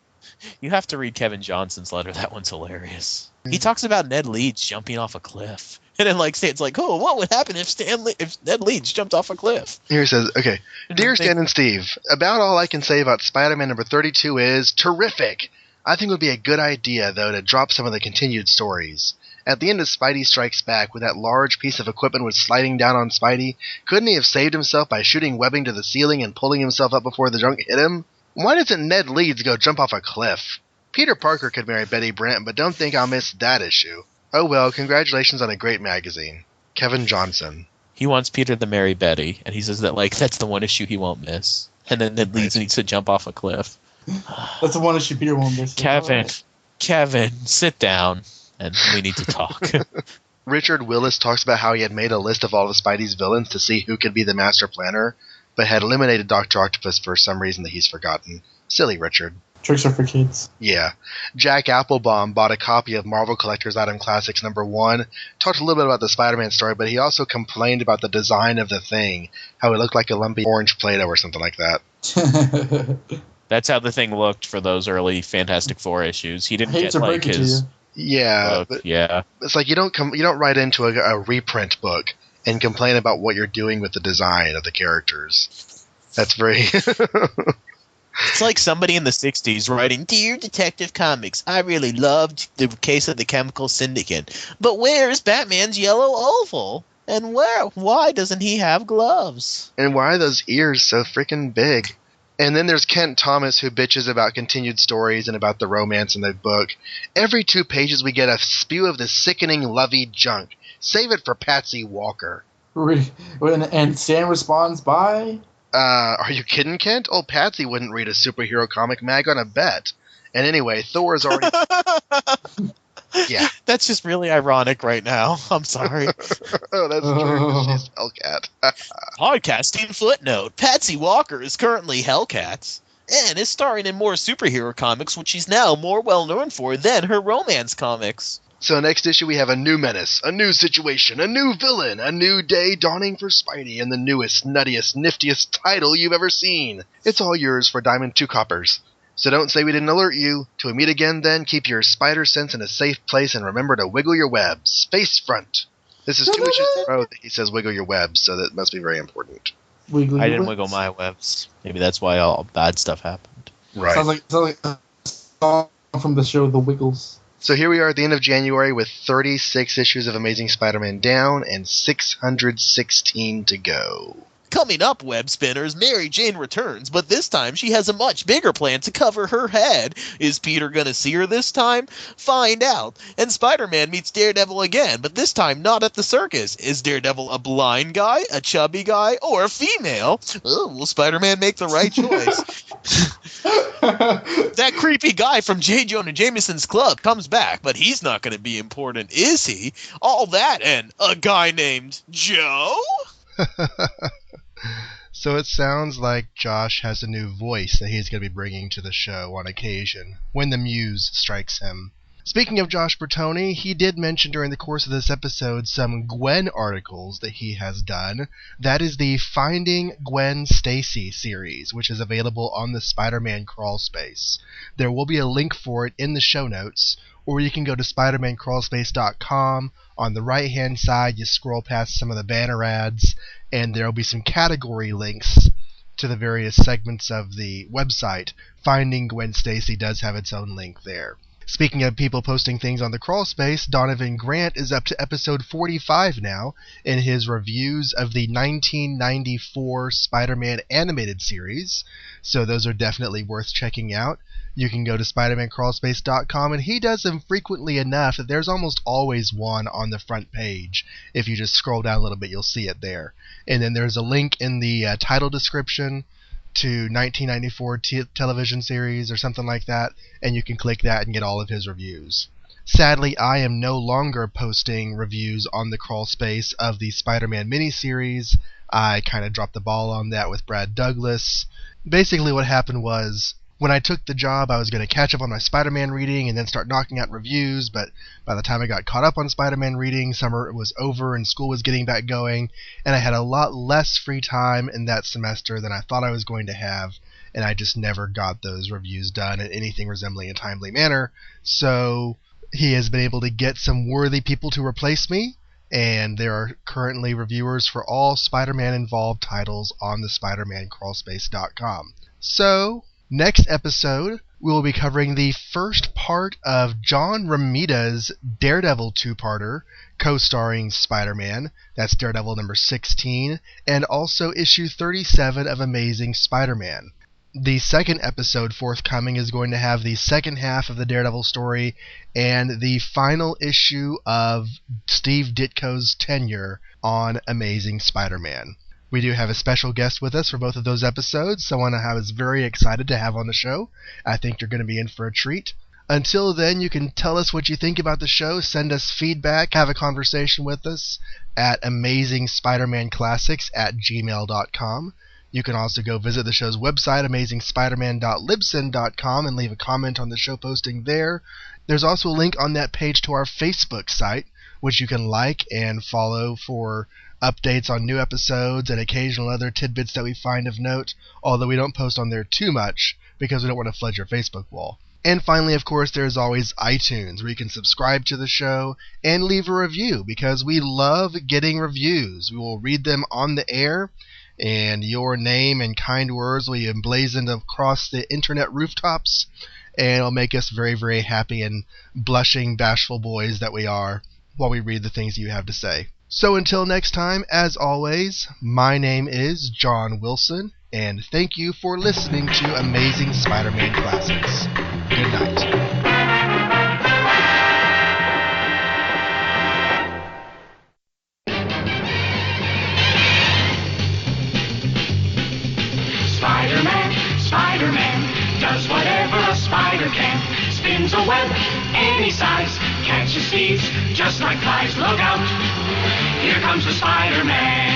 You have to read Kevin Johnson's letter. That one's hilarious. He talks about Ned Leeds jumping off a cliff. And then, Stan's like, oh, what would happen if Ned Leeds jumped off a cliff? Here he says, okay, Dear Stan and Steve, about all I can say about Spider-Man number 32 is terrific. I think it would be a good idea, though, to drop some of the continued stories. At the end of Spidey Strikes Back, when that large piece of equipment was sliding down on Spidey, couldn't he have saved himself by shooting webbing to the ceiling and pulling himself up before the junk hit him? Why doesn't Ned Leeds go jump off a cliff? Peter Parker could marry Betty Brant, but don't think I'll miss that issue. Oh well, congratulations on a great magazine. Kevin Johnson. He wants Peter to marry Betty, and he says that, that's the one issue he won't miss. And then Ned Leeds needs to jump off a cliff. That's the one issue Peter won't miss. Kevin, sit down, and we need to talk. Richard Willis talks about how he had made a list of all of Spidey's villains to see who could be the master planner, but had eliminated Dr. Octopus for some reason that he's forgotten. Silly Richard. Tricks are for kids. Yeah. Jack Applebaum bought a copy of Marvel Collector's Item Classics #1, talked a little bit about the Spider-Man story, but he also complained about the design of the thing, how it looked like a lumpy orange Play-Doh or something like that. That's how the thing looked for those early Fantastic Four issues. He didn't get his... Yeah, book. Yeah. It's like you don't write into a reprint book and complain about what you're doing with the design of the characters. That's very... It's like somebody in the 60s writing, Dear Detective Comics, I really loved the case of the Chemical Syndicate, but where's Batman's yellow oval? And why doesn't he have gloves? And why are those ears so freaking big? And then there's Kent Thomas, who bitches about continued stories and about the romance in the book. Every 2 pages we get a spew of the sickening lovey junk. Save it for Patsy Walker. And Stan responds by... Are you kidding, Kent? Old Patsy wouldn't read a superhero comic mag on a bet. And anyway, Thor's already... Yeah. That's just really ironic right now. I'm sorry. Oh, that's true. She's Hellcat. Podcasting footnote. Patsy Walker is currently Hellcat and is starring in more superhero comics, which she's now more well known for than her romance comics. So next issue we have a new menace, a new situation, a new villain, a new day dawning for Spidey, and the newest, nuttiest, niftiest title you've ever seen. It's all yours for Diamond 2 coppers. So don't say we didn't alert you. Till we meet again then, keep your spider sense in a safe place and remember to wiggle your webs. Face front. This is 2 issues in a row that he says wiggle your webs, so that must be very important. I didn't wiggle my webs. Maybe that's why all bad stuff happened. Right. Sounds like a song from the show The Wiggles. So here we are at the end of January with 36 issues of Amazing Spider-Man down and 616 to go. Coming up, web spinners, Mary Jane returns, but this time she has a much bigger plan to cover her head. Is Peter gonna see her this time? Find out. And Spider-Man meets Daredevil again, but this time not at the circus. Is Daredevil a blind guy, a chubby guy, or a female? Oh, will Spider-Man make the right choice? That creepy guy from J. Jonah Jameson's club comes back, but he's not gonna be important, is he? All that and a guy named Joe? So it sounds like Josh has a new voice that he's going to be bringing to the show on occasion, when the muse strikes him. Speaking of Josh Bertoni, he did mention during the course of this episode some Gwen articles that he has done. That is the Finding Gwen Stacy series, which is available on the Spider-Man crawl space. There will be a link for it in the show notes, or you can go to spidermancrawlspace.com. On the right-hand side, you scroll past some of the banner ads, and there will be some category links to the various segments of the website. Finding Gwen Stacy does have its own link there. Speaking of people posting things on the crawl space, Donovan Grant is up to episode 45 now in his reviews of the 1994 Spider-Man animated series, so those are definitely worth checking out. You can go to SpidermanCrawlspace.com, and he does them frequently enough that there's almost always one on the front page. If you just scroll down a little bit, you'll see it there. And then there's a link in the title description to 1994 television series or something like that, and you can click that and get all of his reviews. Sadly, I am no longer posting reviews on the crawl space of the Spider-Man miniseries. I kind of dropped the ball on that with Brad Douglas. Basically what happened was, when I took the job, I was going to catch up on my Spider-Man reading and then start knocking out reviews, but by the time I got caught up on Spider-Man reading, summer was over and school was getting back going, and I had a lot less free time in that semester than I thought I was going to have, and I just never got those reviews done in anything resembling a timely manner. So he has been able to get some worthy people to replace me, and there are currently reviewers for all Spider-Man involved titles on the SpidermanCrawlspace.com. So next episode, we will be covering the first part of John Romita's Daredevil two-parter, co-starring Spider-Man. That's Daredevil number 16, and also issue 37 of Amazing Spider-Man. The second episode forthcoming is going to have the second half of the Daredevil story and the final issue of Steve Ditko's tenure on Amazing Spider-Man. We do have a special guest with us for both of those episodes, someone I was very excited to have on the show. I think you're going to be in for a treat. Until then, you can tell us what you think about the show, send us feedback, have a conversation with us at amazingspidermanclassics@gmail.com. You can also go visit the show's website, amazingspiderman.libsyn.com, and leave a comment on the show posting there. There's also a link on that page to our Facebook site, which you can like and follow for updates on new episodes and occasional other tidbits that we find of note, although we don't post on there too much because we don't want to flood your Facebook wall. And finally, of course, there's always iTunes, where you can subscribe to the show and leave a review, because we love getting reviews. We will read them on the air, and your name and kind words will be emblazoned across the internet rooftops, and it'll make us very, very happy and blushing, bashful boys that we are while we read the things you have to say. So until next time, as always, my name is John Wilson, and thank you for listening to Amazing Spider-Man Classics. Good night. Spider-Man does whatever a spider can. Spins a web any size, catches thieves just like flies. Look out, here comes the Spider-Man.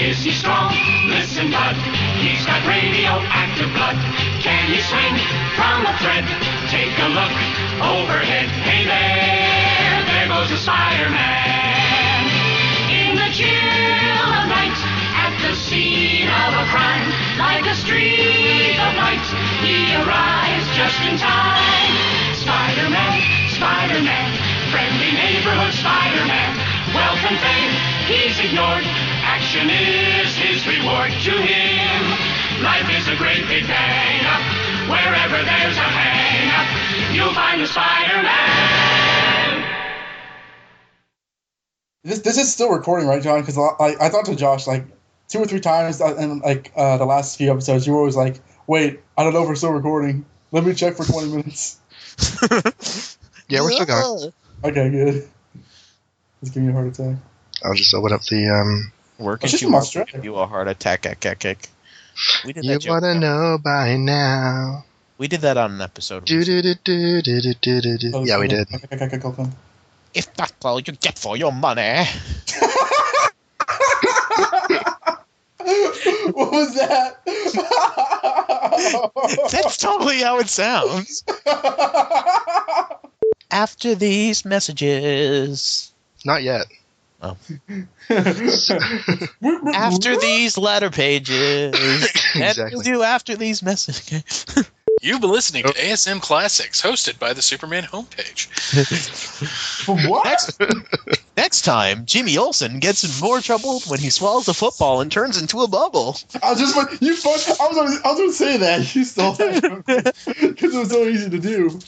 Is he strong? Listen, bud, he's got radioactive blood. Can he swing from a thread? Take a look overhead. Hey there goes the Spider-Man. In the chill of night, at the scene of a crime, like a streak of light, he arrives just in time. Spider-Man, Spider-Man, friendly neighborhood Spider-Man. Wealth and fame, he's ignored. Action is his reward to him. Life is a great big hang-up. Wherever there's a hang-up, you'll find the Spider-Man. This is still recording, right, John? Because I talked to Josh like 2 or 3 times in the last few episodes. You were always like, "Wait, I don't know if we're still recording. Let me check for 20 minutes." Yeah, we're still going. Okay, good. It's giving me a heart attack. I'll just open up the Working just too from hard Australia. to give you a heart attack. We did You that joke. wanna know by now. We did that on an episode. Do. Yeah, we did. Okay, cool. If that's all you get for your money. What was that? That's totally how it sounds. After these messages. Not yet. Oh. After these letter pages. Exactly. And we'll do after these messages. You've been listening to ASM Classics, hosted by the Superman homepage. What? Next time, Jimmy Olsen gets in more trouble when he swallows a football and turns into a bubble. I was going to say that. You stole that because it was so easy to do.